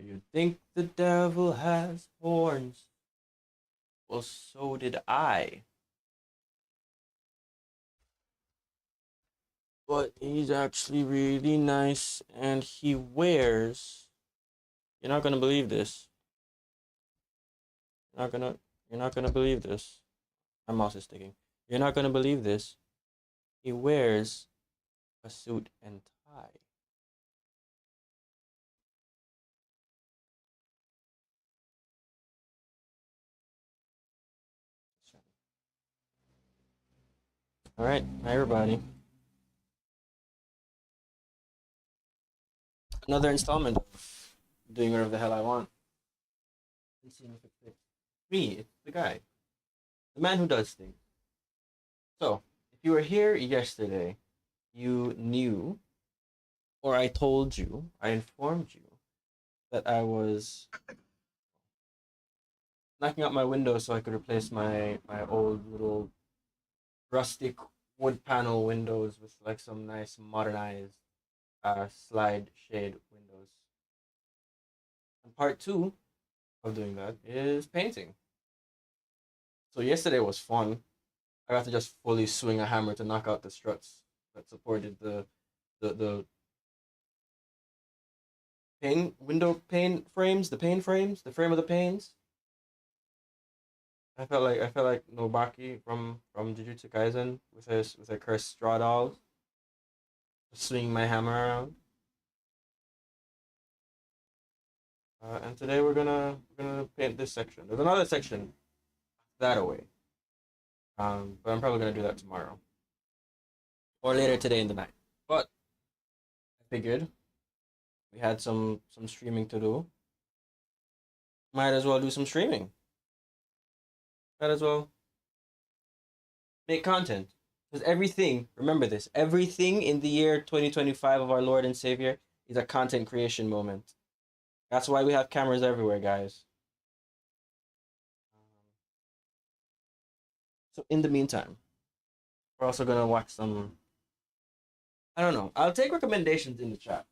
You think the devil has horns? Well, so did I. But he's actually really nice and he wears. You're not gonna believe this. You're not gonna you're not gonna believe this. My mouse is sticking. You're not gonna believe this. He wears a suit and tie. Alright, hi everybody. Another installment of doing whatever the hell I want. And seeing if it fits. Me, it's the guy. The man who does things. So, if you were here yesterday, you knew, or I told you, I informed you, that I was knocking out my window so I could replace my old little rustic wood panel windows with like some nice modernized slide shade windows. And part two of doing that is painting. So yesterday was fun. I got to just fully swing a hammer to knock out the struts that supported the pane frames, the frame of the panes. I felt like Nobaki from Jujutsu Kaisen with her cursed straw dolls, swinging my hammer around. And today we're gonna paint this section. There's another section that away. But I'm probably gonna do that tomorrow or later today in the night. But I figured we had some streaming to do. Might as well do some streaming. Might as well make content. Because everything, remember this, everything in the year 2025 of our Lord and Savior is a content creation moment. That's why we have cameras everywhere, guys. So in the meantime, we're also gonna watch some. I don't know. I'll take recommendations in the chat.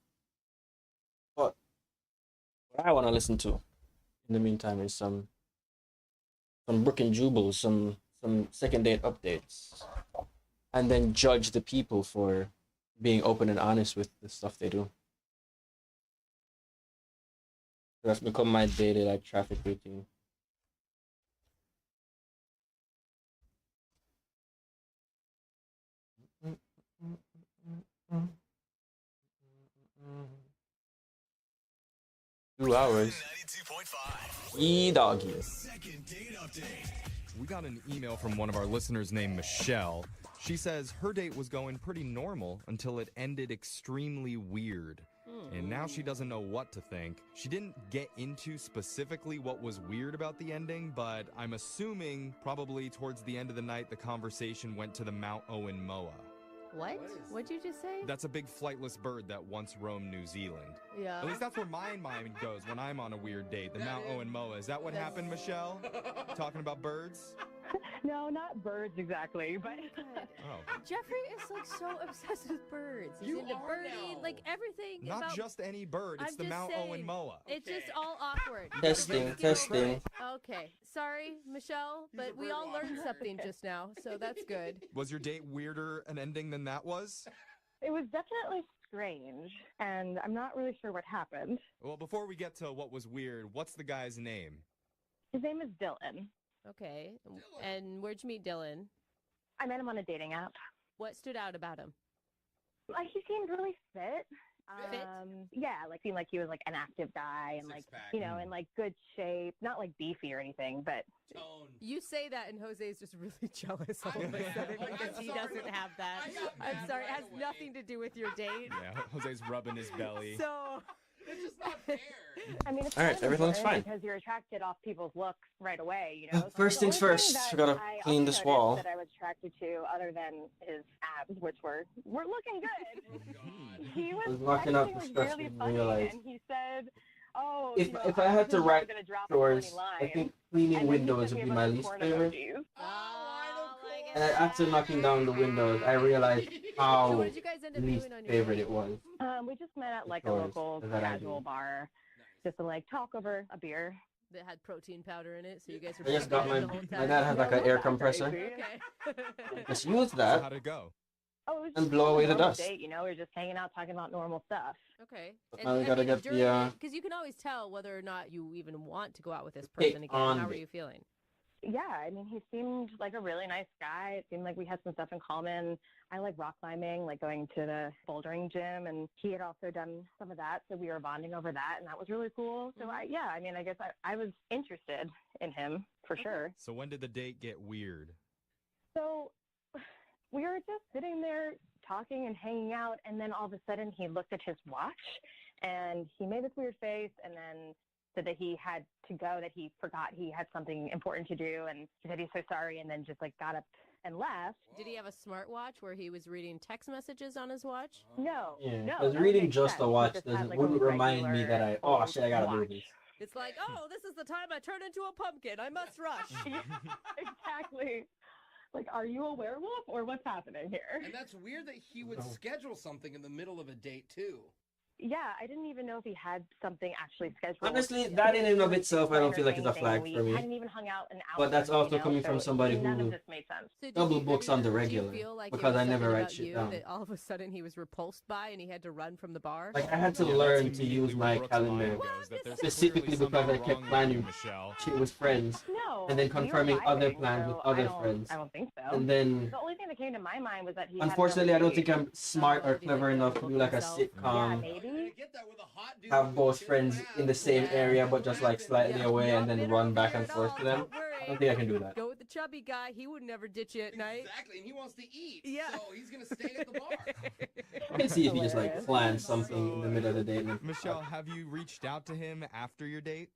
But what I want to listen to in the meantime is some Brook and Jubal, some second date updates, and then judge the people for being open and honest with the stuff they do. That's become my daily like traffic routine. Two hours. E doggy. We got an email from one of our listeners named Michelle. She says her date was going pretty normal until it ended extremely weird. And now she doesn't know what to think. She didn't get into specifically what was weird about the ending, but I'm assuming probably towards the end of the night the conversation went to the Mount Owen Moa. What? What'd you just say? That's a big flightless bird that once roamed New Zealand. Yeah. At least that's where my mind goes when I'm on a weird date. The Mount Owen Moa. Is that what happened, Michelle? Talking about birds? No, not birds exactly, but Oh. Jeffrey is like so obsessed with birds. He's into birding, like everything. Not about... just any bird, it's I'm the just Mount saying, Owen Moa. It's just all awkward. Testing, testing. Okay, sorry, Michelle, but we all learned something just now, so that's good. Was your date weirder an ending than that was? it was definitely strange, and I'm not really sure what happened. Well, before we get to what was weird, what's the guy's name? His name is Dylan. Okay, and where'd you meet Dylan? I met him on a dating app. What stood out about him? Like, he seemed really fit. Fit? Yeah, like seemed like he was like an active guy and like, Six-pack. you know, in like good shape, not like beefy or anything, but Tone. You say that, and Jose's just really jealous all of a sudden because he doesn't have that. I'm sorry, it has nothing to do with your date. Yeah, Jose's rubbing his belly. So, It's just not fair. I mean, it's All right, kind of everything's important fine. because you're attracted off people's looks right away, you know. First The things only first, thing we that gotta I clean also this noticed wall. that I was attracted to, other than his abs, which were looking good. He was Was knocking out the texting stress really and funny, realized. and he said, "Oh, If you know, if I had to was rank gonna drop chores, 20 lines." I think And cleaning then he windows sent would me be a my bunch of least porn favorite. emojis. And after knocking down the windows, I realized so how what did you guys end up least doing on your favorite date? it was. We just met at like a Chores local that I casual do. bar. just to like talk over a beer. That had protein powder in it, so you guys were I just got pumping my it the whole my time. dad has like an air That's compressor. crazy. Okay. Just use So that. how'd it go? Oh, it was And just blow a away the normal dust. Date, we were just hanging out talking about normal stuff. Okay. But now we gotta get the, because you can always tell whether or not you even want to go out with this take person again. on How were it. you feeling? Yeah, I mean, he seemed like a really nice guy. It seemed like we had some stuff in common. I like rock climbing, like going to the bouldering gym, and he had also done some of that. So we were bonding over that, and that was really cool. So I guess I was interested in him for sure. So when did the date get weird? So we were just sitting there talking and hanging out, and then all of a sudden he looked at his watch, and he made this weird face, and then said that he had to go, that he forgot he had something important to do, and he said he's so sorry, and then just like got up and left. Did he have a smartwatch where he was reading text messages on his watch? No, Yeah, no. because that reading makes just sense. a He watch just had, doesn't like, a wouldn't remind me regular that I old shit, I gotta do watch. this. It's like, oh, this is the time I turn into a pumpkin. I must rush. Yeah, exactly. Like, are you a werewolf or what's happening here? And that's weird that he would schedule something in the middle of a date too. Yeah, I didn't even know if he had something actually scheduled. Honestly, that in and of itself, I don't feel like it's a flag for We me. hadn't even hung out an hour. But that's also coming so from somebody none who of this made sense. So did double you- books I mean, on the did you regular, feel like it because was I never something write about shit you down. That all of a sudden he was repulsed by and he had to run from the bar? Like I had to Yeah, learn that's to immediately use where my Brooke's mind calendar goes, that there's specifically clearly because I something kept wrong planning with you, Michelle. shit with friends, No. and then we were confirming other vibing, plans with so other I don't, friends. I don't think so. and then The only thing that came to my mind was that he. unfortunately, I don't think I'm smart or did he, clever like, enough to double do book like a himself? Yeah, sitcom. maybe. I get that with a hot dude Have who both kissed friends her in the ass. same Yeah. area, but just like slightly Yeah, away, and not then bitter run over back there and at forth all, to them. don't worry. I don't think I can do that. Go with the chubby guy. He would never ditch you at night. Exactly, and he wants to eat. Yeah. So he's gonna stay at the bar. I can see if you just like Hilarious. plan something in the middle of the day. And then, Michelle, have you reached out to him after your date?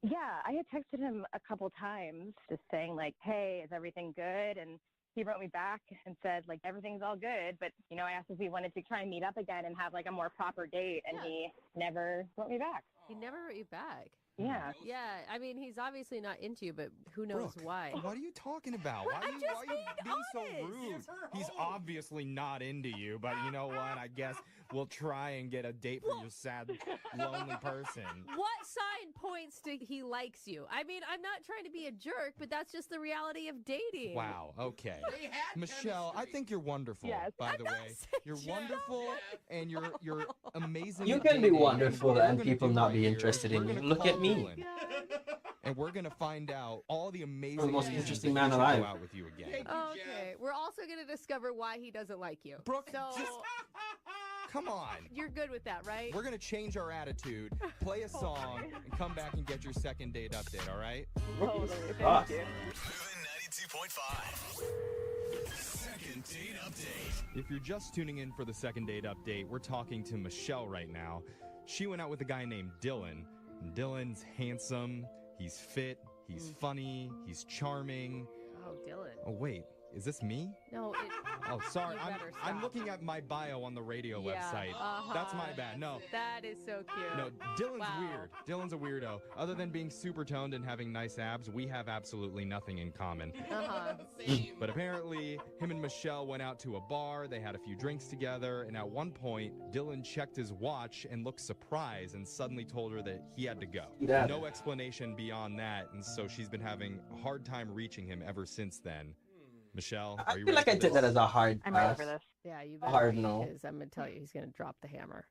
Yeah, I had texted him a couple times just saying like, hey, is everything good? And he wrote me back and said like, everything's all good. But, I asked if we wanted to try and meet up again and have like a more proper date. And Yeah. he never wrote me back. He never wrote you back. Yeah. Yeah, I mean, he's obviously not into you, but who knows Brooke, why? What are you talking about? Well, Why I'm are you, just why are you being being so honest. rude? Give her He's hope. obviously not into you, but you know what? I guess we'll try and get a date for your sad, lonely person. What sign points to he likes you? I mean, I'm not trying to be a jerk, but that's just the reality of dating. Wow, okay. They had Michelle, I chemistry. think you're wonderful, Yes. by I'm the not way. saying You're Jeff. wonderful and you're amazing. You at can be dating, wonderful what we're and gonna people do not right be here is interested we're in you. gonna Look call at me. Dylan, and we're gonna find out all the amazing most reasons interesting that man he should alive. go out with you again. Thank you, Okay, Jeff. we're also going to discover why he doesn't like you. Brooke, so just come on. you're good with that, right? We're gonna change our attitude, play a song, and come back and get your second date update, all right? Totally. Ah. Thank you. Moving 92.5. Second date update. If you're just tuning in for the second date update, we're talking to Michelle right now. She went out with a guy named Dylan. And Dylan's handsome, he's fit, he's funny, he's charming. Oh, Dylan. Oh wait, is this me? No, it. Oh, sorry, You I'm better I'm stop. looking at my bio on the radio Yeah, website. uh-huh. That's my bad. No. That is so cute. No, Dylan's Wow. weird. Dylan's a weirdo. Other than being super toned and having nice abs, we have absolutely nothing in common. Uh-huh. Same. But apparently, him and Michelle went out to a bar, they had a few drinks together, and at one point, Dylan checked his watch and looked surprised and suddenly told her that he had to go. Yeah. No explanation beyond that, and so she's been having a hard time reaching him ever since then. Michelle, I are you feel like ready I for took that this? as a hard I'm ready pass. for this. Yeah, you A better hard be, no. because I'm gonna tell you he's gonna drop the hammer.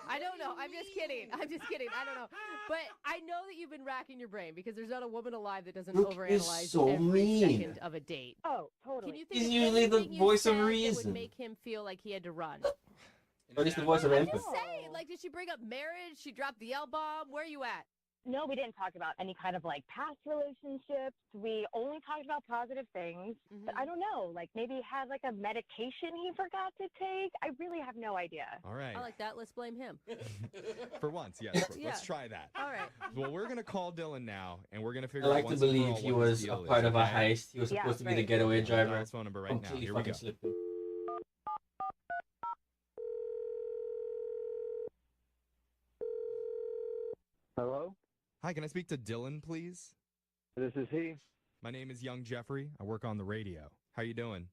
I don't know. I'm just kidding. I'm just kidding. I don't know. But I know that you've been racking your brain because there's not a woman alive that doesn't Brooke is overanalyze so every mean. second of a date. Oh, totally. Can you think He's of usually the anything you voice of said that reason. would make him feel like he had to run? Or at least the voice of I'm empathy. just saying. Like, did she bring up marriage? She dropped the L bomb. Where are you at? No, we didn't talk about any kind of like past relationships. We only talked about positive things. But I don't know, like maybe he had like a medication he forgot to take. I really have no idea. All right. I like that. Let's blame him. For once, yes. Let's Yeah. try that. All right. Well, we're going to call Dylan now, and we're going to I figure out like to once and for believe all he what his was a deal part is, of a okay? heist. He was Yeah, supposed to be the right. getaway Dial driver. his phone number right now. Completely Here we fucking go. slipped him. Hello, Hi, can I speak to Dylan, please? this is he. My name is Young Jeffrey. I work on the radio. How you doing?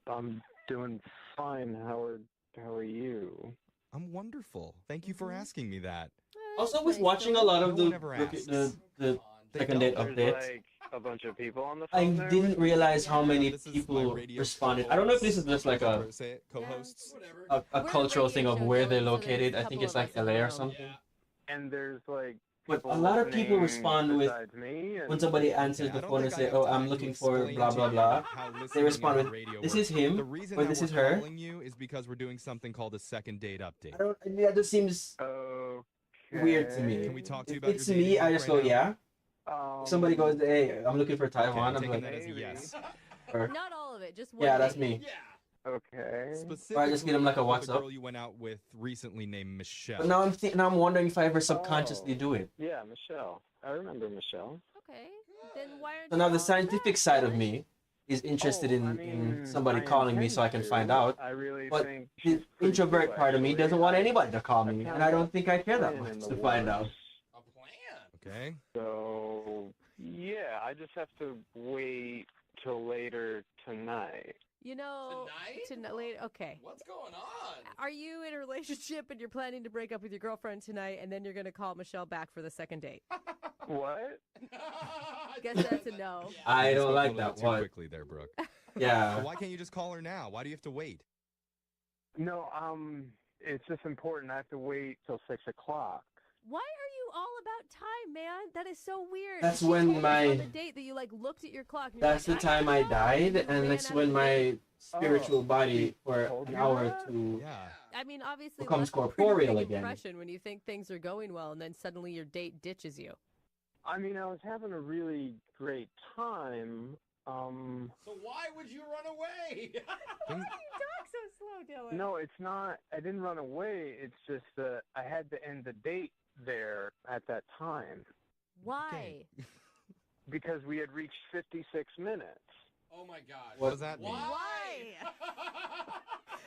I'm doing fine. How are you? I'm wonderful. Thank you for Mhm. asking me that. Also, I was nice, watching a though. lot of No the one ever the They second date don't. There's updates. like a bunch of people on the I phone there. didn't realize how Yeah, many this is my people radio responded. I don't know if this is just like a Say it, co-hosts. Whatever. a We're a cultural radio thing of show, where Dylan, they're so there's located. a I think couple it's of like us in the LA or room. something. Yeah. And there's like But people a lot of people listening respond with besides me. And when somebody answers Okay, the I don't phone and think I say, have "Oh, I'm time to looking for explain blah to blah you blah," how they listening respond on with, radio "This works. is him," The reason or that "This we're is her." calling you is because we're doing something called a second date update. I don't. That just seems weird to me. Can we talk to you If about it's your me, dating I life just right go, now? "Yeah." If somebody goes, "Hey, I'm looking for Okay, Taiwan," I'm I'm taking like, that as a maybe. yes. or, Not all of it, just one. "Yeah, that's date. me." Yeah. Okay. Specifically, Or I just get him like a with WhatsApp. girl you went out with recently named Michelle. But now I'm wondering if I ever subconsciously Oh. do it. Yeah, Michelle. I remember Michelle. Okay. Then why aren't So you now the calling me scientific back, side of Dylan? me is interested Oh, in, I mean, somebody I calling me so I intend can find to. out. I really But think the she's pretty introvert cool, part of me actually. doesn't want I- anybody to call I me, kinda and I don't got think I care that plan much in to the find works. out. A plan. Okay. So yeah, I just have to wait till later tonight. You know, Tonight? okay. What's going on? Are you in a relationship and you're planning to break up with your girlfriend tonight, and then you're going to call Michelle back for the second date? What? Guess that's a no. I You don't spoke like a little that too one. quickly there, Brooke. So Yeah. why can't you just call her now? Why do you have to wait? No, it's just important. I have to wait till 6:00. Why are you all about time, man? That is so weird. That's She when told us my- on the date that you like looked at your clock. And you're That's the like, time I gotta go," died, you and ran that's out of when the my date. spiritual body for told an you hour or that? two. Yeah. I mean, obviously, Becomes that's a pretty corporeal big again. impression when you think things are going well, and then suddenly your date ditches you. I mean, I was having a really great time. So why would you run away? Things- Talk so slow, Dylan. No, it's not. I didn't run away. It's just that I had to end the date there at that time Why? because we had reached 56 minutes. Oh my gosh. What does that mean? Why? Why?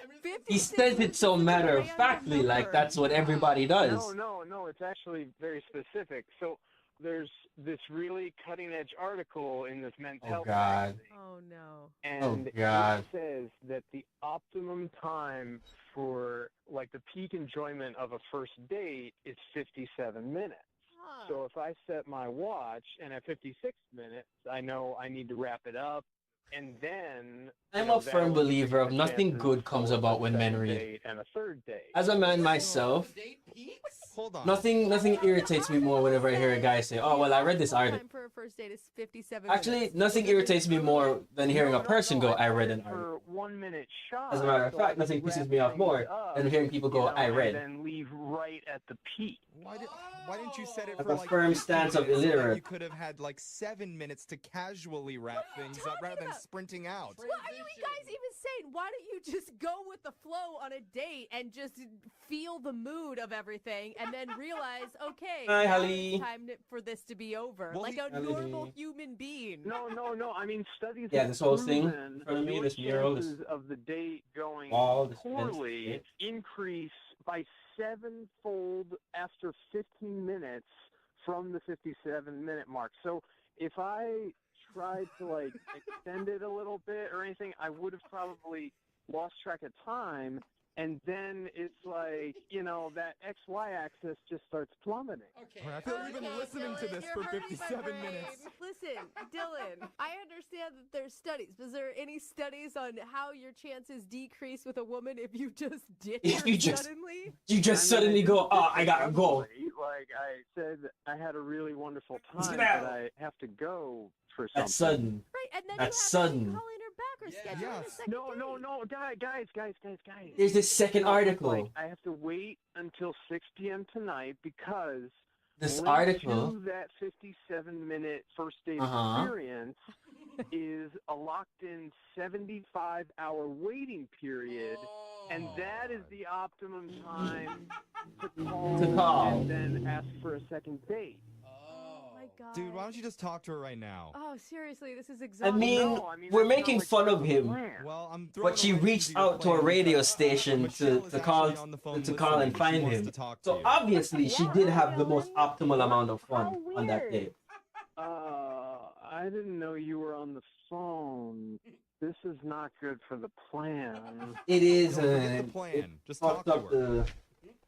I mean, 50 He says it so matter of factly, like that's what everybody does. No. It's actually very specific. So there's this really cutting edge article in this Men's Oh, Health God. magazine, Oh no. and God. it says that the optimum time for like the peak enjoyment of a first date is 57 minutes. Huh. So if I set my watch and at 56 minutes, I know I need to wrap it up, and then I'm a firm believer of nothing good comes about when men read. Date and a third date. As a man myself, the date peaks? Hold on. nothing irritates me more whenever I hear a guy say, "Oh, well, I read this article." Time for a first date is 57 Actually, minutes. nothing irritates me more than hearing a person go, "I read an for article." 1 minute shot. As a matter of so I fact, could nothing pisses wrap me off things more up, than hearing people go, "I read." And then leave right at the peak. Why didn't you set it That's for a like firm 50 stance of minutes so that illiterate. You could have had like 7 minutes to casually wrap things up talking rather than about? sprinting out. What are you guys even saying? Why don't you just go with the flow on a date and just feel the mood of everything and then realize, okay, Hi, now Holly. it's time for this to be over. Well, like a Holly. normal human being. No. I mean, studies Yeah, have this whole thing in proven front of me, your this mural, this chances of the date going wall, this fence, poorly okay. increase by 7-fold after 15 minutes from the 57-minute mark. So if I tried to like extend it a little bit or anything, I would have probably lost track of time. And then it's like, that XY axis just starts plummeting. Okay. I feel like we've been Okay, listening to Dylan, this you're for hurting my 57 brain. minutes. Listen, Dylan, I understand that there's studies. Was there any studies on how your chances decrease with a woman if you just ditch If her you just- suddenly? You just I mean, suddenly I go, didn't "Oh, ditch I it gotta go." suddenly. Like I said, I had a really wonderful Let's time, get out. but I have to go for something. That's sudden. Right, and then That's you have sudden. to keep calling her back or Yeah. scheduling a Yes. second No, date. guys. There's this second No, it's article. like, I have to wait until 6 p.m. tonight because This linked article. to that 57-minute first date Uh-huh. experience is a locked-in 75-hour waiting period, and that is the optimum time to call, and then ask for a second date. Oh my god. Dude, why don't you just talk to her right now? Oh, seriously, this is I exhausting. mean, No, we're that's not making like fun the of him. plan. Well, I'm throwing But she a wrench reached into your out to a plan radio because station Michelle to is call actually on the phone to call and listening. She find wants him. to talk to So you. obviously she did have the most Dylan. optimal amount of fun How on that weird. date. I didn't know you were on the phone. This is not good for the plan. It is Don't forget the plan. Just talk fucked to up her.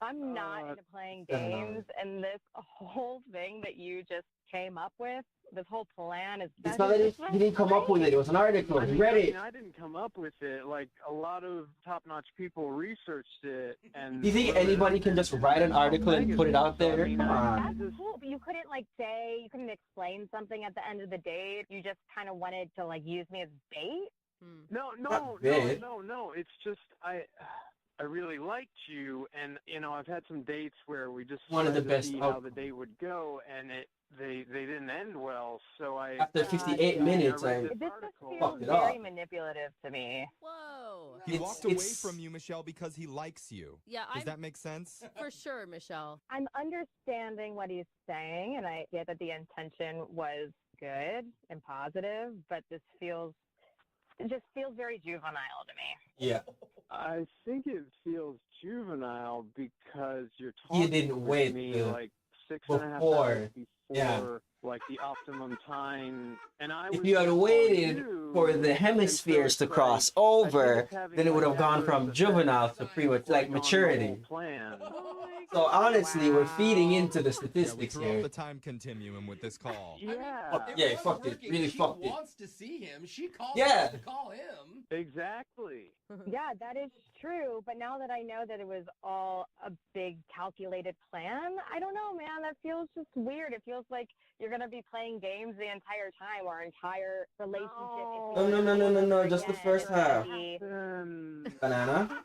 I'm not into playing I don't know. games, and this whole thing that you just came up with, this whole plan is. It's not that he didn't come up with it. It was an article. He read it. I didn't come up with it. Like, a lot of top-notch people researched it. And Do you think anybody can just write an article and put it out there? Come on. That's cool, but you couldn't you couldn't explain something at the end of the date. You just kind of wanted to like use me as bait. No. It's just I really liked you, and I've had some dates where we just One of the tried to best see how outcomes. the date would go, and they didn't end well. So After 58 minutes, read I this This just article. feels Fucked it very up. manipulative to me. Whoa. He It's- walked away it's- from you, Michelle, because he likes you. Yeah, Does I'm that make sense? for sure, Michelle. I'm understanding what he's saying, and I get that the intention was good and positive, but it just feels very juvenile to me. Yeah. I think it feels juvenile because you're You talking didn't with wait me till like 6.5 before. hours before Yeah. like the optimum time, and I If was you had just waited on you, for the and so hemispheres to it's cross like, I think over, it's having, then it would like, have gone adverse from effects, juvenile to like, like on the maturity. whole plan. So honestly, we're feeding into the Yeah, we statistics threw off here. the time continuum with this call. Yeah. Fuck yeah, wasn't fucked it. working. Really she fucked it. wants to see him. She calls Yeah. us to call him. Exactly. Yeah, that is true. But now that I know that it was all a big calculated plan, I don't know, man. That feels just weird. It feels like you're going to be playing games the entire time. Our entire relationship. No, no, just the first half. Um, Banana?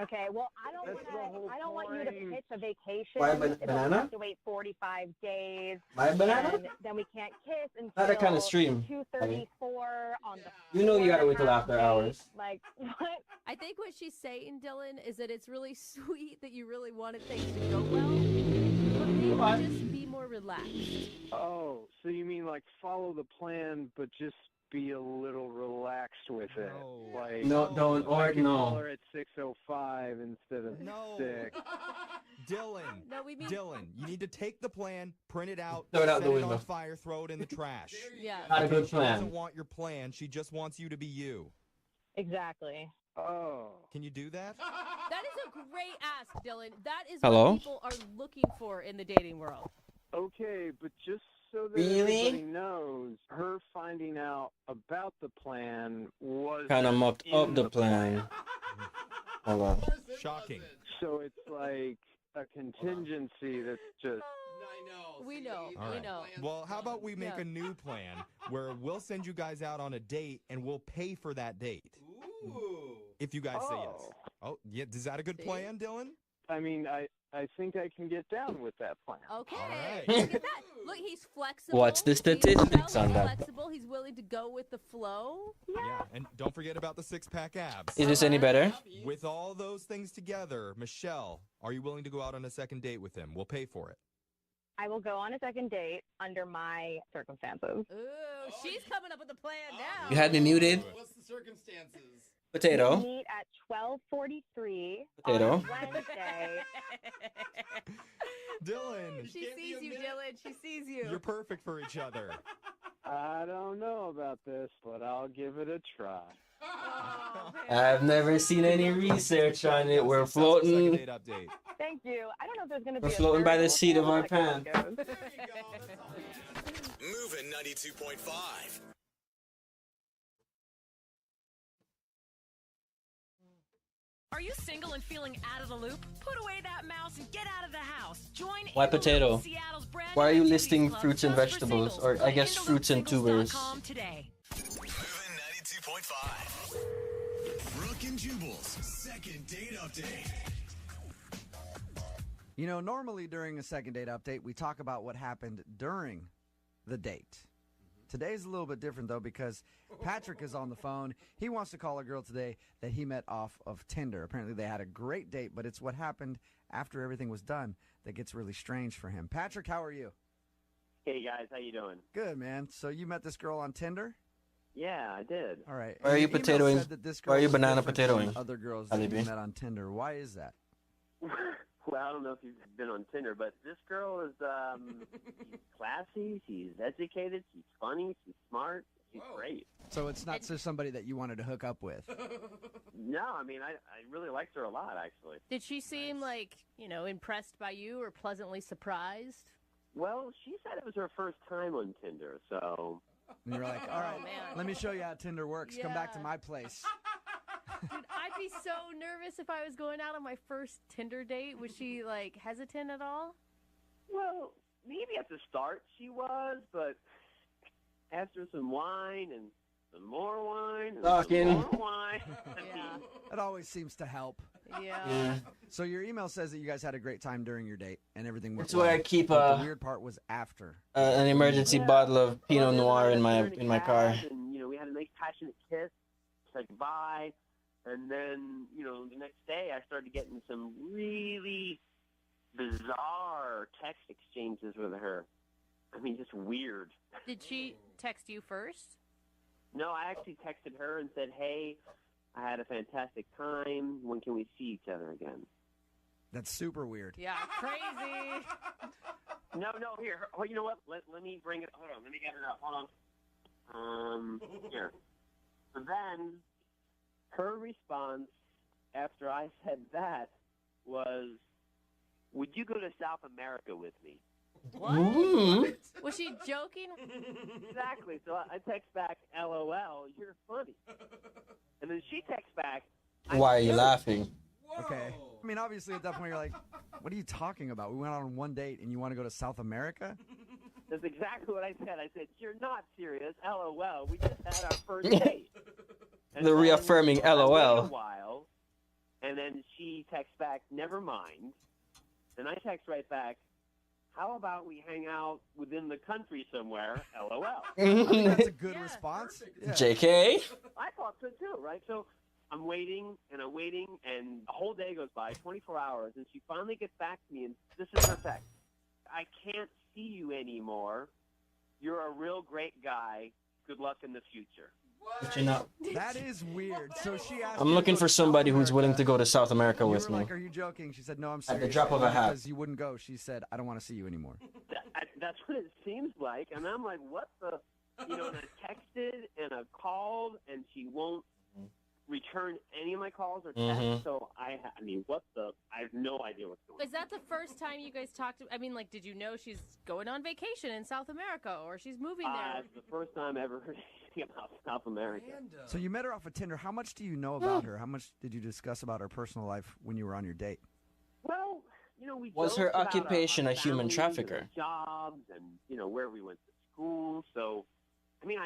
Okay, well, I don't That's the whole I don't want you to point. pitch a vacation. Why It'll banana? have to wait 45 days. My banana? And then we can't kiss until Not that kind of stream. 2:34 on the You know you gotta wait till 4.5 after date. hours. Like, what? I think what she's saying, Dylan, is that it's really sweet that you really wanted things to go well, but maybe What? just be more relaxed. Oh, so you mean like follow the plan, but just be a little relaxed with it? No. Like, No, don't, or I can call no. her at 6:05 instead of No. 6. Dylan. No, we mean Dylan, you need to take the plan, print it out, Throw it out set the it window. on fire, throw it in the trash. yeah. Not a good She doesn't plan. want your plan. She just wants you to be you. Exactly. Oh. Can you do that? That is a great ask, Dylan. That is Hello? what people are looking for in the dating world. Okay, but just so that Really? everybody knows, her finding out about the plan was Kind of mucked in up the plan. Hold on. Shocking. So it's like a contingency that's just. I know. We See, know. these All We right. know. plans Well, how about we make Yeah. a new plan where we'll send you guys out on a date and we'll pay for that date Ooh. if you guys say yes. Oh. Oh, yeah. Is that a good See? plan, Dylan? I mean, I think I can get down with that plan. Okay. right. Look at that. Look, he's flexible. What's the He's statistics well on that? Flexible. He's willing to go with the flow. Yeah. And don't forget about the six-pack abs. Is this any better? With all those things together, Michelle, are you willing to go out on a second date with him? We'll pay for it. I will go on a second date under my circumstances. Ooh, she's coming up with a plan now. You had me muted. What's the circumstances? Potato. Meet at 12:43 Potato. on Wednesday. Dylan, She Can't be sees a you, minute. Dylan. She sees you. you're perfect for each other. I don't know about this, but I'll give it a try. Oh, man. I've never seen any research on it. We're Successful second floating. date update. Thank you. I don't know if there's going to be We're a floating third by the one. seat of We'll our see how it pants. goes. There you go. That's all. Moving 92.5. Are you single and feeling out of the loop? Put away that mouse and get out of the house. Join Why In the Loop, potato? Seattle's brand Why are new you activities listing club fruits and just for vegetables? singles. Or Go I to guess fruits and tubers. IntheLoopSingles.com today. Moving 92.5. Brooke and Jubal's second date update. You know, normally during a second date update, we talk about what happened during the date. Today's a little bit different, though, because Patrick is on the phone. He wants to call a girl today that he met off of Tinder. Apparently, they had a great date, but it's what happened after everything was done that gets really strange for him. Patrick, how are you? Hey guys, how you doing? Good, man. So you met this girl on Tinder? Yeah, I did. All right. Why are And you your email potatoing- said that this why are girl you was banana different than potatoing, other girls that Ali you B? met on Tinder. Why is that? Well, I don't know if you've been on Tinder, but this girl is she's classy, she's educated, she's funny, she's smart, she's Whoa. great. So it's not just somebody that you wanted to hook up with. No, I mean, I really liked her a lot, actually. Did she seem like, impressed by you or pleasantly surprised? Well, she said it was her first time on Tinder, so... And you're like, all right, man. let me show you how Tinder works. Come back to Yeah. my place. Dude, I'd be so nervous if I was going out on my first Tinder date. Was she, hesitant at all? Well, maybe at the start she was, but after some wine and some more wine and Talking. some more wine... Yeah. That always seems to help. Yeah. So your email says that you guys had a great time during your date and everything went That's why I well, keep but the weird part was after. an emergency bottle of Pinot Noir in my car. And, we had a nice passionate kiss, said goodbye, and then, the next day I started getting some really bizarre text exchanges with her. I mean, just weird. Did she text you first? No, I actually texted her and said, hey, I had a fantastic time. When can we see each other again? That's super weird. Yeah, crazy. No, here. Oh, you know what? Let me bring it. Hold on. Let me get it up. Hold on. Here. So then, her response after I said that was, would you go to South America with me? What? Ooh. Was she joking? Exactly. So I text back, LOL, you're funny. And then she texts back, Why are you laughing? Okay. I mean, obviously at that point you're like, what are you talking about? We went out on one date and you want to go to South America? That's exactly what I said. I said, you're not serious, LOL. We just had our first date. And The then reaffirming I wait LOL. a while, and then she texts back, never mind. Then I text right back, how about we hang out within the country somewhere, LOL. I think that's a good Yeah. response. Yeah. JK? I thought so too, right? So I'm waiting, and a whole day goes by, 24 hours, and she finally gets back to me, and this is her text. I can't see you anymore. You're a real great guy. Good luck in the future. But you know, That is weird. So she asked I'm you to looking go for to South somebody who's willing to America. go to South America You with were me. like, are you joking? She said, no, I'm At serious. the drop of a hat. Because you wouldn't go. She said, I don't want to see you anymore. That's what it seems like, and I'm like, what the? And I texted and I called, and she won't return any of my calls or texts. Mhm. So I mean, what the? I have no idea what's going on. Is that the first time you guys talked? I mean, did you know she's going on vacation in South America or she's moving there? It's the first time I ever heard anything about South America. So you met her off of Tinder. How much do you know about her? How much did you discuss about her personal life when you were on your date? Well, we Was joked her about occupation our a human families trafficker? and our jobs, and where we went to school. So, I mean,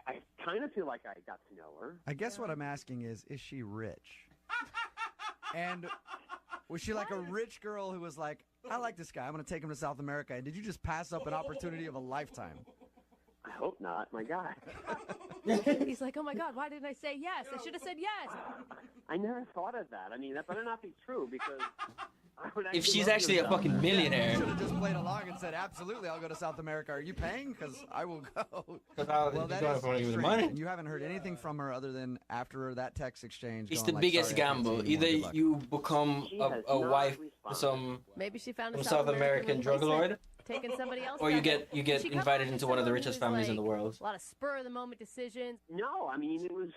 I kind of feel like I got to know her. I guess what I'm asking is she rich? And was she like a rich girl who was like, I like this guy, I'm going to take him to South America? And did you just pass up an opportunity of a lifetime? I hope not. My God. He's like, oh my God, why didn't I say yes? I should have said yes. I never thought of that. I mean, that better not be true because I would If actually she's love to actually go a to fucking South millionaire. Should have just played along and said, absolutely, I'll go to South America. Are you paying? Because I will go. Because I'll Well, that go is if I want to give you the strange. money. And you haven't heard anything from her other than after that text exchange. It's going the like, biggest "Sorry, I can't see gamble. you anymore. Either Good luck." you become She a has wife not to some Maybe she found a South American drug replacement, lord, taking somebody else. or you back. get She come invited off into as one of the someone richest who's, families in the world. A lot of spur of the moment decisions. No, I mean, it was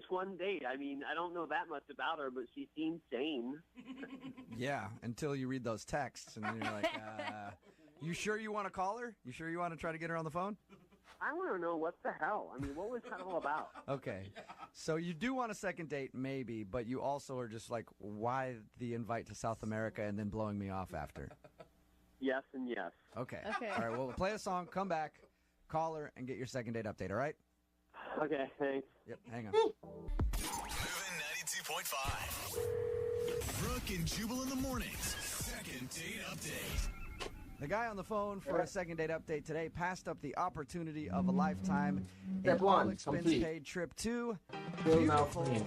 one date. I mean, I don't know that much about her, but she seemed sane. Yeah, until you read those texts and then you're like, you sure you want to call her? You sure you want to try to get her on the phone? I want to know what the hell. I mean, what was that all about? Okay. So you do want a second date, maybe, but you also are just like, why the invite to South America and then blowing me off after? Yes and yes. Okay. Okay. All right, well, we'll play a song, come back, call her, and get your second date update, all right? Okay, thanks. Yep, hang on. Moving 92.5. Brooke and Jubal in the mornings. Second date update. The guy on the phone for a second date update today passed up the opportunity of a lifetime. Step an one, all-expense complete. paid trip to Bill now beautiful clean.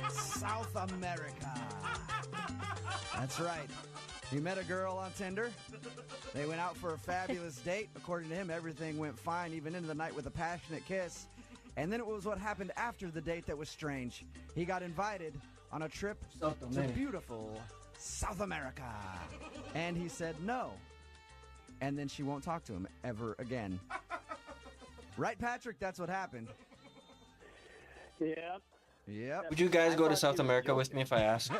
South America. That's right. He met a girl on Tinder. They went out for a fabulous date. According to him, everything went fine, even into the night with a passionate kiss. And then it was what happened after the date that was strange. He got invited on a trip South to America. beautiful South America. And he said no. And then she won't talk to him ever again. Right, Patrick? That's what happened. Yep. Yep. Would you guys I go to thought South she was America with me if I asked?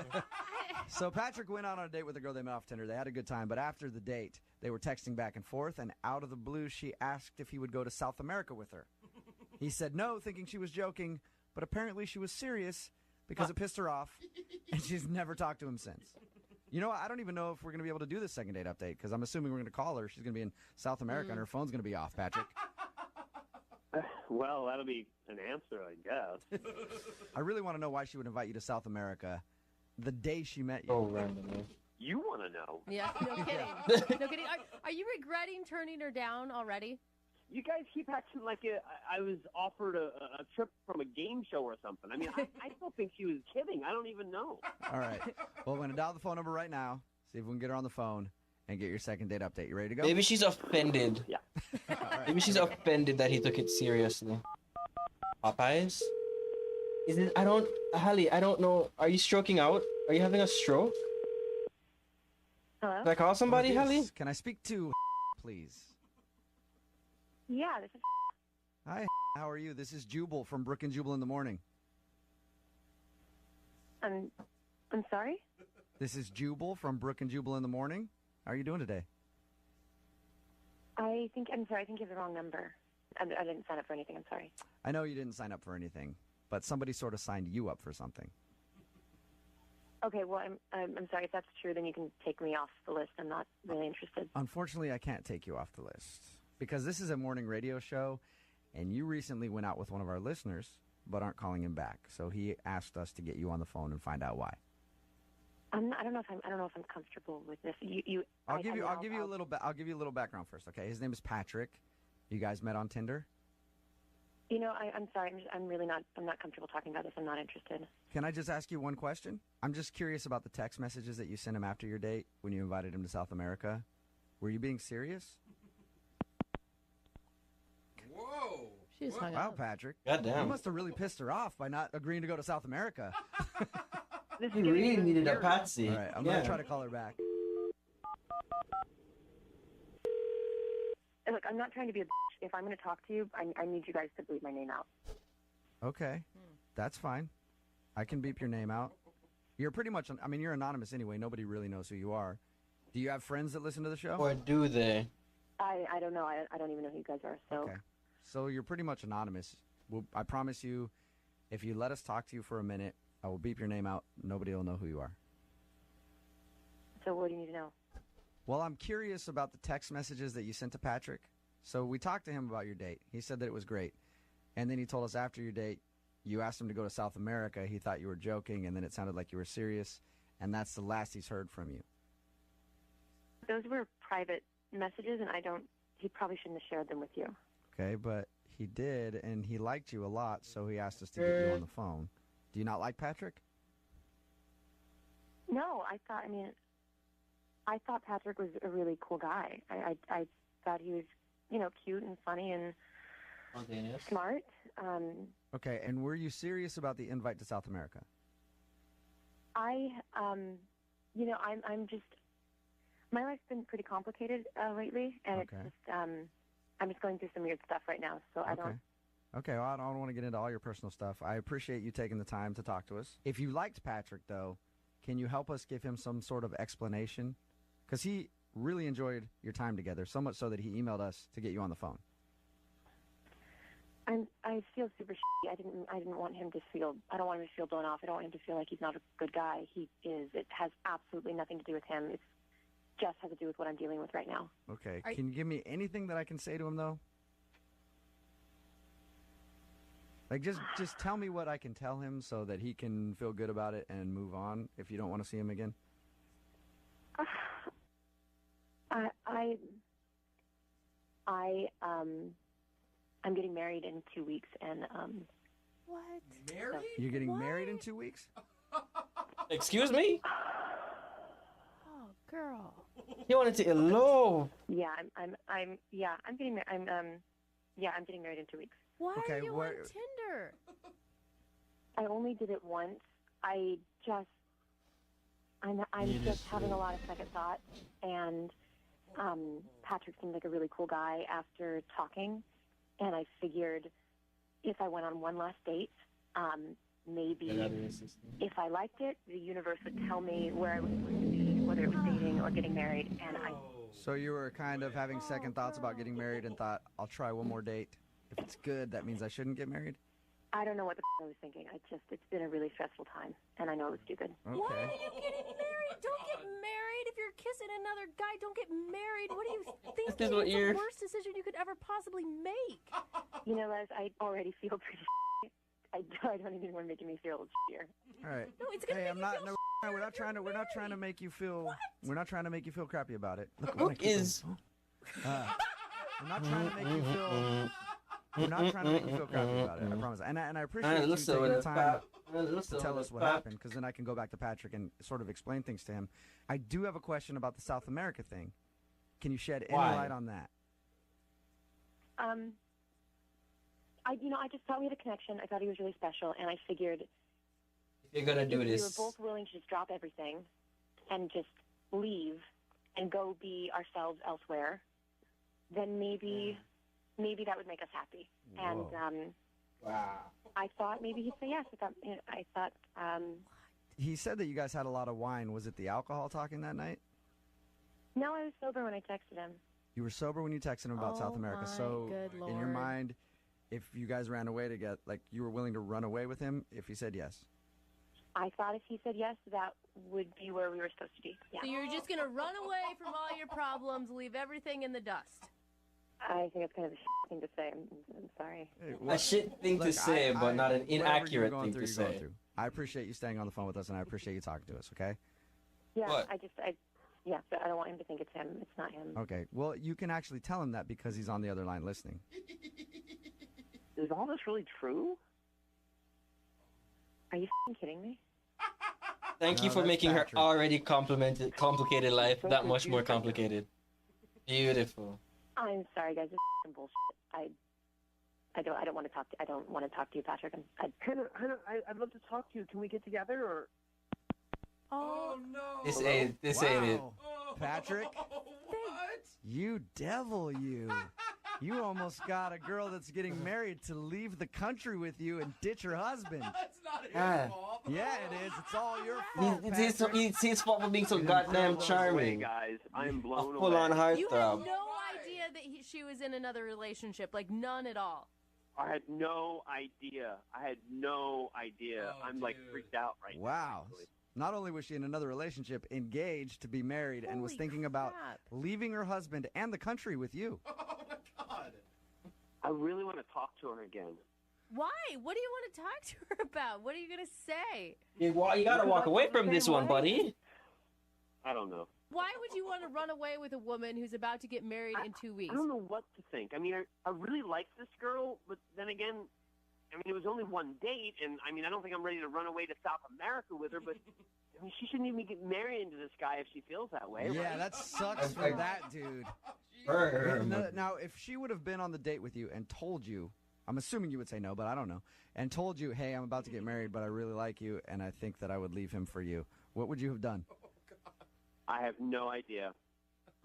So Patrick went out on a date with a girl they met off Tinder. They had a good time, but after the date, they were texting back and forth, and out of the blue, she asked if he would go to South America with her. He said no, thinking she was joking, but apparently she was serious because it pissed her off, and she's never talked to him since. You know what? I don't even know if we're going to be able to do this second date update because I'm assuming we're going to call her. She's going to be in South America, and her phone's going to be off, Patrick. Well, that'll be an answer, I guess. I really want to know why she would invite you to South America the day she met you. Oh, randomly. You want to know? Yeah, no kidding. No kidding. Are you regretting turning her down already? You guys keep acting like I was offered a trip from a game show or something. I mean, I still think she was kidding. I don't even know. All right. Well, we're going to dial the phone number right now, see if we can get her on the phone, and get your second date update. You ready to go? Maybe she's offended. Yeah. Maybe she's offended that he took it seriously. Popeyes? Is it? Hallie, I don't know. Are you stroking out? Are you having a stroke? Hello? Can I call somebody, Hallie? Can I speak to please? Yeah, this is. Hi, how are you? This is Jubal from Brook and Jubal in the Morning. I'm sorry. This is Jubal from Brook and Jubal in the Morning. How are you doing today? I'm sorry. I think you have the wrong number. I didn't sign up for anything. I'm sorry. I know you didn't sign up for anything, but somebody sort of signed you up for something. Okay, well, I'm sorry. If that's true, then you can take me off the list. I'm not really interested. Unfortunately, I can't take you off the list because this is a morning radio show, and you recently went out with one of our listeners, but aren't calling him back. So he asked us to get you on the phone and find out why. I don't know if I'm comfortable with this. I'll give you a little background first. Okay, his name is Patrick. You guys met on Tinder. I'm sorry. I'm not comfortable talking about this. I'm not interested. Can I just ask you one question? I'm just curious about the text messages that you sent him after your date when you invited him to South America. Were you being serious? Whoa. She's hung Wow, up. Patrick. Goddamn. You must have really pissed her off by not agreeing to go to South America. He really needed a patsy. All right, I'm going to try to call her back. Look, I'm not trying to be a bitch. If I'm going to talk to you, I need you guys to bleep my name out. Okay, that's fine. I can beep your name out. You're pretty much, you're anonymous anyway. Nobody really knows who you are. Do you have friends that listen to the show? Or do they? I don't know. I don't even know who you guys are. So. Okay. So you're pretty much anonymous. I promise you, if you let us talk to you for a minute, I will beep your name out. Nobody will know who you are. So what do you need to know? Well, I'm curious about the text messages that you sent to Patrick. So we talked to him about your date. He said that it was great. And then he told us after your date, you asked him to go to South America. He thought you were joking, and then it sounded like you were serious. And that's the last he's heard from you. Those were private messages, and he probably shouldn't have shared them with you. Okay, but he did, and he liked you a lot, so he asked us to get you on the phone. Do you not like Patrick? No, I thought Patrick was a really cool guy. I thought he was, cute and funny and smart. Okay, and were you serious about the invite to South America? I'm just, my life's been pretty complicated lately, and Okay. it's just, I'm just going through some weird stuff right now, so I don't. Okay, well, I don't want to get into all your personal stuff. I appreciate you taking the time to talk to us. If you liked Patrick, though, can you help us give him some sort of explanation? Because he really enjoyed your time together, so much so that he emailed us to get you on the phone. I feel super shitty. I didn't want him to feel. I don't want him to feel blown off. I don't want him to feel like he's not a good guy. He is. It has absolutely nothing to do with him. It just has to do with what I'm dealing with right now. Okay, can you give me anything that I can say to him, though? Like, just tell me what I can tell him so that he can feel good about it and move on if you don't want to see him again. I'm getting married in 2 weeks, and What? Married? You're getting What? married in 2 weeks? Excuse me? Oh, girl. He wanted to elope. yeah, I'm getting married. I'm getting married in 2 weeks. Why Okay, are you where- on Tinder? I only did it once. I'm just having a lot of second thought, and Patrick seemed like a really cool guy after talking, and I figured if I went on one last date, Maybe Get out of your system. if I liked it, the universe would tell me where I was supposed to be, whether it was dating or getting married. And So you were kind of having second thoughts about getting married and thought, I'll try one more date. If it's good, that means I shouldn't get married? I don't know what the I was thinking. It's been a really stressful time, and I know it was stupid. Why are you getting married? Don't get married. If you're kissing another guy, don't get married. What do you think? This is what It's you're- the worst decision you could ever possibly make. You know, Les, I already feel pretty I don't even want making me feel shittier. All right. No, it's gonna Hey, make I'm you not. feel No, we're not trying to. We're not trying to make you feel. What? We're not trying to make you feel crappy about it. Look, Brooke is. we're not trying to make you feel. We're not trying to make you feel crappy about it. I promise. And I appreciate you listen taking with the the time pap. to Listen tell with us the what pap. happened, because then I can go back to Patrick and sort of explain things to him. I do have a question about the South America thing. Can you shed any Why? light on that? I just thought we had a connection. I thought he was really special, and I figured If you're gonna do if this, we were both willing to just drop everything and just leave and go be ourselves elsewhere, then maybe that would make us happy. Whoa. And wow. I thought maybe he'd say yes. I thought He said that you guys had a lot of wine. Was it the alcohol talking that night? no, I was sober when I texted him. You were sober when you texted him about South Oh America. my So, good in your Lord. mind, if you guys ran away to get, like, you were willing to run away with him if he said yes? I thought if he said yes, that would be where we were supposed to be. Yeah. So you're just gonna run away from all your problems, leave everything in the dust. I think it's kind of a thing to say. I'm sorry. A shit thing to Look, say, but not an whatever you're inaccurate going thing through, to you're going say. through. I appreciate you staying on the phone with us, and I appreciate you talking to us, okay? Yeah, What? but I don't want him to think it's him. It's not him. Okay. Well, you can actually tell him that because he's on the other line listening. Is all this really true? Are you kidding me? Thank you No, for that's making her Patrick. already complicated life that much more complicated. Beautiful. I'm sorry, guys. This is bullshit. I don't want to talk. I don't want to talk to you, Patrick. Hannah, I'd love to talk to you. Can we get together? Or Oh, no. This ain't it. Wow. Patrick, What? you devil, you. You almost got a girl that's getting married to leave the country with you and ditch her husband. That's not his Ah. fault. Yeah, it is. It's all your fault, It's his fault for being so You didn't goddamn throw those Wait, charming. guys, I'm A blown away. full-on you had heartthrob. no idea that she was in another relationship, like none at all. I had no idea. Oh, I'm like dude. freaked out right now. Wow. actually. Not only was she in another relationship, engaged to be married, and was Holy thinking about crap. leaving her husband and the country with you. Oh my god. I really want to talk to her again. Why? What do you want to talk to her about? What are you gonna say? You gotta walk away from this one, buddy. I don't know. Why would you want to run away with a woman who's about to get married in 2 weeks? I don't know what to think. I mean, I really like this girl, but then again, I mean, it was only one date, and I mean, I don't think I'm ready to run away to South America with her, but I mean, she shouldn't even get married into this guy if she feels that way. Yeah, right? that sucks for that dude. Now, if she would have been on the date with you and told you, I'm assuming you would say no, but I don't know, and told you, hey, I'm about to get married, but I really like you, and I think that I would leave him for you, what would you have done? I have no idea.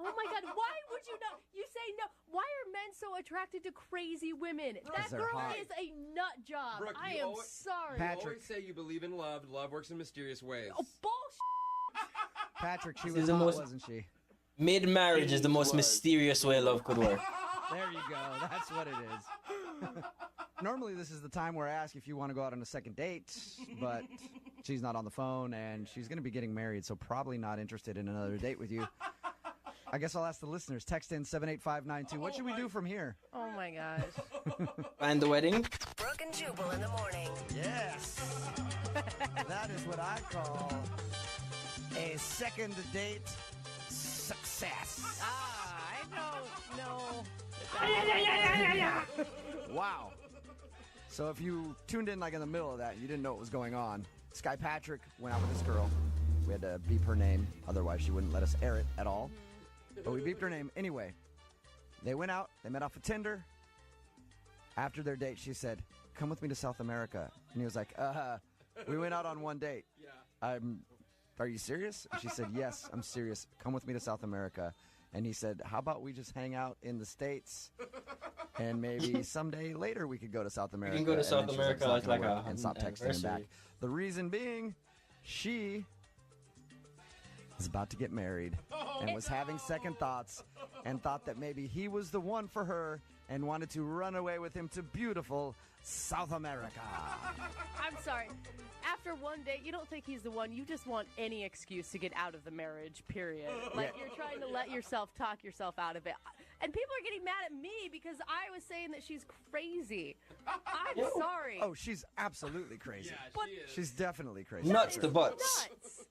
Oh my God! Why would you not? You say no. Why are men so attracted to crazy women? That they're girl hot. is a nut job. Brooke, I you am always- sorry. You Patrick. always say you believe in love. Love works in mysterious ways. Oh bullshit! Patrick, she This was is the hot, most- wasn't she? Mid-marriage is the most Was. mysterious way love could work. There you go. That's what it is. Normally, this is the time where I ask if you want to go out on a second date, but she's not on the phone, and she's going to be getting married, so probably not interested in another date with you. I guess I'll ask the listeners. Text in 78592. What should we do from here? Oh my gosh! And the wedding? Brooke and Jubal in the morning. Yes. That is what I call a second date success. I don't know. Wow. So if you tuned in like in the middle of that, you didn't know what was going on. Sky Patrick went out with this girl. We had to beep her name, otherwise she wouldn't let us air it at all. But we beeped her name anyway. They went out. They met off of Tinder. After their date, she said, "Come with me to South America." And he was like, we went out on one date. Yeah. Are you serious? And she said, "Yes, I'm serious. Come with me to South America." And he said, "How about we just hang out in the States And maybe someday later we could go to South America. can go to and South then she's like, America "It's not as gonna like work," a and stop texting him back. anniversary. The reason being, she is about to get married and was having second thoughts and thought that maybe he was the one for her and wanted to run away with him to beautiful South America. I'm sorry. After one date, you don't think he's the one. You just want any excuse to get out of the marriage, period. Like, you're trying to let yourself talk yourself out of it. And people are getting mad at me because I was saying that she's crazy. I'm sorry. Oh, she's absolutely crazy. Yeah, she is. She's definitely crazy. Nuts to butts. Nuts.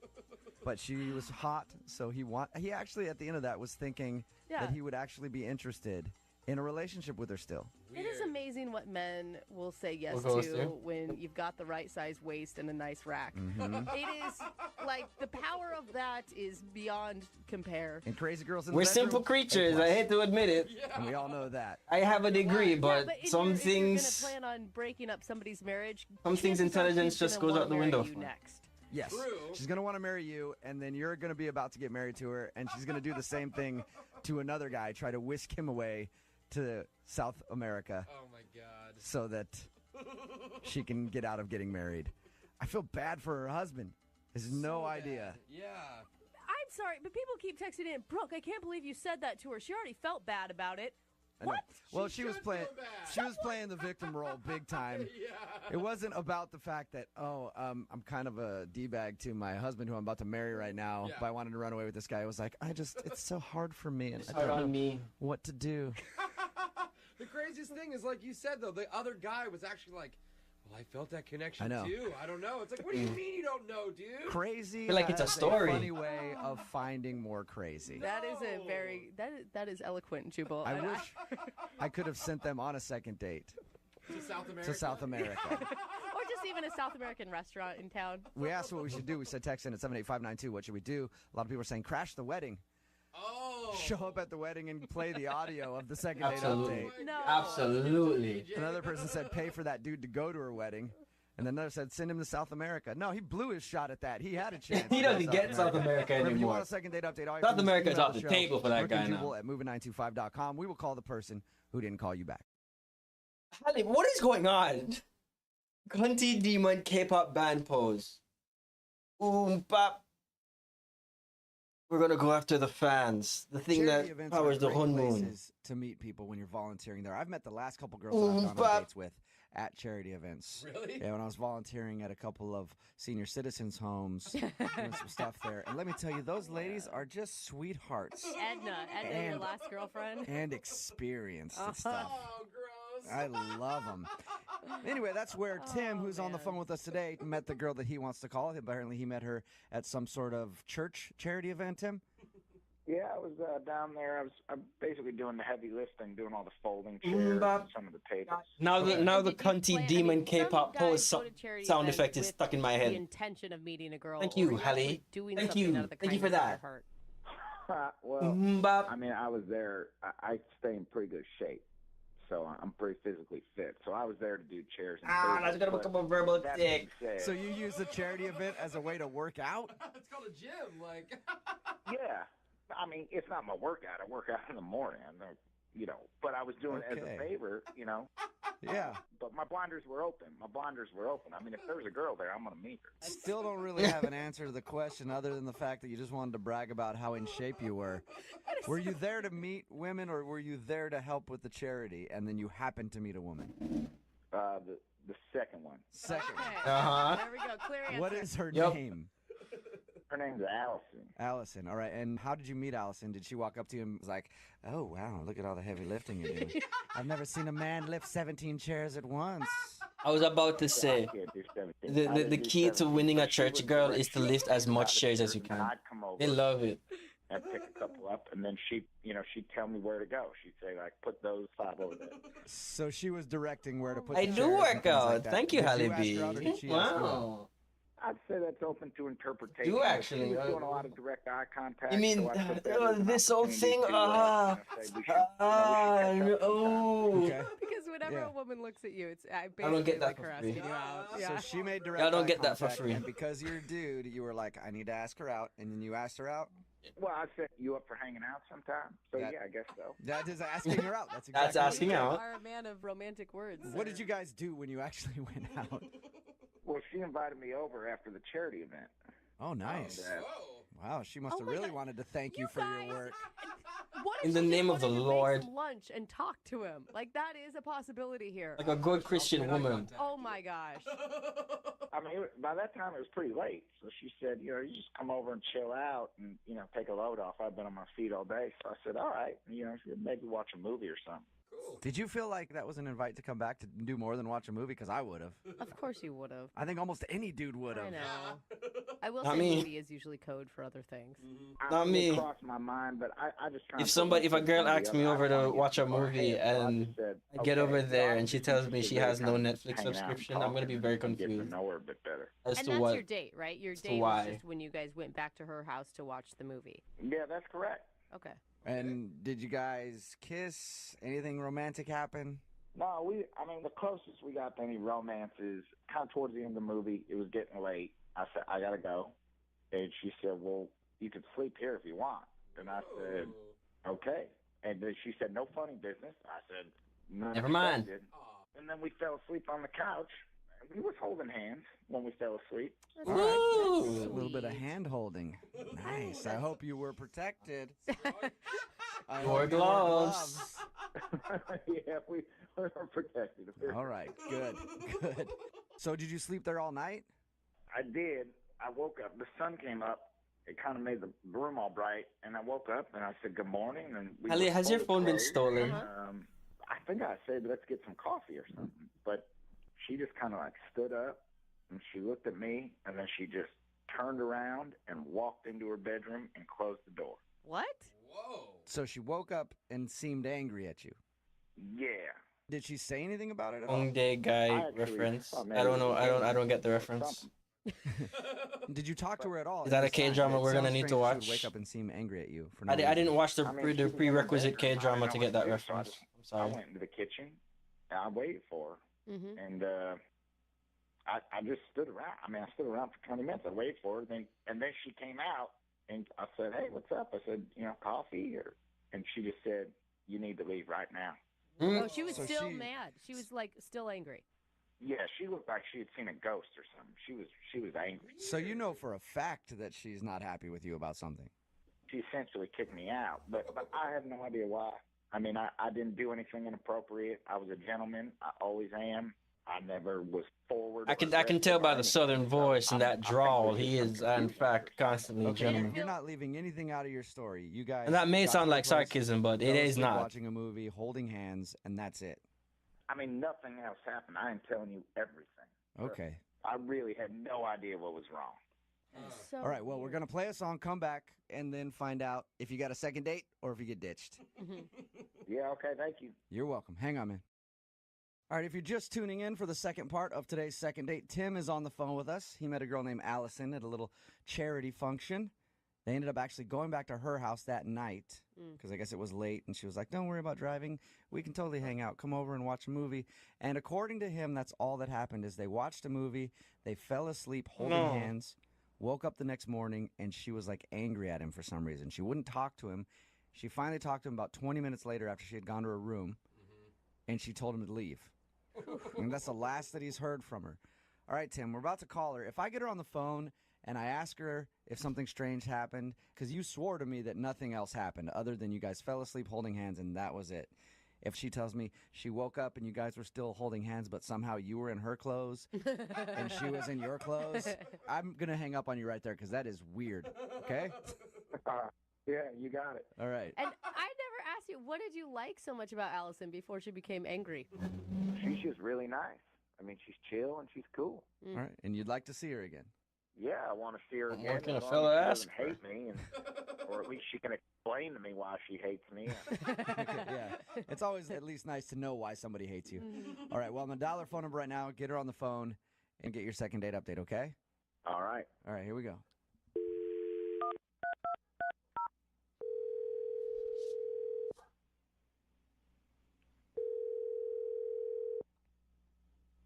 But she was hot, so he actually at the end of that was thinking Yeah. that he would actually be interested in a relationship with her still. It is amazing what men will say yes What goes to to? when you've got the right size waist and a nice rack. Mhm. It is like the power of that is beyond compare. And crazy girls in We're the bedroom, simple creatures. A+. I hate to admit it. And we all know that. I have a degree, Yeah, but if some you're things. gonna plan on breaking up somebody's marriage, Some things chances are intelligence she's just gonna goes out wanna the marry window you for. next. Yes. True. She's going to want to marry you, and then you're going to be about to get married to her, and she's going to do the same thing to another guy, try to whisk him away to South America Oh my God. so that she can get out of getting married. I feel bad for her husband. Has no So idea. bad. Yeah. I'm sorry, but people keep texting in, Brooke, I can't believe you said that to her. She already felt bad about it. I know. What? Well, She she was should playing. feel bad. She was playing the victim role big time. Yeah. It wasn't about the fact that I'm kind of a d-bag to my husband who I'm about to marry right now, Yeah. but I wanted to run away with this guy. It was like it's so hard for me, and It's I hard don't know on me. what to do. The craziest thing is, like you said, though, the other guy was actually like, well, I felt that connection I know. too. I don't know. It's like, what do you mean you don't know, dude? Crazy. feel like it's a has story. funny way of finding more crazy. That is a very that is eloquent, Jubal. I And wish I could have sent them on a second date To South America. to South America. or just even a South American restaurant in town. We asked what we should do. We said text in at 78592. What should we do? A lot of people are saying crash the wedding. Oh. Show up at the wedding and play the audio of the second date Absolutely. update. No. Absolutely. Another person said pay for that dude to go to her wedding. And then another said send him to South America. No, he blew his shot at that. He had a chance. He to go to doesn't get South America Remember, if you anymore. want a second date update, all you South have to do is America is email off the show, table for that Brooke guy and now. Jubal at moving925.com. We will call the person who didn't call you back. Halle, what is going on? Cunty demon K-pop band pose. Bap. We're gonna go after the fans. The thing Charity that events are powers the great honeymoon. places to meet people when you're volunteering there. I've met the last couple girls that I've gone on Bap. dates with at charity events. Really? Yeah, when I was volunteering at a couple of senior citizens' homes, doing some stuff there. And let me tell you, those ladies are just sweethearts Edna, your And- last girlfriend. and experienced and stuff. Oh, gross. I love them. Anyway, that's where Tim, Oh, who's on the man. phone with us today, met the girl that he wants to call. Apparently, he met her at some sort of church charity event, Tim. Yeah, I was down there. I'm basically doing the heavy lifting, doing all the folding chairs, Bap. and some of the tables. Now the Did you cunty plan- I demon mean, some K-pop guys pose go to charity sound events effect is with stuck in my The head. intention of meeting a girl. Thank or you, you're actually Halle. Doing Thank something you. out of the Thank you for kindness of that. your heart. Well, Bap. I mean, I was there. I stay in pretty good shape, so I'm pretty physically fit. So I was there to do chairs and Ah, tables. that's gonna but become a verbal that dick. being said, So you use the charity event as a way to work out? It's called a gym. Like. yeah. I mean, it's not my workout. I work out in the morning, but I was doing it as Okay. a favor, Yeah. But my blinders were open. I mean, if there's a girl there, I'm going to meet her. Still don't really have an answer to the question other than the fact that you just wanted to brag about how in shape you were. Were you there to meet women or were you there to help with the charity and then you happened to meet a woman? The second one. Second. Okay. Uh-huh. There we go. Clear answer. What is her Yep. name? Her name's Allison. Allison. All right. And how did you meet Allison? Did she walk up to you and was like, oh, wow, look at all the heavy lifting you're doing. I've never seen a man lift 17 chairs at once. I was about to say, I can't do 17. the I the didn't do key to 17, winning a but she church was girl direct. is to She lift would as take much out chairs a as you shirt, can. and I'd come over They love it. and pick a couple up, and then she'd tell me where to go. She'd say, like, put those 5 over there. So she was directing where to put I the do chairs and work things out. like that. Thank you, Did Halle ask B. her out or did she ask you out? Wow. I'd say that's open to interpretation. Do actually, She was doing a lot of direct eye contact. You mean so I took that as an this old opportunity thing? to, say we should catch up Oh. Okay. Because whenever Yeah. a woman looks at you, it's basically don't get that like for her free. asking you out. So Yeah. she made direct Y'all don't eye get that for contact, free. And because you're a dude, you were like, I need to ask her out. And then you asked her out. Well, I set you up for hanging out sometime. So, That- yeah, I guess so. That is asking her out. That's exactly That's asking You out. are a man of romantic words. What did you guys do when you actually went out? Well, she invited me over after the charity event. Oh, nice. And, Wow, she must Oh have my really God. wanted to thank you for guys- your work. What if In the she just name of the wanted to Lord. make some lunch and talk to him? Like that is a possibility here. Like a good Christian woman. Oh my gosh. I mean, by that time it was pretty late. So she said, you just come over and chill out and, take a load off. I've been on my feet all day. So I said, all right, maybe watch a movie or something. Did you feel like that was an invite to come back to do more than watch a movie? Because I would have. Of course you would have. I think almost any dude would I have. know. I will Not say me. movie is usually code for other things. Not It me. crossed my mind, but I just kind If a girl asks me over to watch a movie and I get over there and she tells me she has no Netflix subscription, I'm gonna be very Get to confused know her a bit better. as And to that's what. your date, right? Your as to date was why. just when you guys went back to her house to watch the movie. Yeah, that's correct. Okay. And did you guys kiss? Anything romantic happen? No, the closest we got to any romance is kind of towards the end of the movie. It was getting late. I said, I got to go. And she said, well, you can sleep here if you want. And I said, okay. And then she said, no funny business. I said, none Never mind. expected. And then we fell asleep on the couch. We was holding hands when we fell asleep. All right. A little bit of hand holding. Nice. I hope you were protected. I Wore hope you gloves. Yeah, we were protected. All right. Good. Good. So did you sleep there all night? I did. I woke up. The sun came up. It kind of made the room all bright. And I woke up and I said, good morning. And we Elliot, were has your fully phone been clothed. stolen? I think I said, let's get some coffee or something. But she just kind of like stood up and she looked at me and then she just turned around and walked into her bedroom and closed the door. What? So she woke up and seemed angry at you. Yeah. Did she say anything about it at all? Long day guy I actually reference. thought I don't maybe know. it was I don't get the something. reference. Did you talk to her at all? Is that a It sounds- K-drama it we're gonna sounds need to strange watch? She would wake up and seem angry at you for no I reason. didn't watch the I mean, she was in the prerequisite bedroom. I K-drama didn't to know get what that to do, so reference. I'm I sorry. went into the kitchen and I waited for her. Mm-hmm. And I just stood around. I mean, I stood around for 20 minutes. I waited for her. And then she came out, and I said, hey, what's up? I said, coffee? And she just said, you need to leave right now. Oh, she was So still she- mad. She was like still angry. Yeah, she looked like she had seen a ghost or something. She was angry. So you know for a fact that she's not happy with you about something. She essentially kicked me out, but I have no idea why. I mean, I didn't do anything inappropriate. I was a gentleman. I always am. I never was forward. I can tell by the southern voice and that drawl. He is, in fact, constantly a Okay, gentleman. you're not leaving anything out of your story. You guys. And that may got sound to a like place, sarcasm, but it fell is asleep not. Watching a movie, holding hands, and that's it. I mean, nothing else happened. I am telling you everything. Okay. I really had no idea what was wrong. So All right. Well, we're gonna play a song, come back, and then find out if you got a second date or if you get ditched. Yeah, okay, thank you. You're welcome. Hang on, man. All right, if you're just tuning in for the second part of today's second date, Tim is on the phone with us. He met a girl named Allison at a little charity function. They ended up actually going back to her house that night because I guess it was late, and she was like, don't worry about driving. We can totally hang out. Come over and watch a movie. And according to him, that's all that happened is they watched a movie, they fell asleep holding No. hands, woke up the next morning, and she was like angry at him for some reason. She wouldn't talk to him. She finally talked to him about 20 minutes later after she had gone to her room, and she told him to leave. And that's the last that he's heard from her. All right, Tim, we're about to call her. If I get her on the phone and I ask her if something strange happened, because you swore to me that nothing else happened other than you guys fell asleep holding hands and that was it. If she tells me she woke up and you guys were still holding hands, but somehow you were in her clothes and she was in your clothes, I'm going to hang up on you right there because that is weird. Okay? Yeah, you got it. All right. And I never asked you, what did you like so much about Allison before she became angry? She's just really nice. I mean, she's chill and she's cool. All right. And you'd like to see her again. Yeah, I want to see her again. What can a as long fella as she ask doesn't hate me, or at least she can explain to me why she hates me. Yeah. It's always at least nice to know why somebody hates you. All right. Well, I'm going to dial her phone number right now, get her on the phone, and get your second date update, okay? All right. All right. Here we go.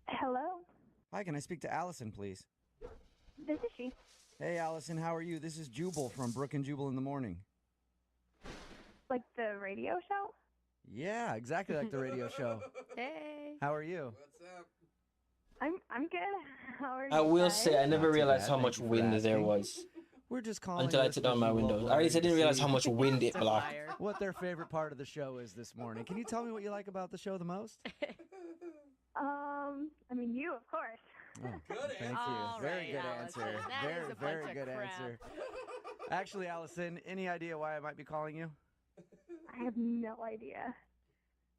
Hello, Hi, can I speak to Allison, please? this is she. Hey, Allison, how are you? This is Jubal from Brook and Jubal in the Morning. Like the radio show? Yeah, exactly like the radio show. Hey. How are you? I'm good. How are you? I will guys? say I never Not too realized bad, how thank much you for wind there asking. was We're just calling until I took down listeners my from windows. local At least I area didn't to realize see how much wind it blocked. what their favorite part of the show is this morning. Can you tell me what you like about the show the most? I mean, you, of course. Oh, thank you. All Very right, good Allison, answer. that Very, is a very bunch of good crap. answer. Actually, Allison, any idea why I might be calling you? I have no idea.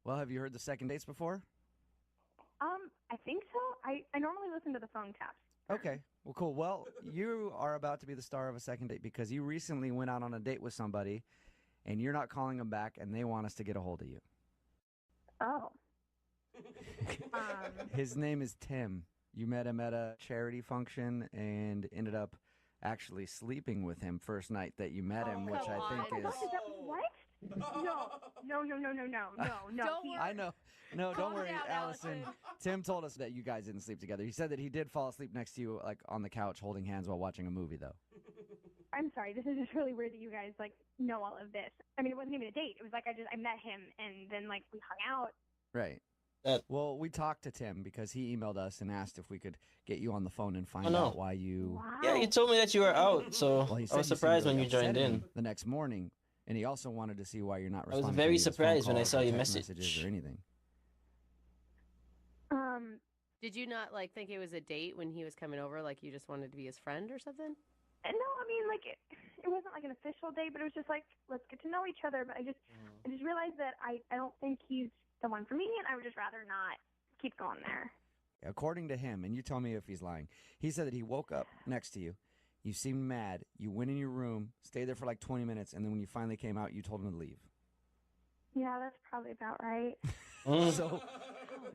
Well, have you heard the second dates before? I think so. I normally listen to the phone taps. Okay. Well, cool. Well, you are about to be the star of a second date because you recently went out on a date with somebody and you're not calling them back and they want us to get a hold of you. Oh. His name is Tim. You met him at a charity function and ended up actually sleeping with him first night that you met him, which I think Oh my is... gosh, is that what? No. I know. No, don't Calm worry, down, Allison. Tim told us that you guys didn't sleep together. He said that he did fall asleep next to you, like on the couch, holding hands while watching a movie, though. I'm sorry. This is just really weird that you guys like know all of this. I mean, it wasn't even a date. It was like I met him and then like we hung out. Right. Well, we talked to Tim because he emailed us and asked if we could get you on the phone and find no. out why you. Yeah, you told me that you were out, so Well, he I said was you seemed surprised really when you joined upset in. the next morning, and he also wanted to see why you're not I was responding. very to his phone surprised when I calls saw or your text message. messages or anything. Did you not like think it was a date when he was coming over? Like you just wanted to be his friend or something? No, I mean like it wasn't like an official date, but it was just like let's get to know each other. But I just realized that I don't think he's the one for me, and I would just rather not keep going there. According to him, and you tell me if he's lying, he said that he woke up next to you. You seemed mad. You went in your room, stayed there for like 20 minutes, and then when you finally came out, you told him to leave. Yeah, that's probably about right. So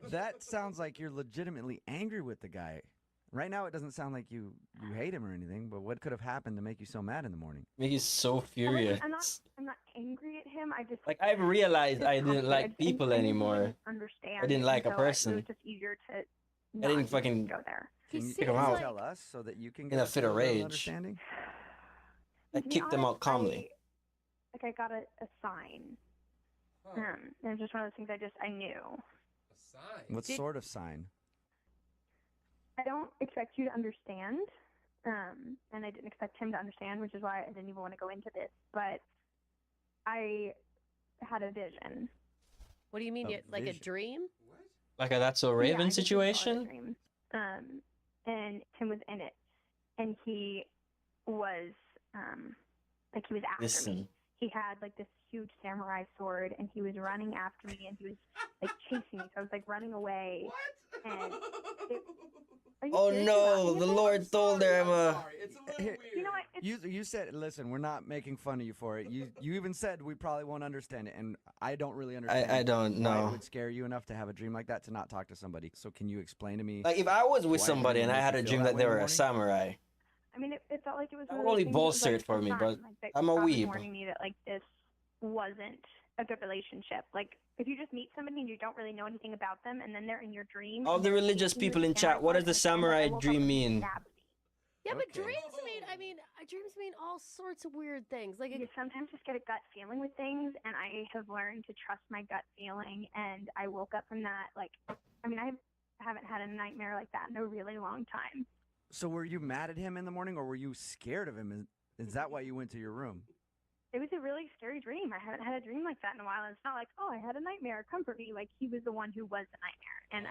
that sounds like you're legitimately angry with the guy. Right now, it doesn't sound like you hate him or anything, but what could have happened to make you so mad in the morning? Make you so furious. I'm not angry at him. I just Like I've realized I didn't complicated. like people I didn't anymore. really understand. I didn't it, like a so person. It was just easier to. I didn't not fucking go there. Can you kick him out. tell us so that you can In get a fit of little bit rage. understanding? I To be kicked them out honest, calmly. I got a sign. And it's just one of those things I knew. What sort of sign? I don't expect you to understand, and I didn't expect him to understand, which is why I didn't even want to go into this. But I had a vision. What do you mean? A Like a vision. dream? Like a That's So Yeah, Raven I just saw it situation? in a dream. And Tim was in it, and he was like he was after Listen. me. He had like this huge samurai sword, and he was running after me, and he was like chasing me. So I was like running away. What? And are you Oh serious? no, the Lord told them. Here, You know what? you said, listen, we're not making fun of you for it. You even said we probably won't understand it, and I don't really understand. I don't why know. it would scare you enough to have a dream like that to not talk to somebody. So can you explain to me? Like if I was with why it somebody really and I made had you a feel dream that that way they in the were a morning? samurai, I mean, it felt like it was That one would of those only things that was, bolster like, it for me, a but sign, like, that I'm a God was weeb. warning me that like this wasn't a good relationship. Like if you just meet somebody and you don't really know anything about them, and then they're in your dream. all and the they're religious chasing you people with in a chat, what does the samurai sword, samurai and I woke up dream and he mean? stabbed me. Yeah, but Okay. dreams mean, dreams mean all sorts of weird things. Like, You sometimes just get a gut feeling with things, and I have learned to trust my gut feeling. And I woke up from that. Like, I mean, I haven't had a nightmare like that in a really long time. So were you mad at him in the morning, or were you scared of him? Is that why you went to your room? It was a really scary dream. I haven't had a dream like that in a while. And it's not like, oh, I had a nightmare. Comfort me. Like he was the one who was the nightmare, and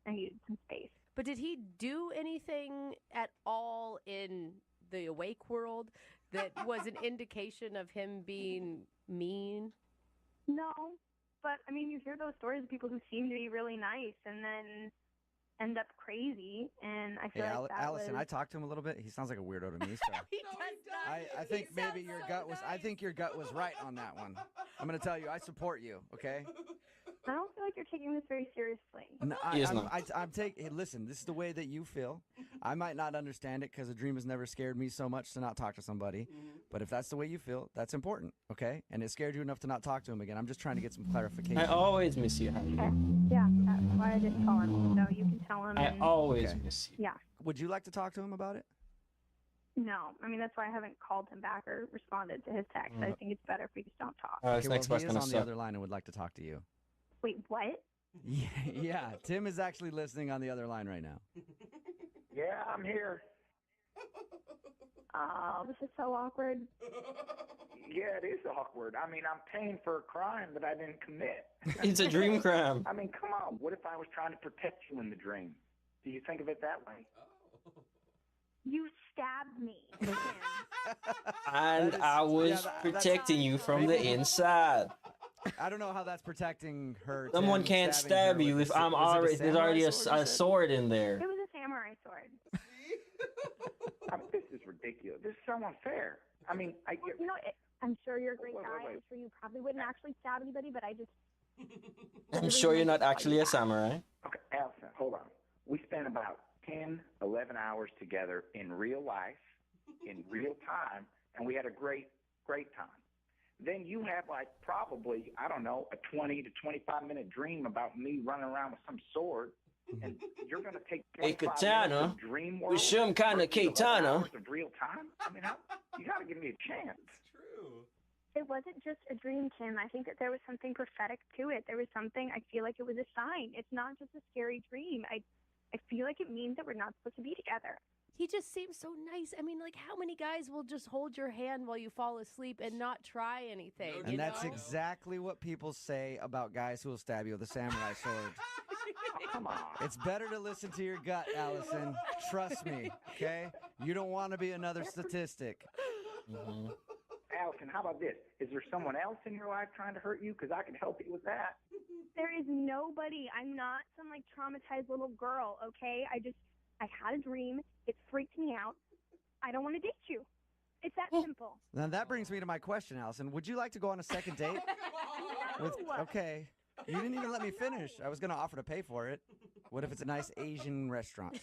I needed some space. but did he do anything at all in the awake world that was an indication of him being mean? No, but I mean, you hear those stories of people who seem to be really nice and then end up crazy, and I feel Hey, like that Allison, was... I talked to him a little bit. He sounds like a weirdo to me. So He does not. I think maybe your gut was. I think your gut was right on that one. I'm gonna tell you, I support you. Okay. I don't feel like you're taking this very seriously. No, He is I'm, not. I'm taking. Hey, listen, this is the way that you feel. I might not understand it because a dream has never scared me so much to not talk to somebody. But if that's the way you feel, that's important, okay? And it scared you enough to not talk to him again. I'm just trying to get some clarification. I always miss you, Harry. Okay. Yeah, that's why I didn't call him. So you can tell him. I and... always Okay. miss you. Yeah. Would you like to talk to him about it? No, I mean that's why I haven't called him back or responded to his text. I think it's better if we just don't talk. This next well, part's he is gonna on suck. the other line and would like to talk to you. Wait, what? Yeah, Tim is actually listening on the other line right now. Yeah, I'm here. Oh, this is so awkward. Yeah, it is awkward. I mean, I'm paying for a crime that I didn't commit. It's a dream crime. I mean, come on. What if I was trying to protect you in the dream? Do you think of it that way? You stabbed me. And I was protecting you from the inside. I don't know how that's protecting her. Someone Tim, can't stabbing stab her you with if a- I'm was it already. There's samurai already sword, you a said? sword in there. It was a samurai sword. I mean, this is ridiculous. This is so unfair. I mean, Well, you know, I'm sure you're a great Wait, guy. wait. I'm sure you probably wouldn't actually stab anybody, but I just. I'm sure you're not actually a samurai. Okay, Allison, hold on. We spent about 10, 11 hours together in real life, in real time, and we had a great time. Then you have like probably, I don't know, a 20 to 25-minute dream about me running around with some sword, and you're going to take Hey, 25 katana, minutes of dream world with some kind of versus 11 katana. hours of real time? I mean, you got to give me a chance. It wasn't just a dream, Tim. I think that there was something prophetic to it. There was something, I feel like it was a sign. It's not just a scary dream. I feel like it means that we're not supposed to be together. He just seems so nice. I mean, like, how many guys will just hold your hand while you fall asleep and not try anything? And that's exactly what people say about guys who will stab you with a samurai sword. Come on. It's better to listen to your gut, Allison. Trust me, okay? You don't want to be another statistic. Allison, how about this? Is there someone else in your life trying to hurt you? Because I can help you with that. There is nobody. I'm not some like traumatized little girl, okay? I had a dream. It freaked me out. I don't want to date you. It's that simple. Now that brings me to my question, Allison. Would you like to go on a second date? Okay. You didn't even let me finish. I was going to offer to pay for it. What if it's a nice Asian restaurant?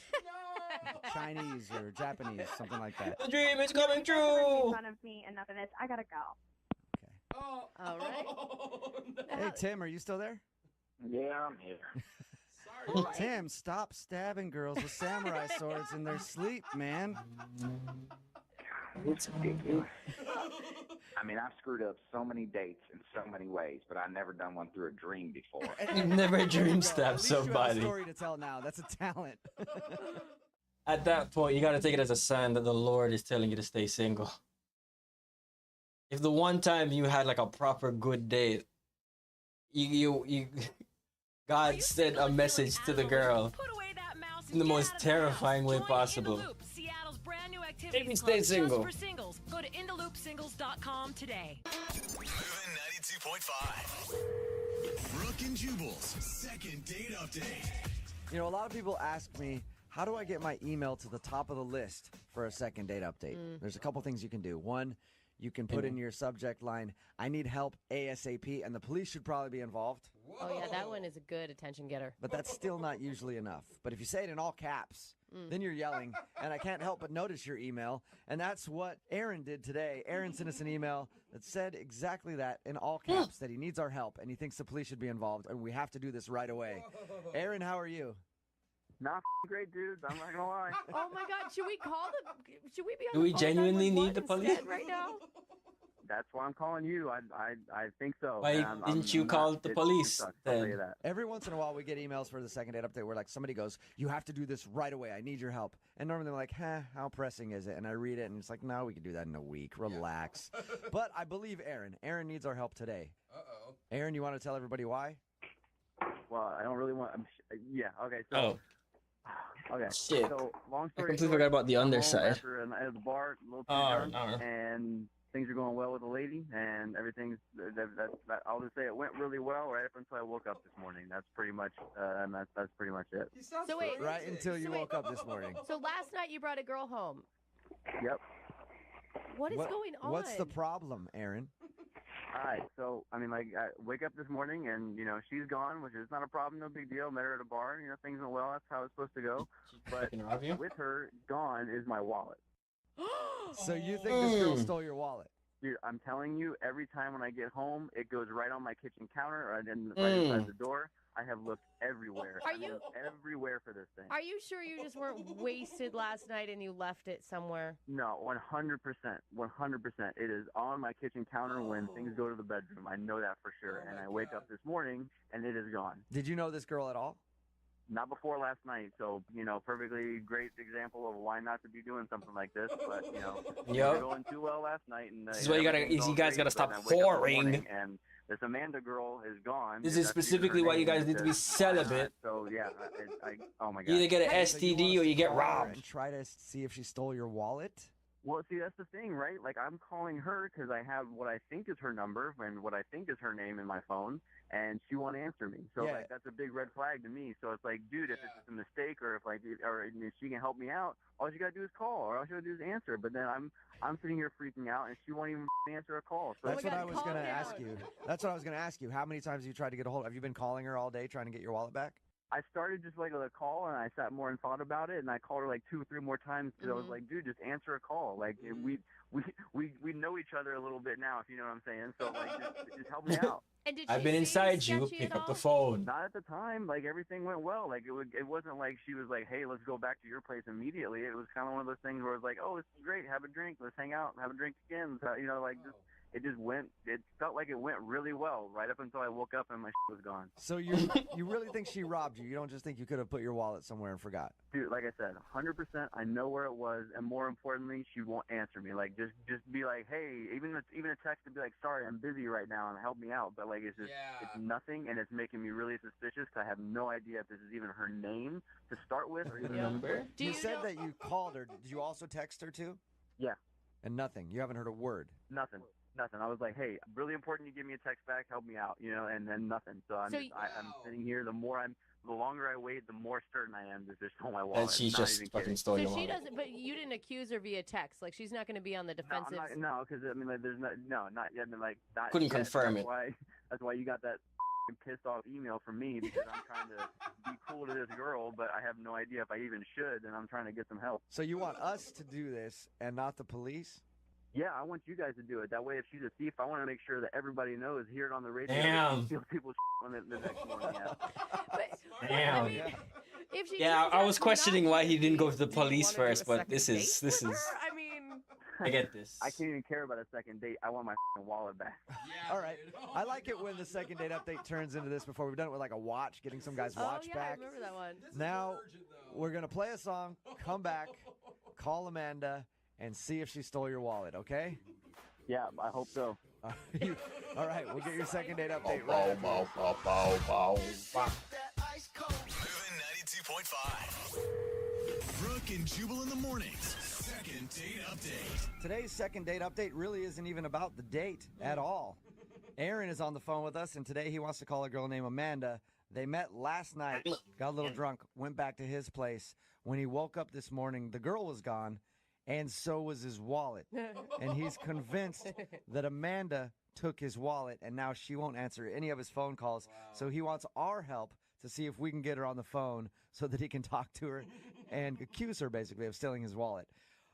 Chinese or Japanese, something like that. The dream is coming In true. front of me, enough of this. I gotta go. All right. Hey, Tim, are you still there? Yeah, I'm here. Tim, stop stabbing girls with samurai swords in their sleep, man. It's ridiculous. I mean, I've screwed up so many dates in so many ways, but I've never done one through a dream before. You've never dream At stabbed least you have somebody. a story to tell now. That's a talent. At that point, you gotta take it as a sign that the Lord is telling you to stay single. If the one time you had like a proper good date, you God sent a message to the girl in the most terrifying way possible. Seattle's brand new Maybe activities stay club single. just for singles. Go to InTheLoopSingles.com today. Moving 92.5. Brooke and Jubal's second date update. You know, a lot of people ask me, how do I get my email to the top of the list for a second date update? There's a couple things you can do. One, you can put in your subject line, I need help ASAP, and the police should probably be involved. Oh, yeah, that one is a good attention getter. But that's still not usually enough. But if you say it in all caps, then you're yelling, and I can't help but notice your email. And that's what Aaron did today. Aaron sent us an email that said exactly that in all caps, that he needs our help, and he thinks the police should be involved, and we have to do this right away. Aaron, how are you? Not great, dudes. I'm not gonna lie. Oh, my God. Should we call the... Should we be on Do the we phone genuinely 911 need the police? instead right now? That's why I'm calling you. I think so. Why And I'm didn't you not- call the it police sucks, I'll tell then? you that. Every once in a while, we get emails for the second date update where, like, somebody goes, you have to do this right away. I need your help. And normally they're like, how pressing is it? And I read it, and it's like, no, we can do that in a week. Relax. But I believe Aaron. Aaron needs our help today. Uh-oh. Aaron, you want to tell everybody why? Well, I don't really want. Yeah. Okay. So. Oh. Okay. Shit. So long I story completely short, forgot about the I'm home underside. After a night at the bar, a little too Oh, drunk, no. and things are going well with the lady, and everything's. That I'll just say it went really well right up until I woke up this morning. That's pretty much. And that's pretty much it. So wait. Right until you wait. woke up this morning. So last night you brought a girl home. Yep. What is going on? What's the problem, Aaron? All right, so I mean, like, I wake up this morning and she's gone, which is not a problem, no big deal. Met her at a bar, things went well. That's how it's supposed to go. But fucking rob you? with her gone is my wallet. So you think this girl stole your wallet? Dude, I'm telling you, every time when I get home, it goes right on my kitchen counter or then right inside the door. I have looked everywhere. Are I mean, you- everywhere for this thing? Are you sure you just weren't wasted last night and you left it somewhere? No, 100%. 100%. It is on my kitchen counter when things go to the bedroom. I know that for sure. And I wake up this morning and it is gone. Did you know this girl at all? Not before last night, so perfectly great example of why not to be doing something like this. But it wasn't going too well last night, and This is why you gotta, everything's all you guys great, gotta but stop then I wake up in the whoring. morning, and this Amanda girl is gone. This and is that's even specifically her why you name, guys need to be because celibate. So yeah, oh my god. You either get an So you STD want or us you to get call her robbed. and try to see if she stole your wallet? Well, see, that's the thing, right? Like, I'm calling her because I have what I think is her number and what I think is her name in my phone, and she won't answer me. So, Yeah. like, that's a big red flag to me. So it's like, dude, if it's just a mistake or if she can help me out, all she got to do is call or all she got to do is answer. But then I'm sitting here freaking out, and she won't even answer a call. So That's what I was going to ask you. That's what I was going to ask you. How many times have you tried to get a hold? Have you been calling her all day trying to get your wallet back? I started just like with a call, and I sat more and thought about it, and I called her like 2 or 3 more times because I was like, dude, just answer a call. Like we know each other a little bit now, if you know what I'm saying. So like, just help me out. And did I've she been seem inside you. sketchy Pick at up the all? phone. Not at the time. Like everything went well. Like it wasn't like she was like, hey, let's go back to your place immediately. It was kind of one of those things where it was like, oh, this is great. Have a drink. Let's hang out. Have a drink again. So, it just went. It felt like it went really well right up until I woke up and my shit was gone. So you really think she robbed you? You don't just think you could have put your wallet somewhere and forgot? Dude, like I said, 100%. I know where it was, and more importantly, she won't answer me. Like, just be like, hey, even a text to be like, sorry, I'm busy right now, and help me out. But like, it's just it's nothing, and it's making me really suspicious. 'Cause I have no idea if this is even her name to start with, or even a number. You said that you called her. Did you also text her too? Yeah. And nothing. You haven't heard a word. Nothing. I was like, hey, really important you give me a text back, help me out, and then nothing. So I'm sitting here. The longer I wait, the more certain I am that they stole my wallet. And she's Not just even fucking kidding. stole So your she wallet. doesn't, but you didn't accuse her via text. Like she's not going to be on the defensive. No, because I mean, like, there's not yet. I mean, like, not Couldn't yet. confirm That's it. That's why you got that pissed off email from me because I'm trying to be cool to this girl, but I have no idea if I even should, and I'm trying to get some help. So you want us to do this and not the police? Yeah, I want you guys to do it. That way, if she's a thief, I want to make sure that everybody knows, hear it on the radio. Damn. Steal people's on the next morning. Yeah. Damn. I mean, if she Yeah, turns I out was to questioning not why be he didn't go thief, to the do you police wanna do a first, but second this date is with her? I mean, I get this. I can't even care about a second date. I want my wallet back. All right. I like it when the second date update turns into this. Before we've done it with like a watch, getting some guy's watch oh yeah, back. I remember that one. Now we're gonna play a song, come back, call Amanda, and see if she stole your wallet. Okay? Yeah, I hope so. All right, we'll get your second date update right after this. Moving 92.5. Brooke and Jubal in the mornings. Second date update. Today's second date update really isn't even about the date at all. Aaron is on the phone with us, and today he wants to call a girl named Amanda. They met last night, got a little drunk, went back to his place. When he woke up this morning, the girl was gone, and so was his wallet. And he's convinced that Amanda took his wallet, and now she won't answer any of his phone calls. So he wants our help to see if we can get her on the phone so that he can talk to her and accuse her, basically, of stealing his wallet.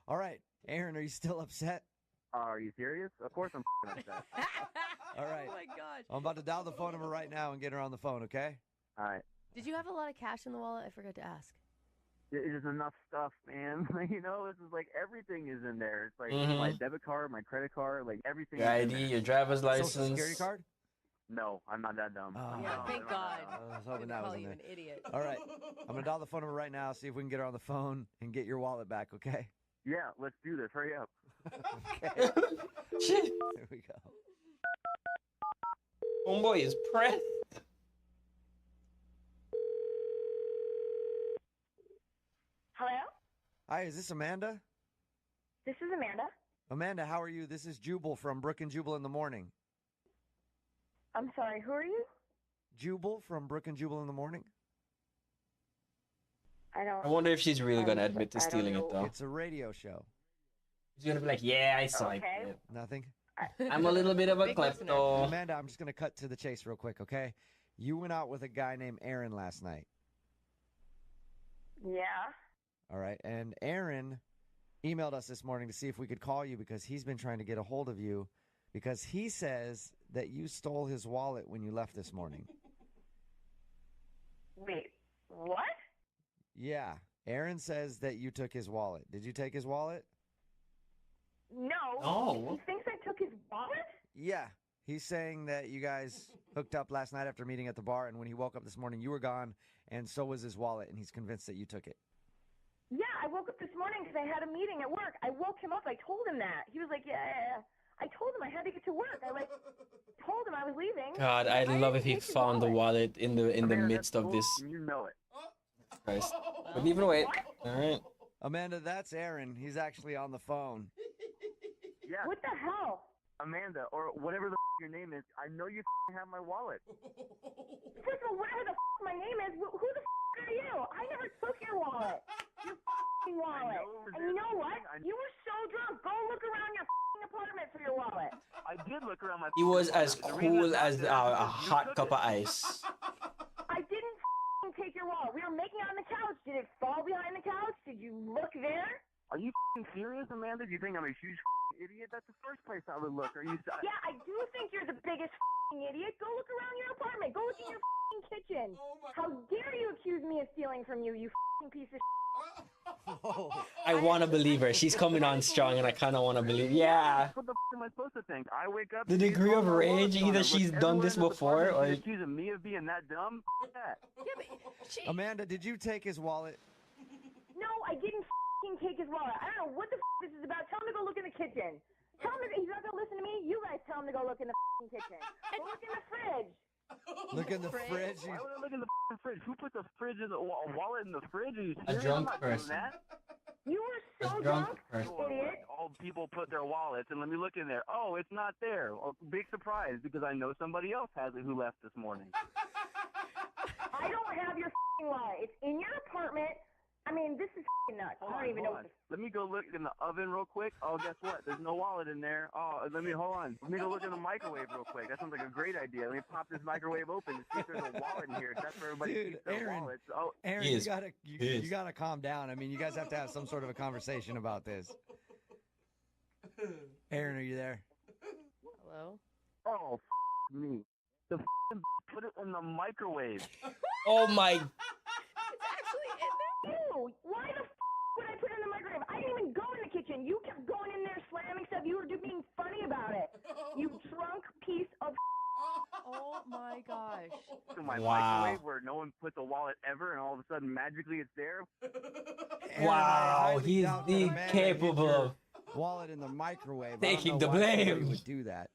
All right, Aaron, are you still upset? Are you serious? Of course I'm upset. All right. Oh my gosh. I'm about to dial the phone number right now and get her on the phone, okay? All right. Did you have a lot of cash in the wallet? I forgot to ask. There's enough stuff, man. This is like everything is in there. It's like Mhm. my debit card, my credit card, like everything. Your is in ID, there. your driver's Social license. security card? No, I'm not that dumb. Oh. Yeah, thank God. I was hoping that was Call in you there. an idiot. All right. I'm going to dial the phone number right now, see if we can get her on the phone and get your wallet back, okay? Yeah, let's do this. Hurry up. Okay. Shit. Here we go. Homeboy is pressed. Hello? Hi, is this Amanda? This is Amanda. Amanda, how are you? This is Jubal from Brook and Jubal in the Morning. I'm sorry, who are you? Jubal from Brook and Jubal in the Morning? I wonder if she's really gonna admit to stealing it though. It's a radio show. She's gonna be like, "Yeah, I saw it." Nothing? I'm a little bit of a Big listener. klepto. Amanda, I'm just going to cut to the chase real quick, okay? You went out with a guy named Aaron last night. Yeah. All right. And Aaron emailed us this morning to see if we could call you because he's been trying to get a hold of you because he says that you stole his wallet when you left this morning. Wait, what? Yeah. Aaron says that you took his wallet. Did you take his wallet? No. No. He thinks I took his wallet? Yeah. He's saying that you guys hooked up last night after meeting at the bar, and when he woke up this morning, you were gone, and so was his wallet, and he's convinced that you took it. Yeah, I woke up this morning because I had a meeting at work. I woke him up. I told him that. He was like, yeah. I told him I had to get to work. I told him I was leaving. God, I'd love if he found the wallet in the midst of this. You know it. Christ. But even wait. All right. Amanda, that's Aaron. He's actually on the phone. Yeah. What the hell? Amanda, or whatever the your name is, I know you have my wallet. First of all, whatever the my name is, who the are you? I never took your wallet. Your wallet. And you know what? You were so drunk. Go look around your apartment for your wallet. I did look around my. He was as cool as a hot cup of ice. I didn't take your wallet. We were making out on the couch. Did it fall behind the couch? Did you look there? Are you serious, Amanda? Do you think I'm a huge idiot? That's the first place I would look. Are you? Yeah, I do think you're the biggest idiot. Go look around your apartment. Go look in your kitchen. How dare you accuse me of stealing from you, you piece of I want to believe her. She's coming on strong, and I kind of want to believe. Yeah. What the am I supposed to think? I wake up. The degree of rage, either she's done this before, or accusing me of being that dumb. Amanda, did you take his wallet? No, I didn't take his wallet. I don't know what the this is about. Tell him to go look in the kitchen. Tell him he's not gonna listen to me. You guys tell him to go look in the kitchen. Go look in the fridge. Look in the fridge. Why would I look in the fridge? Who put the fridge in the wallet in the fridge? Are you A serious? drunk I'm not doing person. that. You were so A drunk, drunk person. idiot. All people put their wallets, and let me look in there. Oh, it's not there. Oh, big surprise, because I know somebody else has it who left this morning. I don't have your wallet. It's in your apartment. I mean, this is nuts. I don't even know what Let me go look in the oven real quick. Oh, guess what? There's no wallet in there. Oh, hold on. Let me go look in the microwave real quick. That sounds like a great idea. Let me pop this microwave open and see if there's a wallet in here. That's where everybody keeps their Aaron, wallets. Oh, Aaron, He is. you gotta calm down. I mean, you guys have to have some sort of a conversation about this. Aaron, are you there? Hello? oh, me. The put it in the microwave. Oh my. It's actually in there? Ew, why the would I put it in the microwave? I didn't even go in the kitchen. You kept going in there slamming stuff. You were just being funny about it. You drunk piece of Oh my gosh. To my Wow. microwave where no one puts a wallet ever, and all of a sudden magically it's there. Aaron, I Wow, highly he's doubt that Amanda incapable hid your of wallet in the microwave. taking I the don't know why somebody blame. would do that.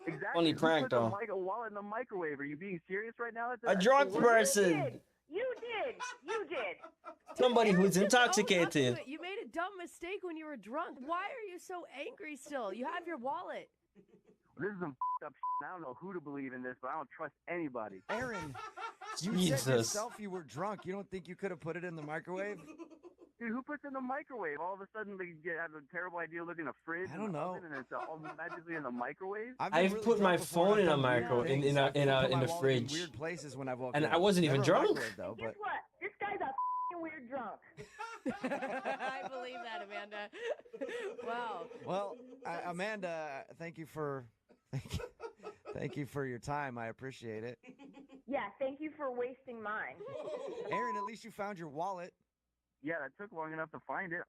Exactly. Only Who prank, put a though. a wallet in the microwave? Are you being serious right now? A drunk person. You did. You did. Somebody who's Just own up to intoxicated. it. You made a dumb mistake when you were drunk. Why are you so angry still? You have your wallet. This is some up. I don't know who to believe in this, but I don't trust anybody. Aaron, you Jesus. said yourself you were drunk. You don't think you could have put it in the microwave? Dude, who puts it in the microwave? All of a sudden they have a terrible idea looking at a fridge. I and don't the know. oven, and it's all magically in the microwave. been I've really put drunk my before, phone and in I've a done weird micro in things. a I've in a put in my the wallet fridge. Weird places when I've woken And up. I wasn't even Never a drunk. microwave, though, Guess but what? This guy's a weird drunk. I believe that, Amanda. Wow. well, Amanda, thank you for your time. I appreciate it. Yeah, thank you for wasting mine. Aaron, at least you found your wallet. Yeah, that took long enough to find it.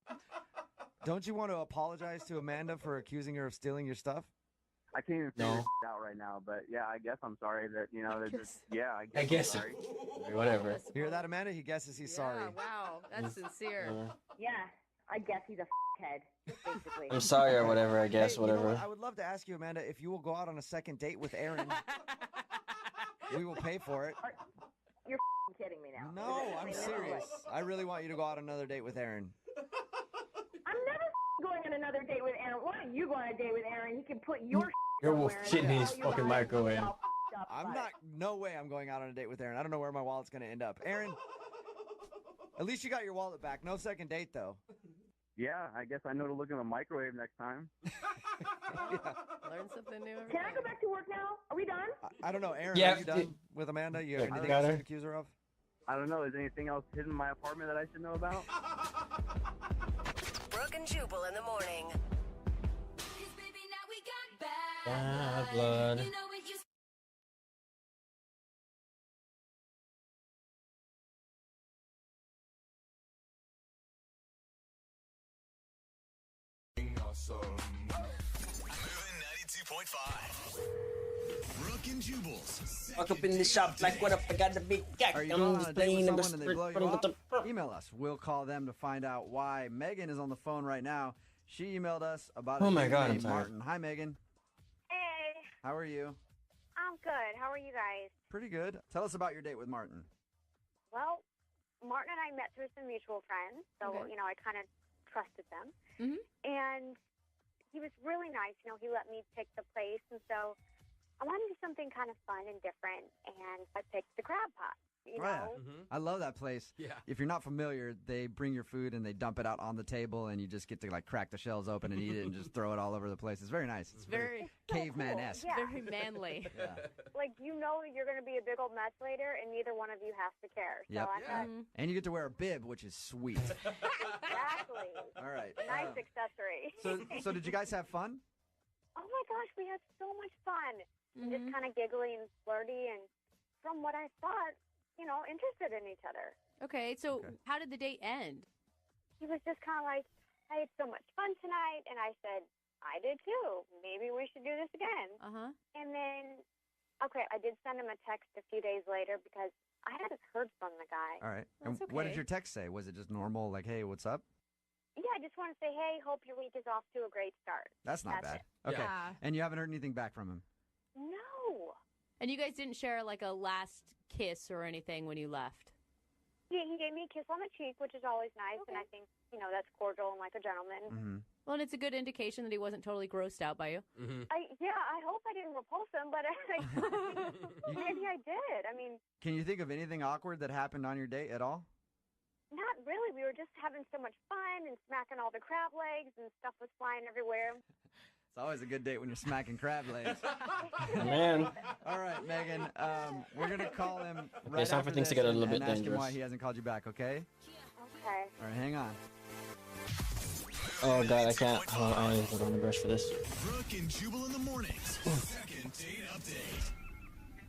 Don't you want to apologize to Amanda for accusing her of stealing your stuff? I can't even figure No. it out right now, but yeah, I guess I'm sorry that yeah, I guess. I'm sorry. Whatever. You hear that, Amanda? He guesses he's sorry. Yeah, wow. That's sincere. Yeah, I guess he's a head, basically. I'm sorry or whatever. I guess Hey, you know whatever. what? I would love to ask you, Amanda, if you will go out on a second date with Aaron. We will pay for it. You're kidding me now. No, I I'm mean, no serious. way. I really want you to go out on another date with Aaron. I'm never going on another date with Aaron. Why don't you go on a date with Aaron? You can put your Your somewhere and shit in his tell you fucking why microwave. you're all f***ed up, I'm but- not. No way. I'm going out on a date with Aaron. I don't know where my wallet's going to end up. Aaron, at least you got your wallet back. No second date though. Yeah, I guess I know to look in the microwave next time. Learn something new. every Can I day. go back to work now? Are we done? I don't know, Aaron. Yeah, Are you done with Amanda? You Yeah, have anything got else her. to accuse her of? I don't know. Is anything else hidden in my apartment that I should know about? Brooke Brooke and Jubal in the morning. Bad blood. Moving 92.5. Brooke and Jubal's. Walk up in the shop like, what up? I got the big cat. Are you going on a date with someone and they blow you up? Email us. We'll call them to find out why. Megan is on the phone right now. She emailed us about Oh my dude God, I'm named tired. Martin. Hi, Megan. Hey, How are you? I'm good. How are you guys? Pretty good. Tell us about your date with Martin. Well, Martin and I met through some mutual friends, so, Okay. I kind of trusted them. Mm-hmm. And he was really nice. He let me pick the place, and so I wanted to do something kind of fun and different, and I picked the crab pot. Oh, yeah. I love that place. Yeah. If you're not familiar, they bring your food and they dump it out on the table, and you just get to crack the shells open and eat it and just throw it all over the place. It's very nice. It's very caveman-esque. Yeah. Very manly. Yeah. Like, you're going to be a big old mess later, and neither one of you has to care. So Yep. I thought, And you get to wear a bib, which is sweet. exactly. All right. Nice accessory. So did you guys have fun? Oh my gosh, we had so much fun. Just kind of giggly and flirty, and from what I thought, interested in each other. Okay, so how did the date end? He was just kind of like, I had so much fun tonight, and I said, I did too. Maybe we should do this again. Uh-huh. And then, I did send him a text a few days later because I hadn't heard from the guy. All right. That's And what did okay. your text say? Was it just normal, like, hey, what's up? Yeah, I just want to say, hey, hope your week is off to a great start. That's not bad. It. Okay. Yeah. And you haven't heard anything back from him? No. And you guys didn't share like a last kiss or anything when you left? Yeah, he gave me a kiss on the cheek, which is always nice, and I think, that's cordial and like a gentleman. Mm-hmm. Well, and it's a good indication that he wasn't totally grossed out by you. Mm-hmm. I hope I didn't repulse him, but maybe I did. I mean, Can you think of anything awkward that happened on your date at all? not really. We were just having so much fun and smacking all the crab legs, and stuff was flying everywhere. It's always a good date when you're smacking crab legs. Man. All right, Megan. We're going to call him Okay, right it's time after for things to this get a little and bit ask him dangerous. why he hasn't called you back, okay? Okay. All right, hang on. Oh God, I can't. Oh, I don't want to brush for this. Brooke and Jubal in the mornings. Second date update.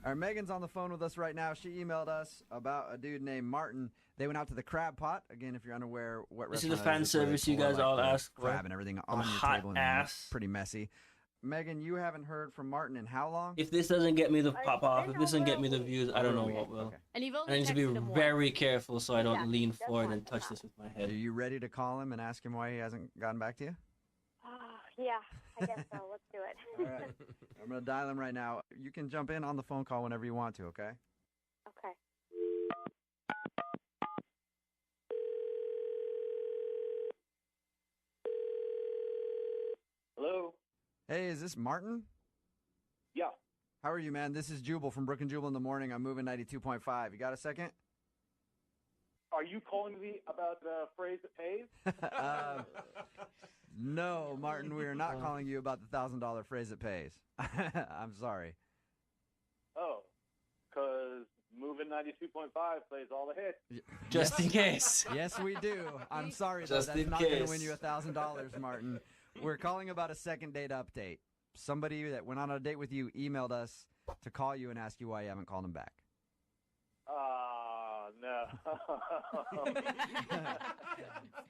All right, Megan's on the phone with us right now. She emailed us about a dude named Martin. They went out to the Crab Pot. Again, if you're unaware what This is the restaurant fan it's where they service you pour, guys like, all the ask for. crab and everything I'm on your hot table. And ass. it's pretty messy. Megan, you haven't heard from Martin in how long? If this doesn't get me the pop off, if this doesn't get me the views, I don't know what will. And you've And only I need to be texted him once. very careful so I don't lean forward and touch this with my Are head. you ready to call him and ask him why he hasn't gotten back to you? Yeah, I guess so. Let's do it. All right. I'm going to dial him right now. You can jump in on the phone call whenever you want to, okay? Okay. Hello? Hey, is this Martin? Yeah. How are you, man? This is Jubal from Brook and Jubal in the Morning. I'm moving 92.5. You got a second? Are you calling me about the phrase that pays? No, Martin, we are not calling you about the $1,000 phrase that pays. I'm sorry. Oh, because moving 92.5 plays all the hits. Just in case. Yes, we do. I'm sorry, though. Just That's in not going to case. win you $1,000, Martin. We're calling about a second date update. Somebody that went on a date with you emailed us to call you and ask you why you haven't called him back. No.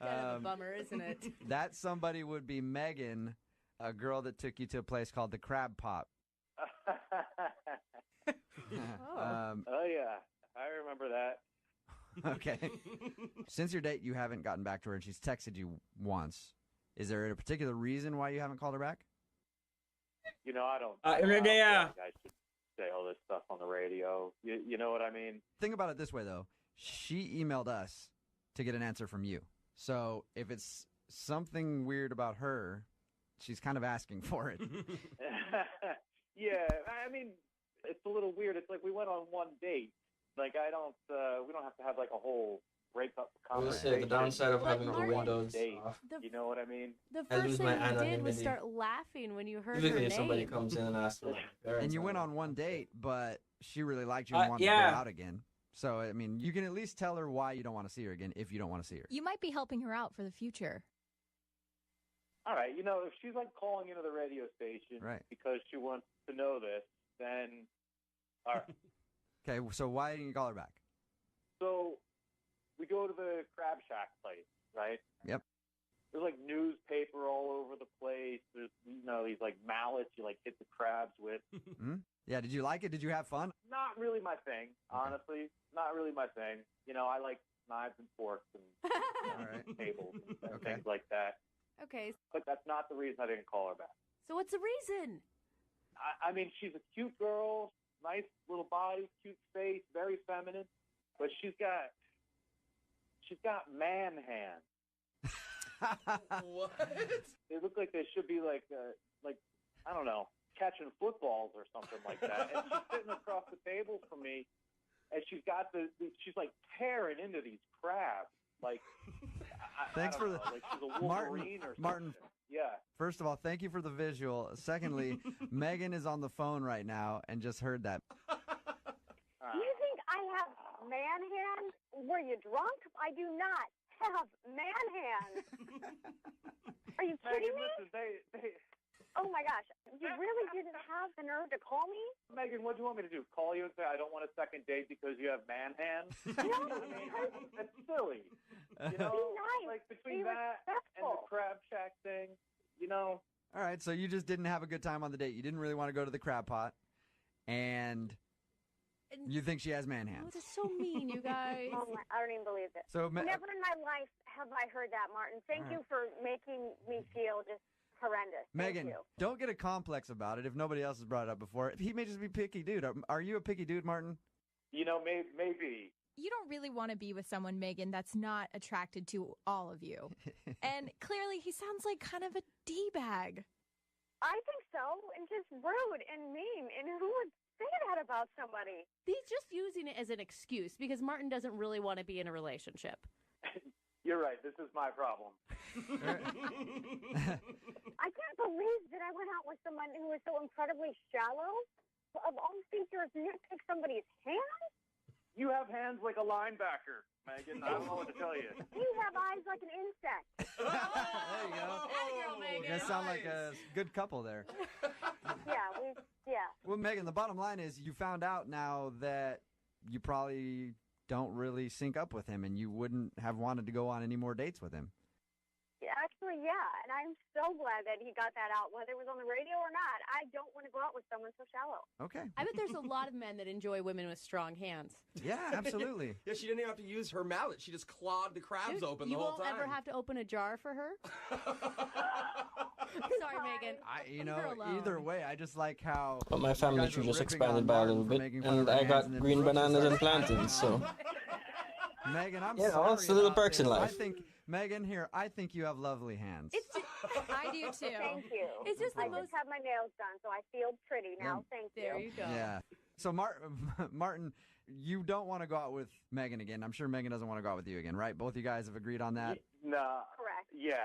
Kind of a bummer, isn't it? That somebody would be Megan, a girl that took you to a place called the Crab Pot. Oh, yeah. I remember that. Okay. Since your date, you haven't gotten back to her, and she's texted you once. Is there a particular reason why you haven't called her back? You know, I don't. Yeah. I should say all this stuff on the radio. You know what I mean? Think about it this way, though. She emailed us to get an answer from you. So if it's something weird about her, she's kind of asking for it. Yeah, I mean, it's a little weird. It's like we went on one date. Like we don't have to have like a whole breakup I was gonna say, conversation. the downside of But having the Martin- windows Date. off. You know what I mean? The I first lose thing my you did was anonymity. start laughing when you heard Typically, her if somebody name. comes in and asks for my parents, And you I went don't- on one date, but she really liked you and wanted to yeah. go out again. So, I mean, you can at least tell her why you don't want to see her again if you don't want to see her. You might be helping her out for the future. All right, if she's like calling into the radio station because she wants to know this, then all right. Okay, so why didn't you call her back? So we go to the Crab Shack place, right? Yep. There's like newspaper all over the place. There's these like mallets you like hit the crabs with. Yeah, did you like it? Did you have fun? Not really my thing, honestly. Not really my thing. I like knives and forks and tables and things like that. Okay. But that's not the reason I didn't call her back. So what's the reason? I mean, she's a cute girl, nice little body, cute face, very feminine, but she's got man hands. What? They look like they should be like I don't know, catching footballs or something like that. And she's sitting across the table from me, and she's got she's like tearing into these crabs. Like, Thanks for the like she's a Wolverine or something. Martin. Yeah. First of all, thank you for the visual. Secondly, Megan is on the phone right now and just heard that. Do you think I have man hands? Were you drunk? I do not have man hands. Are you kidding me? Listen, they Oh my gosh, you really didn't have the nerve to call me? Megan, what do you want me to do? Call you and say I don't want a second date because you have man hands? No, that's silly. Be nice. Like between Be that and the respectful. Crab Shack thing, All right, so you just didn't have a good time on the date. You didn't really want to go to the crab pot, and you think she has man Oh, hands. this is so mean, you guys. I don't even believe it. So, Never in my life have I heard that, Martin. Thank you for making me feel just horrendous. Megan, Thank you. don't get a complex about it if nobody else has brought it up before. He may just be picky dude. Are you a picky dude, Martin? Maybe. You don't really want to be with someone, Megan, that's not attracted to all of you. And clearly he sounds like kind of a D-bag. I think so, and just rude and mean. And who would say that about somebody? He's just using it as an excuse because Martin doesn't really want to be in a relationship. You're right. This is my problem. I can't believe that I went out with someone who was so incredibly shallow. Of all features, nitpick somebody's hands? You have hands like a linebacker, Megan. I don't know what to tell you. You have eyes like an insect. There you go. Girl, Megan. You guys sound like a good couple there. Yeah. Well, Megan, the bottom line is you found out now that you probably don't really sync up with him and you wouldn't have wanted to go on any more dates with him. Actually, yeah, and I'm so glad that he got that out, whether it was on the radio or not. I don't want to go out with someone so shallow. Okay. I bet there's a lot of men that enjoy women with strong hands. Yeah, absolutely. Yeah, she didn't even have to use her mallet. She just clawed the crabs Dude, open the whole time. You won't ever have to open a jar for her? Sorry, Megan. Leave her alone. Either way, I just like how. But my family tree just expanded by a little bit, making fun and of her I hands got and then green Brooke bananas just and started- plantains, so. Megan, I'm You know, sorry. it's the little about perks in this. life. I think, Megan, here, I think you have lovely hands. I do too. Thank you. It's just I the most. just have my nails done, so I feel pretty now. Thank you. There you go. Yeah. So, Martin, you don't want to go out with Megan again. I'm sure Megan doesn't want to go out with you again, right? Both you guys have agreed on that? No. Correct. Yeah.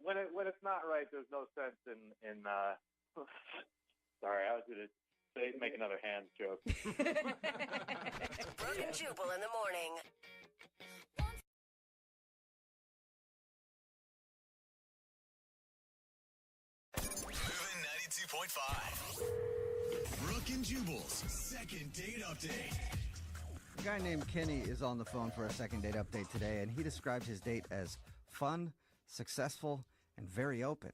When it's not right, there's no sense in sorry, I was going to make another hands joke. Brooke and Jubal in the morning. Moving 92.5. Brooke and Jubal's second date update. A guy named Kenny is on the phone for a second date update today, and he described his date as fun, successful, and very open.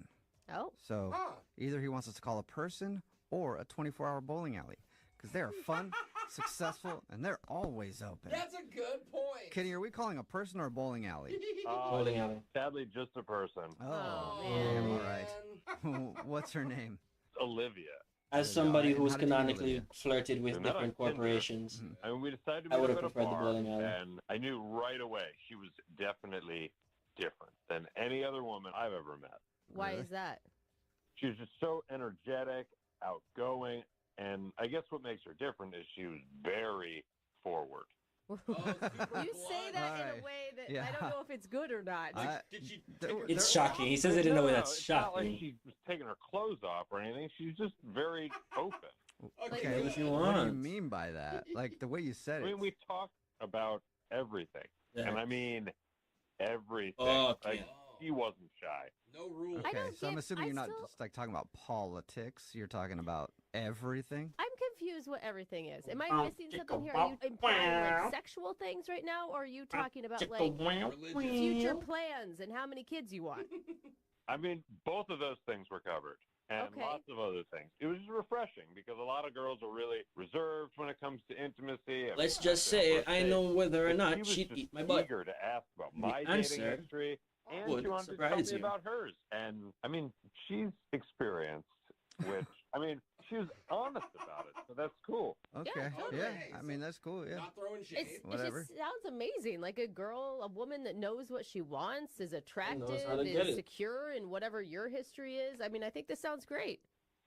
Oh. So either he wants us to call a person or a 24-hour bowling alley because they are fun, successful, and they're always open. That's a good point. Kenny, are we calling a person or a bowling alley? Bowling alley. Sadly, just a person. Oh, man. all right. What's her name? Olivia. As somebody How who's did you meet canonically Olivia? flirted with We met on different Tinder. corporations, I mean, we decided to I meet would up have at a preferred the bar, bowling alley. and I knew right away she was definitely different than any other woman I've ever met. Why is that? She was just so energetic, outgoing, and I guess what makes her different is she was very forward. You say that in a way that I don't know if it's good or not. Did she? It's shocking. He says it in a way that's it's not like shocking. she was taking her clothes off or anything. She's just very open. Okay, What do you what do you want? mean by that? Like the way you said I it. mean, we talked about everything, Yeah. and I mean everything. Okay. Like, she wasn't shy. No rules. Okay, so I'm assuming you're not just like talking about politics. You're talking about everything. I'm confused what everything is. Am I Oh, missing something here? Are you implying like sexual things right now, or are you talking about like future plans and how many kids you want? I mean, both of those things were covered. And Okay. lots of other things. It was refreshing because a lot of girls are really reserved when it comes to intimacy. I Let's mean, just on say first I date. know whether or But not she was she'd just eat my butt. eager to ask about The my dating answer history, and would she wanted to tell surprise me you. about hers. And I mean, she's experienced, which I mean, she was honest about it, so that's cool. Okay. Yeah. I mean, that's cool. Yeah. Not throwing shade. It Whatever. just sounds amazing. Like a woman that knows what she wants, is attractive, how to get is it. secure in whatever your history is. I mean, I think this sounds great.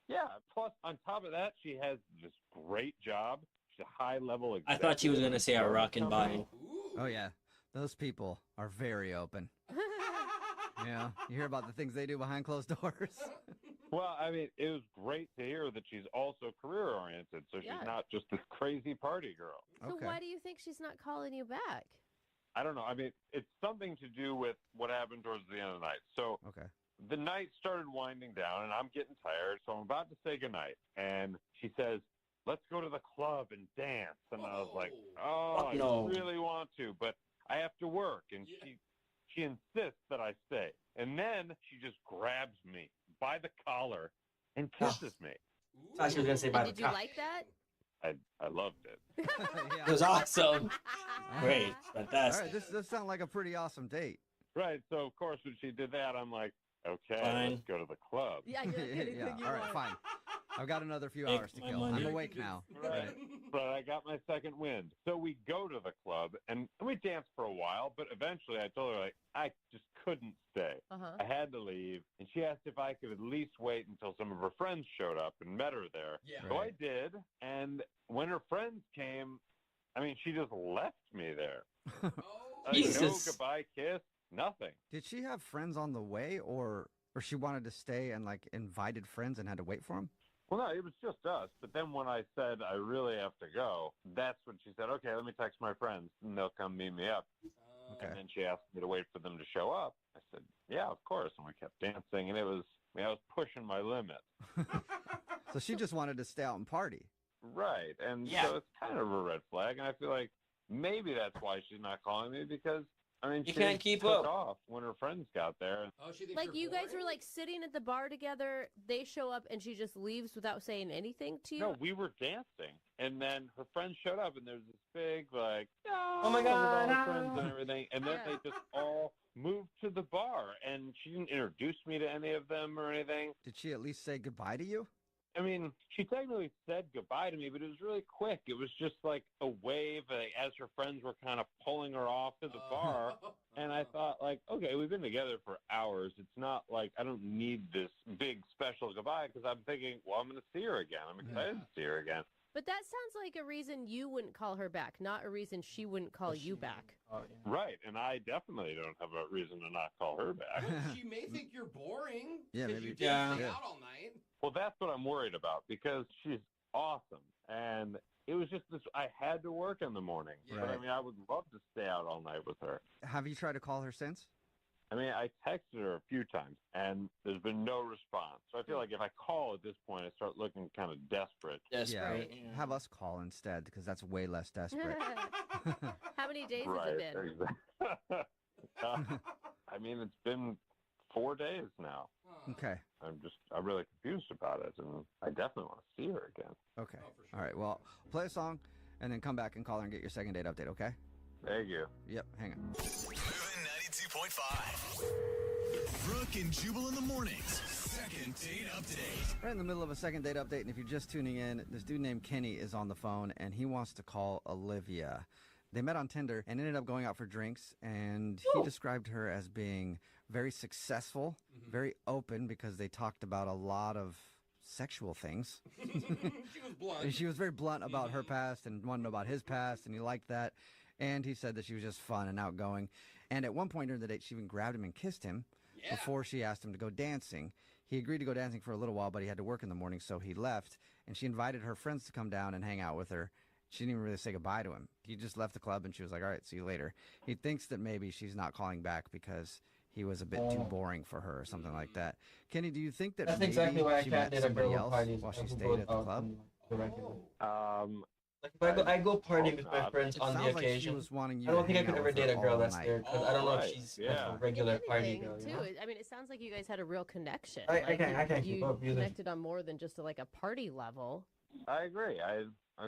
Yeah. Plus, on top of that, she has this great job. She's a high-level I thought she was gonna say a rockin' body. Oh yeah, those people are very open. Yeah, you hear about the things they do behind closed doors. Well, I mean, it was great to hear that she's also career-oriented, so Yeah. she's not just this crazy party girl. So why do you think she's not calling you back? I don't know. I mean, it's something to do with what happened towards the end of the night. So Okay. the night started winding down, and I'm getting tired, so I'm about to say goodnight. And she says, let's go to the club and dance. And I was like, oh, Fuck I no. really want to, but I have to work. And she insists that I stay. And then she just grabs me by the collar and kisses me. I thought she was gonna say by And the did you cock. like that? I loved it. It was awesome. Great, All fantastic. right, this does sound like a pretty awesome date. Right. So, of course, when she did that, I'm like, okay, Fine. let's go to the club. Yeah, you're anything Yeah. you All right, want. fine. I've got another few Take hours to my kill. money. I'm awake now. Right. But I got my second wind. So we go to the club and we danced for a while, but eventually I told her, like, I just couldn't stay. Uh-huh. I had to leave. And she asked if I could at least wait until some of her friends showed up and met her there. Yeah. So I Right. did. And when her friends came, I mean, she just left me there. Oh. No Jesus. goodbye kiss, nothing. Did she have friends on the way, or she wanted to stay and like invited friends and had to wait for them? Well, no, it was just us. But then when I said I really have to go, that's when she said, okay, let me text my friends and they'll come meet me up. Okay. And then she asked me to wait for them to show up. I said, yeah, of course. And we kept dancing, and it was, I mean, I was pushing my limit. So she just wanted to stay out and party. Right. And Yeah. so it's kind of a red flag. And I feel like maybe that's why she's not calling me because, I mean, You she can't keep took up. off when her friends got there. Oh, she thinks Like you're you guys boring? were like sitting at the bar together, they show up and she just leaves without saying anything to you? No, we were dancing. And then her friends showed up, and there's this big, like, Oh my with all God, her friends and no. everything. And then Yeah. they just all moved to the bar. And she didn't introduce me to any of them or anything. Did she at least say goodbye to you? I mean, she technically said goodbye to me, but it was really quick. It was just like a wave as her friends were kind of pulling her off to the bar. And I thought, like, okay, we've been together for hours. It's not like I don't need this big special goodbye because I'm thinking, well, I'm going to see her again. I'm excited to see her again. But that sounds like a reason you wouldn't call her back, not a reason she wouldn't call you back. Right. And I definitely don't have a reason to not call her back. She may think you're boring. Yeah, 'cause maybe. You did Yeah. stay Yeah. out all night. Well, that's what I'm worried about because she's awesome. And it was just this, I had to work in the morning. But I Right. mean, I would love to stay out all night with her. Have you tried to call her since? I mean, I texted her a few times, and there's been no response. So I feel like if I call at this point, I start looking kind of desperate. Desperate. Yeah. Have us call instead because that's way less desperate. How many days has Right. it been? Exactly. I mean, it's been 4 days now. Okay. I'm really confused about it, and I definitely want to see her again. Okay. All right. Well, play a song and then come back and call her and get your second date update, okay? Thank you. Yep. Hang on. Moving 92.5. Brooke and Jubal in the mornings. Second date update. We're in the middle of a second date update, and if you're just tuning in, this dude named Kenny is on the phone, and he wants to call Olivia. They met on Tinder and ended up going out for drinks, and he described her as being very successful, very open, because they talked about a lot of sexual things. She was blunt. And she was very blunt about her past and wanted to know about his past, and he liked that. And he said that she was just fun and outgoing. And at one point during the date, she even grabbed him and kissed him before she asked him to go dancing. He agreed to go dancing for a little while, but he had to work in the morning, so he left. And she invited her friends to come down and hang out with her. She didn't even really say goodbye to him. He just left the club, and she was like, all right, see you later. He thinks that maybe she's not calling back because he was a bit too boring for her or something like that. Kenny, do you think that That's maybe exactly why I she can't met date a somebody girl else who parties. while she who stayed goes at the out club? on the regular. Like if I I go party with my not. friends It on the sounds like she occasion, was wanting you I don't to think I hang could out ever with her date a girl all that's night. there because I don't know if Right, she's yeah. like a regular party Thing, girl. You too. know? I mean, it sounds like you guys had a real connection. I Like, can't keep you up either. connected on more than just like a party level. I agree. I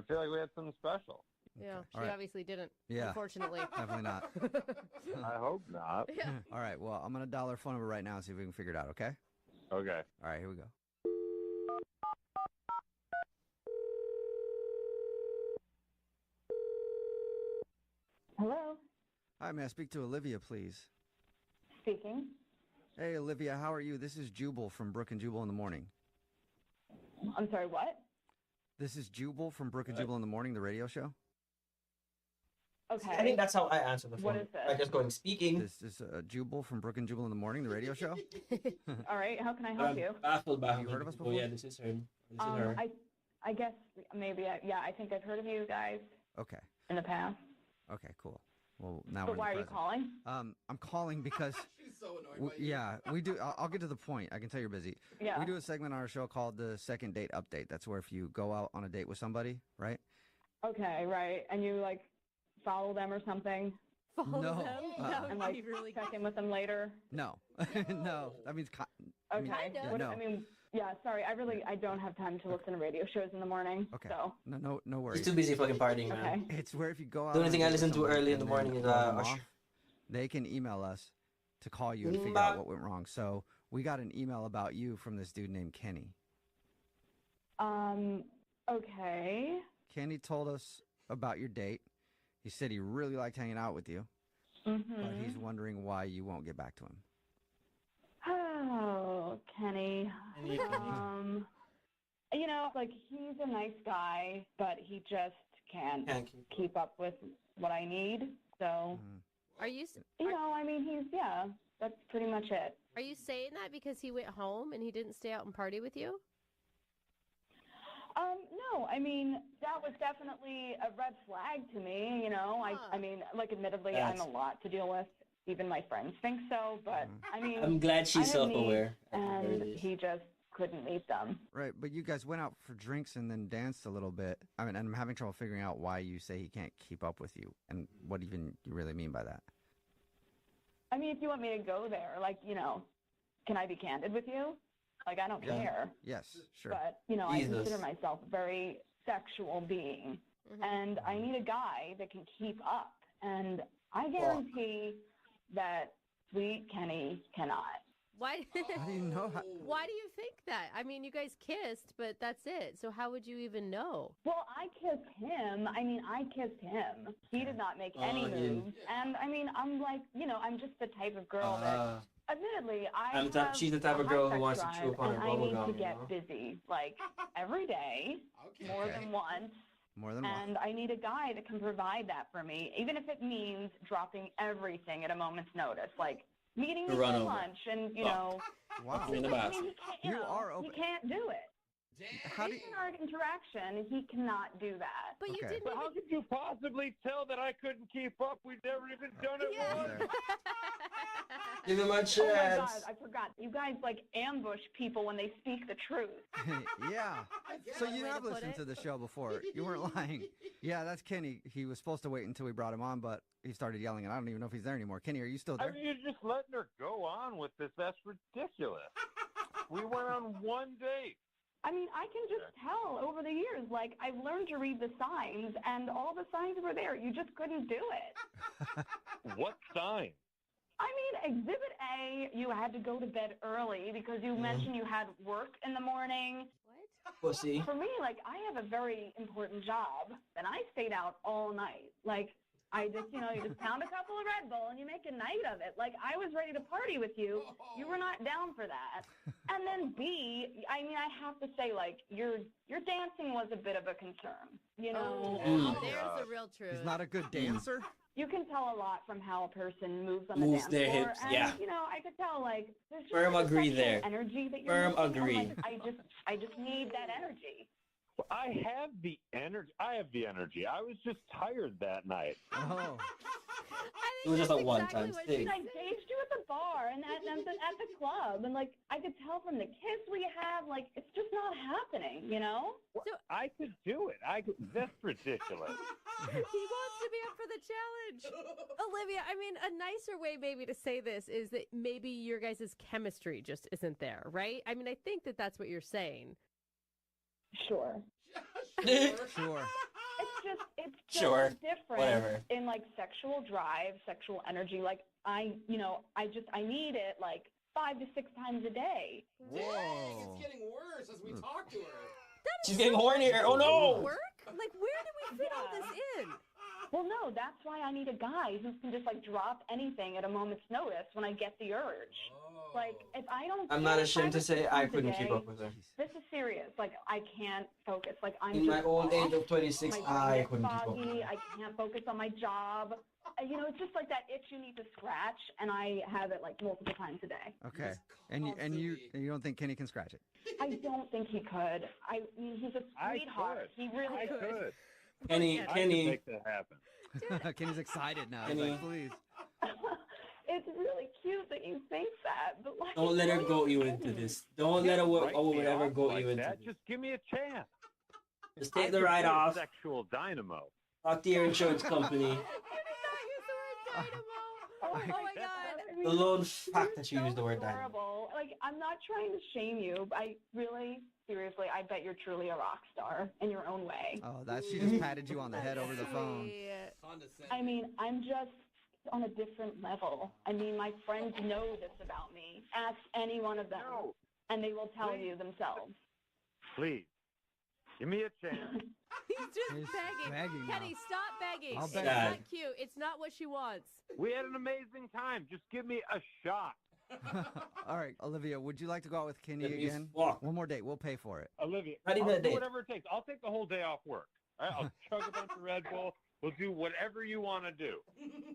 feel like we had something special. Yeah, she All right. obviously didn't. Yeah. Unfortunately. Definitely not. I hope not. Yeah. All right, well, I'm going to dial her phone number right now and see if we can figure it out, okay? Okay. All right, here we go. Hello, Hi, may I speak to Olivia, please? speaking. Hey, Olivia, how are you? This is Jubal from Brook and Jubal in the Morning. I'm sorry, what? This is Jubal from Brook and Jubal in the Morning, the radio show. Okay. I think that's how I answer the phone. What is this? By just going speaking. This is Jubal from Brook and Jubal in the Morning, the radio show. All right, how can I help you? Baffled by Have you heard of us before? Oh, yeah, this is her. This is her. I guess maybe, I think I've heard of you guys Okay. in the past. Okay, cool. Well, now But we're why in are the you present. calling? I'm calling because yeah, we do. I'll get to the point. I can tell you're busy. Yeah. We do a segment on our show called the Second Date Update. That's where if you go out on a date with somebody, right? Okay, right. And you like follow them or something? Follow No, them? uh-uh. That would And like be really check in with them later? No, no. That means Okay. Kinda. No. I mean, yeah, sorry. I don't have time to listen to radio shows in the morning. Okay. So, No worries. He's too busy fucking partying, man. okay. It's where if you go out. The only on a thing I date with listen to somebody early in and the morning then is, blow them Usher. off, they can email us to call you and figure Bop. out what went wrong. So we got an email about you from this dude named Kenny. Okay. Kenny told us about your date. He said he really liked hanging out with you, but Mm-hmm. he's wondering why you won't get back to him. Oh, Kenny. You know, like he's a nice guy, but he just can't keep up with what I need. So, Are you you know, I mean, that's pretty much it. Are you saying that because he went home and he didn't stay out and party with you? No, I mean, that was definitely a red flag to me, you know. I mean, like, admittedly, I'm a lot to deal with. Even my friends think so, but I mean, I'm glad she's I had self-aware. needs, and he just couldn't meet them. Right, but you guys went out for drinks and then danced a little bit. I mean, and I'm having trouble figuring out why you say he can't keep up with you and what even you really mean by that. I mean, if you want me to go there, like, you know, can I be candid with you? Like, I don't care. Yes, sure. But, you know, Jesus. I consider myself a very sexual being. And I need a guy that can keep up. And I guarantee that sweet Kenny cannot. Why? How do you know? Why do you think that? I mean, you guys kissed, but that's it. So how would you even know? Well, I kissed him. I mean, I kissed him. He did not make any moves. And, I mean, I'm like, you know, I'm just the type of girl that, admittedly, She's the type of a girl high who wants sex to chew drive, upon her and I need bubblegum, to you get know? busy, like, every day, more than once. More than once. And I need a guy that can provide that for me, even if it means dropping everything at a moment's notice, like meeting me Run for over. lunch and, you know. Wow. In the I bathroom. mean, he can't, are open. He can't do it. How do you, In our interaction, he cannot do that. But you Okay. didn't. But how could you possibly tell that I couldn't keep up? We've never even done it once. Give him a Oh my chance. God, I forgot. You guys like ambush people when they speak the truth. yeah. So you Way to have put listened it. to the show before. You weren't lying. Yeah, that's Kenny. He was supposed to wait until we brought him on, but he started yelling, and I don't even know if he's there anymore. Kenny, are you still I there? mean, you're just letting her go on with this. That's ridiculous. We went on one date. I mean, I can just tell over the years, like, I've learned to read the signs, and all the signs were there. You just couldn't do it. What sign? I mean, Exhibit A, you had to go to bed early because you mentioned you had work in the morning. Pussy. For me, like, I have a very important job, and I stayed out all night. Like, I just, you know, you just pound a couple of Red Bull and you make a night of it. Like, I was ready to party with you. You were not down for that. And then B, I mean, I have to say, like, your dancing was a bit of a concern. You know, There's the real truth. He's not a good dancer? you can tell a lot from how a person moves on the Moves dance their floor. hips, And, yeah. you know, I could tell, like, there's just Firm like a agree sexual there. energy that you're Firm missing. I'm agree. like, I just need that energy. I have the energy. I was just tired that night. Oh. It was just a one-time thing. I engaged you at the bar and at the club, and like I could tell from the kiss we have, like it's just not happening, you know? I could do it. That's ridiculous. He wants to be up for the challenge. Olivia, I mean, a nicer way maybe to say this is that maybe your guys' chemistry just isn't there, right? I mean, I think that that's what you're saying. Sure. Sure. It's just Sure. different Whatever. in like sexual drive, sexual energy. Like I need it like 5 to 6 times a day. Dang, it's getting worse as we talk to her. She's getting hornier. Oh no! Work? Like, where do we fit all this in? Well, no, that's why I need a guy who can just like drop anything at a moment's notice when I get the urge. Like, if I don't, I'm get not it ashamed 5 to or say 6 I times a couldn't keep day, up with her. This is serious. Like, I can't focus. Like, I'm In my just old age off. of 26, My brain I gets couldn't keep up with foggy. her. I can't focus on my job. You know, it's just like that itch you need to scratch, and I have it like multiple times a day. Okay. And you don't think Kenny can scratch it? I don't think he could. I mean, he's a sweetheart. He really could. Kenny, I could Kenny. make that happen. Kenny's excited now. He's Kenny. like, please. It's really cute that you think that, but like, Don't let her goat you into this. Don't let a Write woman me ever off goat like you into that. this. Just give me a chance. Just take I the could ride be a off. Sexual dynamo. Talk to your insurance company. Oh my god! I mean, The lone fact that you used the word dynamo. horrible. Like, I'm not trying to shame you, but I really, seriously, I bet you're truly a rock star in your own way. Oh, she just patted you on the head over the phone. I mean, I'm just on a different level. I mean, my friends know this about me. Ask any one of them, and they will tell you themselves. Please, give me a chance. He's just begging. Kenny, stop begging. I'll It's beg. not cute. It's not what she wants. We had an amazing time. Just give me a shot. All right, Olivia, would you like to go out with Kenny Let me again? fuck. One more date. We'll pay for it. Olivia, How do you I'll that do date? whatever it takes. I'll take the whole day off work. All right? I'll chug a bunch of Red Bull. We'll do whatever you want to do.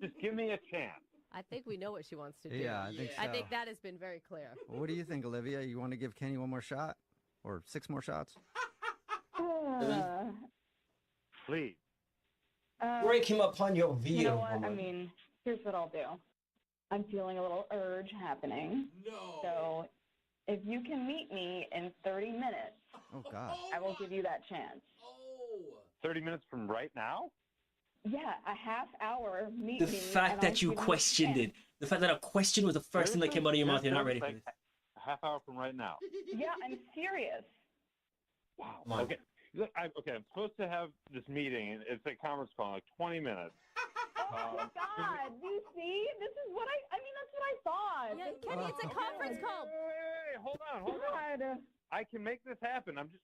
Just give me a chance. I think we know what she wants to do. Yeah, I think I so. think that has been very clear. What do you think, Olivia? You want to give Kenny one more shot? Or 6 more shots? Please. Break him upon your veal, You know what? I woman. mean, here's what I'll do. I'm feeling a little urge happening. No. So if you can meet me in 30 minutes, Oh, God. I will give you that chance. 30 minutes from right now? Yeah, a half hour meet The me. fact and that I'll you give a questioned chance. it. The fact that a question was the first thing that came out of your mouth. You're not ready for like this. A half hour from right now. Yeah, I'm serious. Wow. Come on. Okay. Look, I'm supposed to have this meeting, and it's a conference call in like 20 minutes. Oh my God! Do you see? This is what I mean, that's what I thought. Yeah, Kenny, it's a conference call. Wait, hold on. God. I can make this happen. I'm just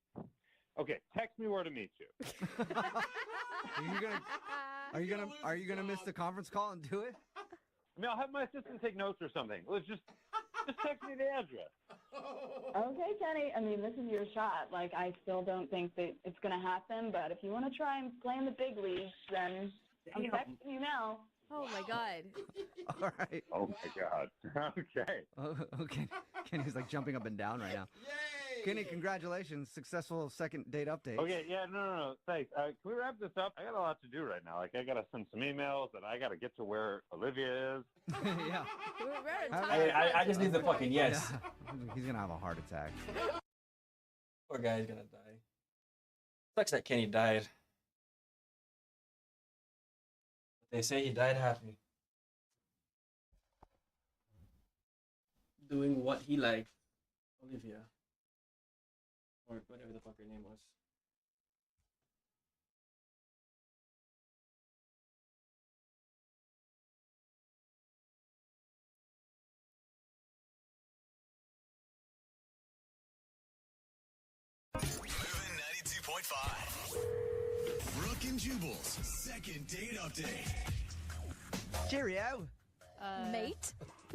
okay. Text me where to meet you. Are you gonna miss the conference call and do it? I mean, I'll have my assistant take notes or something. Let's just text me the address. Okay, Kenny. I mean, this is your shot. Like, I still don't think that it's gonna happen, but if you want to try and play in the big leagues, then I'm texting you now. Oh my God. All right. Oh my God. Okay. Oh, okay. Kenny's like jumping up and down right now. Yay! Kenny, congratulations. Successful second date update. Okay, yeah, no. Thanks. Can we wrap this up? I got a lot to do right now. Like, I got to send some emails, and I got to get to where Olivia is. Yeah. I just need the fucking yes. Yeah. He's gonna have a heart attack. Poor guy's gonna die. Sucks that Kenny died. They say he died happy. Doing what he liked. Olivia. Or whatever the fuck her name was. Moving 92.5. Brooke and Jubal's second date update. Cheerio. Mate?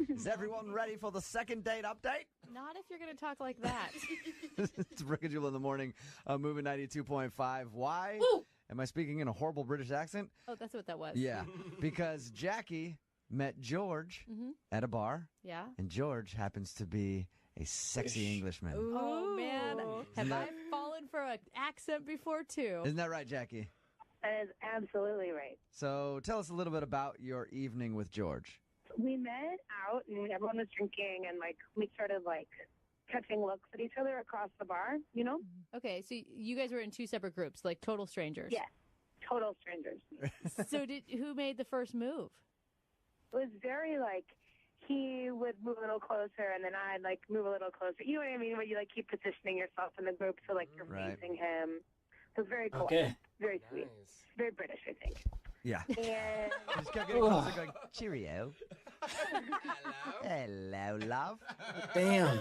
Is everyone ready for the second date update? Not if you're going to talk like that. It's Brooke and Jubal in the morning. Moving 92.5. Why am I speaking in a horrible British accent? Oh, that's what that was. Yeah, because Jackie met George at a bar. Yeah. And George happens to be a sexy Englishman. Oh, man. Have I fallen gone for an accent before, too. Isn't that right, Jackie? That is absolutely right. So tell us a little bit about your evening with George. We met out and everyone was drinking and like we started like catching looks at each other across the bar, you know? Okay, so you guys were in two separate groups, like total strangers. Yeah, total strangers. So who made the first move? It was very like he would move a little closer and then I'd like move a little closer. You know what I mean? Where you like keep positioning yourself in the group so like you're Right. facing him. It was very cool. Okay. Very sweet. Very British, I think. Yeah. And Just kept getting closer going, cheerio. Hello, love. Damn.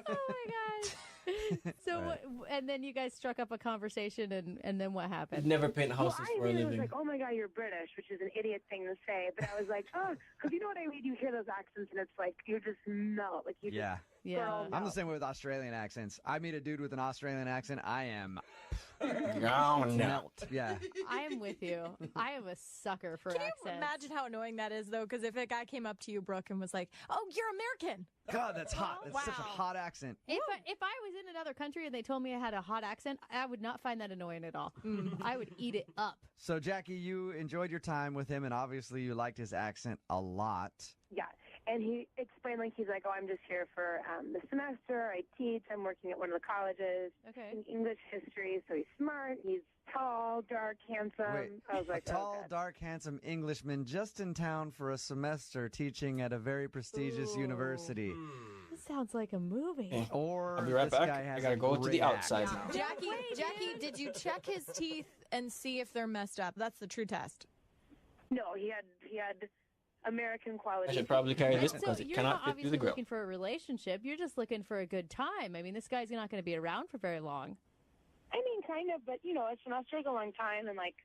Oh my god! So, and then you guys struck up a conversation, and then what happened? I'd never paint houses I for a immediately was living. like, oh my God, you're British, which is an idiot thing to say. But I was like, oh, because you know what I mean? You hear those accents and it's like, you just melt. Like, you Yeah. just girl I'm the melt. same way with Australian accents. I meet a dude with an Australian accent, I am No. melt. Yeah. I am with you. I am a sucker for Can you accents. imagine how annoying that is, though? Because if a guy came up to you, Brooke, and was like, "Oh, you're American," God, that's hot. That's such a Wow. hot accent. If I was in another country and they told me I had a hot accent, I would not find that annoying at all. I would eat it up. So, Jackie, you enjoyed your time with him, and obviously you liked his accent a lot. Yeah. And he explained, like, he's like, oh, I'm just here for the semester. I teach. I'm working at one of the colleges in English history. So he's smart. He's tall, dark, handsome. Wait, I was like, a tall, dark, handsome Englishman just in town for a semester teaching at a very prestigious university. This sounds like a movie. Or I'll be right this back. guy has I gotta a go to the great outside accent. now. Jackie, did you check his teeth and see if they're messed up? That's the true test. No, he had American quality. I should probably carry this So because it you're cannot not fit through obviously the grill. looking for a relationship. You're just looking for a good time. I mean, this guy's not going to be around for very long. I mean, kind of, but, you know, a semester's a long time, and, like,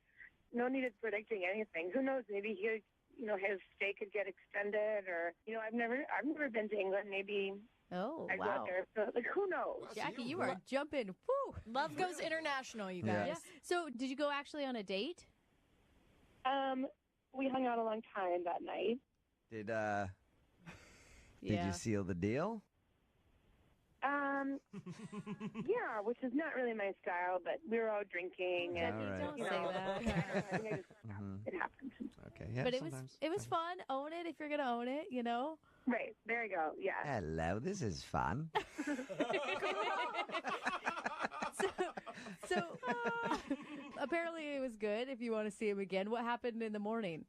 no need of predicting anything. Who knows? Maybe he, you know, his stay could get extended, or, you know, I've never been to England. Maybe Oh, I go wow. out there. So, like, who knows? Jackie, you are jumping. Woo! Love goes international, you Yeah. guys. Yeah. So, did you go actually on a date? We hung out a long time that night. Did Yeah. you seal the deal? Yeah, which is not really my style, but we were out drinking, and All right. Don't you say know, that. I think it happened. Okay, yeah, but sometimes. it was fun. Own it if you're gonna own it. You know. Right there you go. Yeah. Hello, this is fun. So apparently it was good. If you want to see him again, what happened in the morning?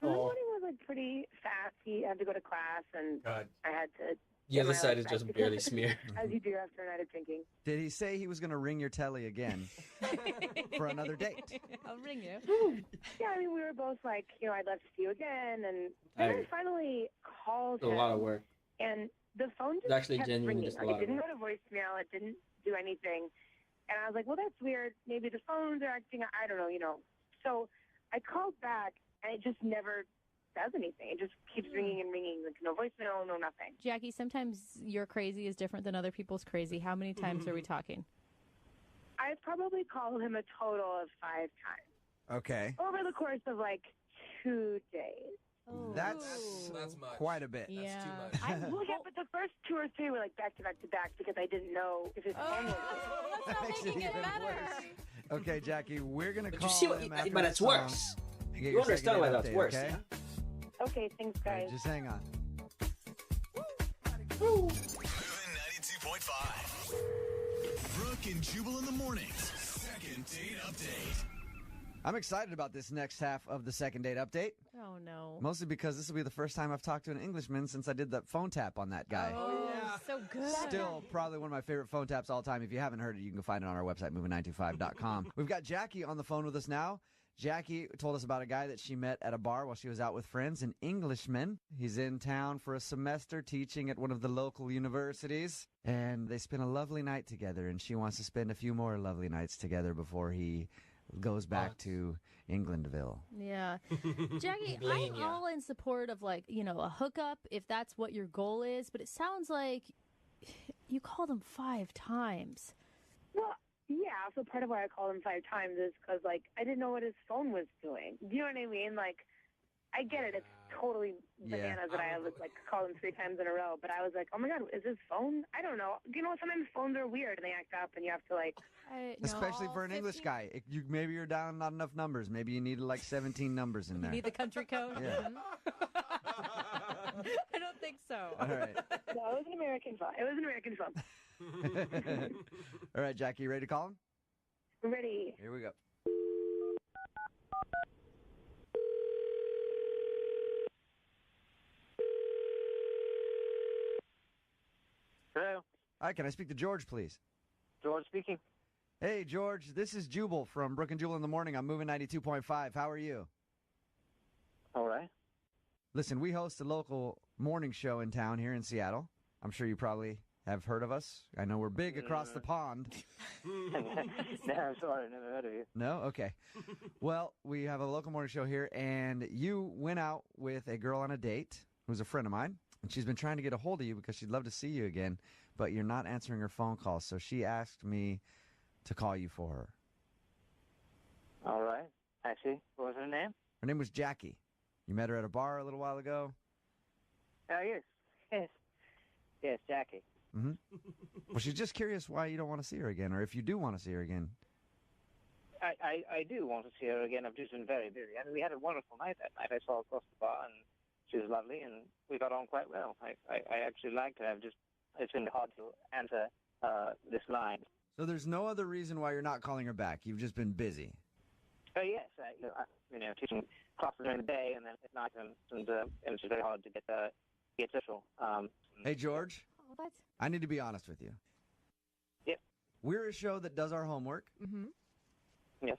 The morning was like pretty fast. He had to go to class, and God. I had to. The get other my side life is just back barely together, smeared. as you do after a night of drinking. Did he say he was going to ring your telly again for another date? I'll ring you. Yeah, I mean, we were both like, you know, I'd love to see you again, and then I finally called It's a him. lot of work. And the phone just It's actually kept genuinely ringing. just a Like, lot it of didn't go to voicemail. It didn't do anything. And I was like, well, that's weird. Maybe the phones are acting. I don't know, you know. So I called back, and it just never does anything. It just keeps ringing and ringing. Like, no voicemail, no nothing. Jackie, sometimes your crazy is different than other people's crazy. How many times are we talking? I've probably called him a total of 5 times Okay. over the course of like 2 days. That's quite a bit. Yeah. Well, yeah, but the first 2 or 3 were like back to back to back because I didn't know if his phone was. That's not making it better. Okay, Jackie, we're going to But call you see what? him after But the it's song worse. and get You your understand second why date that's update, worse, Okay? yeah? Okay, thanks, All right, guys. just hang on. Moving 92.5. Brooke and Jubal in the mornings. Second date update. I'm excited about this next half of the second date update. Oh no. Mostly because this will be the first time I've talked to an Englishman since I did that phone tap on that guy. Oh, so good. Still probably one of my favorite phone taps all time. If you haven't heard it, you can find it on our website, moving925.com. We've got Jackie on the phone with us now. Jackie told us about a guy that she met at a bar while she was out with friends, an Englishman. He's in town for a semester teaching at one of the local universities, and they spent a lovely night together, and she wants to spend a few more lovely nights together before he goes back to Englandville. Yeah. Jackie, I'm Bling, yeah. all in support of, like, you know, a hookup if that's what your goal is, but it sounds like you called him 5 times. Well, yeah, so part of why I called him 5 times is because, like, I didn't know what his phone was doing. Do you know what I mean? Like, I get it. It's totally Yeah. bananas that I like called him 3 times in a row. But I was like, oh my God, is this phone? I don't know. You know, sometimes phones are weird and they act up, and you have to like. Especially for an English guy. Maybe you're down not enough numbers. Maybe you need like 17 numbers in there. You need the country code? Yeah. I don't think so. All right. No, it was an American phone. It was an American phone. All right, Jackie, you ready to call him? Ready. Here we go. Hello. Hi, can I speak to George, please? George speaking. Hey, George, this is Jubal from Brook and Jubal in the Morning. I'm moving 92.5. How are you? All right. Listen, we host a local morning show in town here in Seattle. I'm sure you probably have heard of us. I know we're big across the pond. No, I'm sorry. Never heard of you. No? Okay. Well, we have a local morning show here, and you went out with a girl on a date who's a friend of mine, and she's been trying to get a hold of you because she'd love to see you again, but you're not answering her phone calls, so she asked me to call you for her. All right. I see. What was her name? Her name was Jackie. You met her at a bar a little while ago? Oh, yes. Yes. Yes, Jackie. Mm-hmm. Well, she's just curious why you don't want to see her again, or if you do want to see her again. I do want to see her again. I've just been very busy. I mean, we had a wonderful night that night. I saw her across the bar, and she was lovely, and we got on quite well. I actually liked her. It's been hard to answer this line. So there's no other reason why you're not calling her back. You've just been busy. Oh, yes. Teaching classes during the day, and then at night, and it's very hard to get social. Hey, George. Oh, that's... I need to be honest with you. Yep. We're a show that does our homework. Mm-hmm. Yes.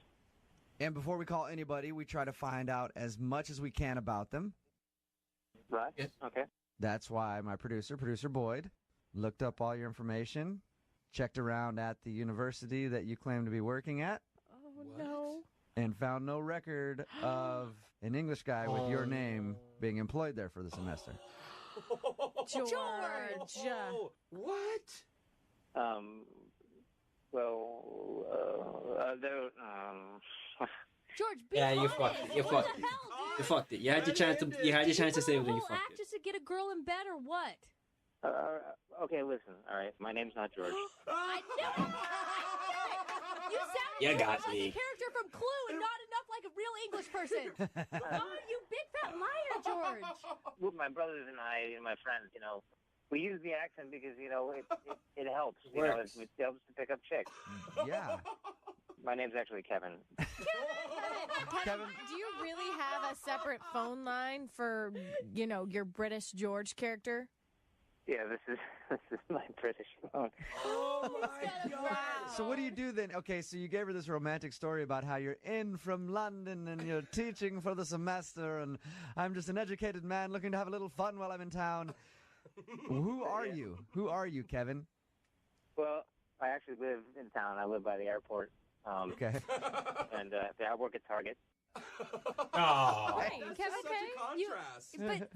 And before we call anybody, we try to find out as much as we can about them. Right. Yes. Okay. That's why my producer Boyd, looked up all your information, checked around at the university that you claim to be working at. Oh, no. And found no record of an English guy with your name being employed there for the semester. George! What? George, be Yeah, you honest. fucked it. You What fucked the it. hell, dude? You fucked it. You had your chance to. You had your chance to save it, and you Whole fucked act it. just to get a girl in bed or what? Okay, listen. All right, my name's not George. I knew it! You sound You like got a me. character from Clue and not enough like a real English person. Oh, you big fat liar, George. With my brothers and I and my friends, we use the accent because it helps. It helps to pick up chicks. Yeah. My name's actually Kevin. Kevin, do you really have a separate phone line for, your British George character? Yeah, this is my British phone. Oh my God! So what do you do then? Okay, so you gave her this romantic story about how you're in from London and you're teaching for the semester, and I'm just an educated man looking to have a little fun while I'm in town. Who are you? Who are you, Kevin? Well, I actually live in town. I live by the airport. Okay. And I work at Target. Oh. Hey, Kevin, such a contrast. But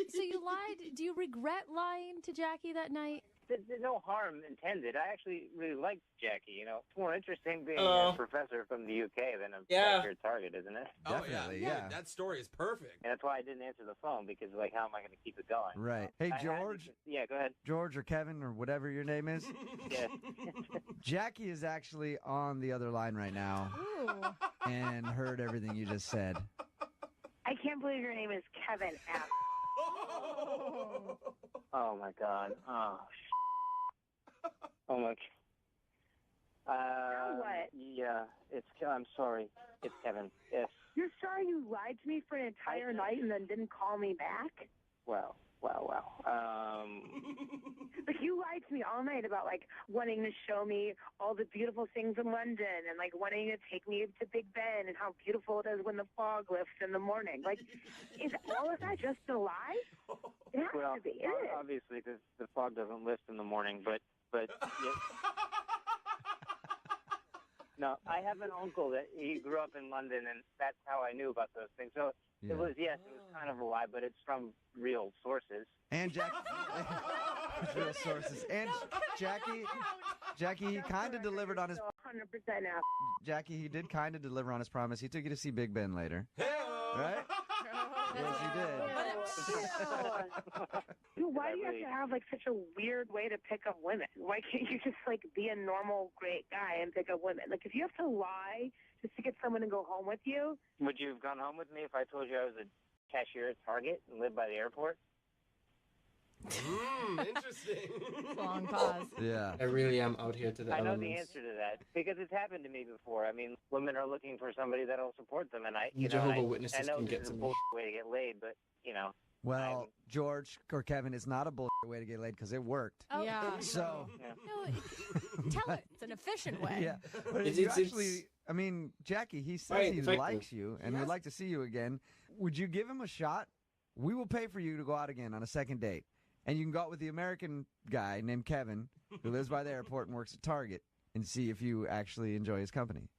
so you lied. Do you regret lying to Jackie that night? There's no harm intended. I actually really like Jackie. It's more interesting being a professor from the UK than a professor at Target, isn't it? Definitely, yeah. That story is perfect. And that's why I didn't answer the phone, because, how am I going to keep it going? Right. Hey, George. Yeah, go ahead. George or Kevin or whatever your name is. Yeah. Jackie is actually on the other line right now and heard everything you just said. I can't believe your name is Kevin F. Oh, my God. Oh, oh, my. What? Yeah, I'm sorry. It's Kevin. Yes. You're sorry you lied to me for an entire night and then didn't call me back? Well. Like, you lied to me all night about, wanting to show me all the beautiful things in London and, wanting to take me to Big Ben and how beautiful it is when the fog lifts in the morning. Is all of that just a lie? It has to be. It is. Obviously, because the fog doesn't lift in the morning, but yeah. No, I have an uncle that he grew up in London, and that's how I knew about those things. So it was kind of a lie, but it's from real sources. And real sources. And Jackie, he kind of delivered on his. now. Jackie, he did kind of deliver on his promise. He took you to see Big Ben later. Right? Yes, he did. Dude, why do you have to have like such a weird way to pick up women? Why can't you just like be a normal great guy and pick up women? Like if you have to lie just to get someone to go home with you. Would you have gone home with me if I told you I was a cashier at Target and lived by the airport? Interesting. Long pause. Yeah. I really am out here to the I know elements. the answer to that because it's happened to me before. I mean, women are looking for somebody that'll support them, and I, You you know, Jehovah's I Witnesses know can this get is to a me. bullshit way to get laid, but you know. Well, George or Kevin, it's not a bullshit way to get laid because it worked. Oh, Yeah. So, No, tell it. It's an efficient way. yeah. But if It's- you it's- actually, I mean, Jackie, he says Right, he effective. likes you and would like to see you again. Would you give him a shot? We will pay for you to go out again on a second date. And you can go out with the American guy named Kevin who lives by the airport and works at Target and see if you actually enjoy his company.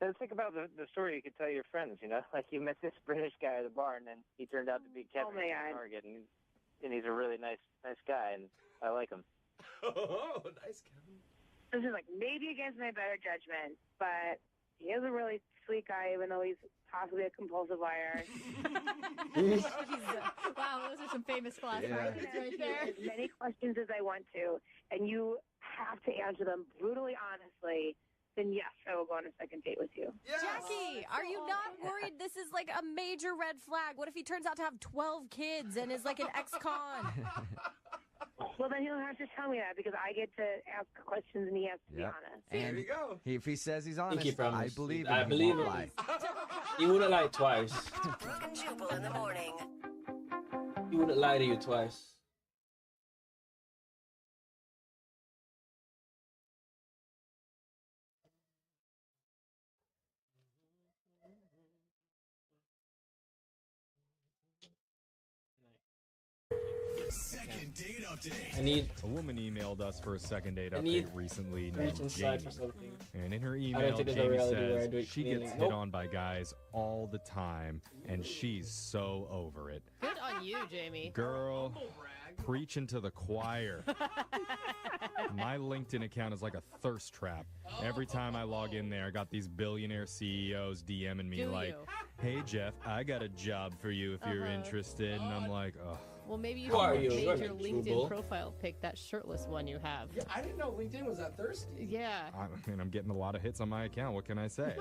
So think about the story you could tell your friends, you know? Like you met this British guy at the bar, and then he turned out to be Kevin my at God. Target, and he's a really nice guy, and I like him. Oh, nice, Kevin. This is like maybe against my better judgment, but he is a really sweet guy, even though he's possibly a compulsive liar. Wow, those are some famous I flashbacks can right ask there. you as many questions as I want to, and you have to answer them brutally honestly. Then yes, I will go on a second date with you. Jackie, are you not worried this is like a major red flag? What if he turns out to have 12 kids and is like an ex-con? Well, then he'll have to tell me that because I get to ask questions and he has to be Yep. honest. And There you go. if he says he's I think honest, he promised. I believe him. I He believe won't him. lie. He wouldn't lie twice. Brooke and Jubal in the morning. He wouldn't lie to you twice. Second date update. I need A woman emailed us for a second date I update need recently reach named inside Jamie. for something. And in her I don't email, think there's a Jamie reality where I says do it she cleanly. gets hit Nope. on by guys all the time, and she's so over it. Good on you, Jamie. Girl, preaching to the choir. My LinkedIn account is like a thirst trap. Every time I log in there, I got these billionaire CEOs DMing me Do like, you? "Hey Jeff, I got a job for you if you're interested." And I'm like, "Oh, Well, maybe you Who are should you? have You're made your not LinkedIn Jubal. profile pic that shirtless one you have. Yeah, I didn't know LinkedIn was that thirsty. Yeah. I mean, I'm getting a lot of hits on my account. What can I say?"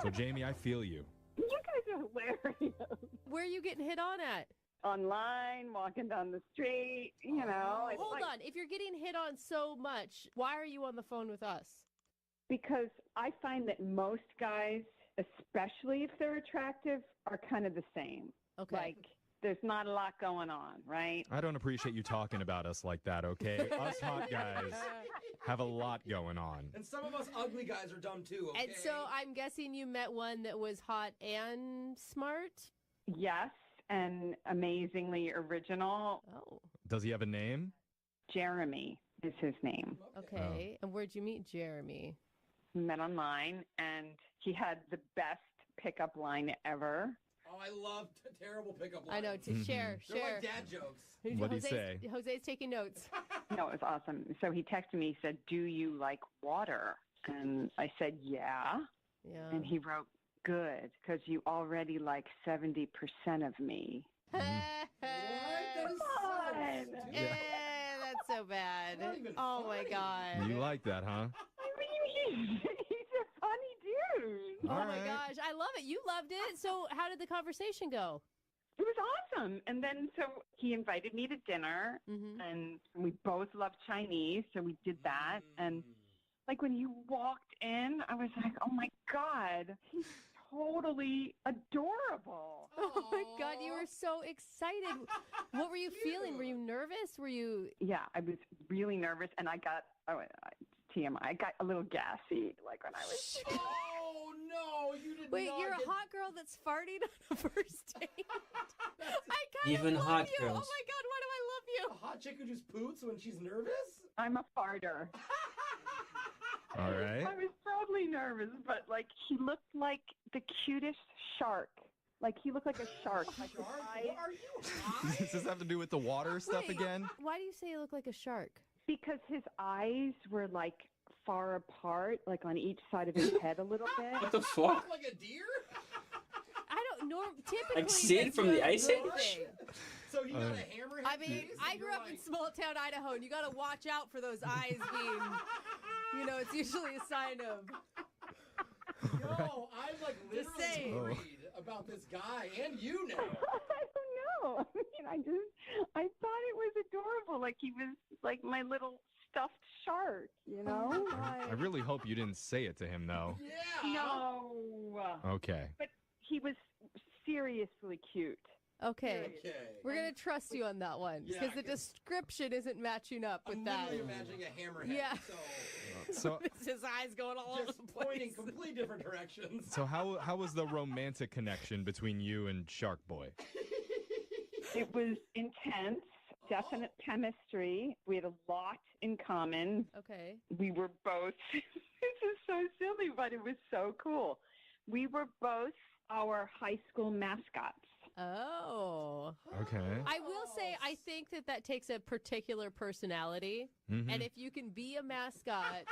So Jamie, I feel you. You guys are hilarious. Where are you getting hit on at? Online, walking down the street, you know. It's Hold like, on. If you're getting hit on so much, why are you on the phone with us? Because I find that most guys, especially if they're attractive, are kind of the same. Okay. Like, there's not a lot going on, right? I don't appreciate you talking about us like that, okay? Us hot guys have a lot going on. And some of us ugly guys are dumb too, okay? And so I'm guessing you met one that was hot and smart? Yes, and amazingly original. Oh. Does he have a name? Jeremy is his name. Okay. And where'd you meet Jeremy? We met online, and he had the best pickup line ever. Oh, I love terrible pickup lines. I know, to share. They're like dad jokes. What'd he say? Jose's taking notes. No, it was awesome. So he texted me, he said, "Do you like water?" And I said, "Yeah." Yeah. And he wrote, "Good, because you already like 70% of me." What? That is Fun. That's so bad. Oh my God. You like that, huh? I mean, he's a funny dude. Oh All my right. gosh. I love it. You loved it. So how did the conversation go? It was awesome. And then so he invited me to dinner, Mm-hmm. and we both love Chinese, so we did that. And like when he walked in, I was like, "Oh my God, he's totally adorable." Oh my God. You were so excited. What were you feeling? Were you nervous? Were you? Yeah, I was really nervous, and I got TMI. I got a little gassy, like when I was. Oh no, you did Wait, not you're get... a hot girl that's farting on a first date? I kind Even of love hot you. girls. Oh my God, why do I love you? A hot chick who just poots when she's nervous? I'm a farter. All right. I was totally nervous, but like he looked like the cutest shark. Like he looked like a shark. Like his eyes, What are you high? Does this have to do with the water stuff Wait, again? Why do you say you look like a shark? because his eyes were like far apart, like on each side of his head a little bit. What the fuck? Like a deer? I don't know. Typically, Like Sid that's from not the a Ice good Age? thing. So you got a hammerhead? I mean, face, I and grew you're up in like- small town Idaho, and you got to watch out for those eyes being, you know, it's usually a sign of. No, I'm like Just literally saying. worried about this guy and you now. I don't know. I mean, I thought it was adorable. Like he was like my little stuffed shark, you know? I really hope you didn't say it to him, though. Yeah. No. Okay. But he was seriously cute. Okay. We're going to trust you on that one Yeah, because the description isn't matching up with I'm that. literally imagining a hammerhead. Yeah. So, It's his eyes going all over Just the place. pointing completely different directions. so how was the romantic connection between you and Shark Boy? It was intense, definite chemistry. We had a lot in common. Okay. We were both, this is so silly, but it was so cool. We were both our high school mascots. Oh. Okay. I will say, I think that takes a particular personality. Mhm. And if you can be a mascot,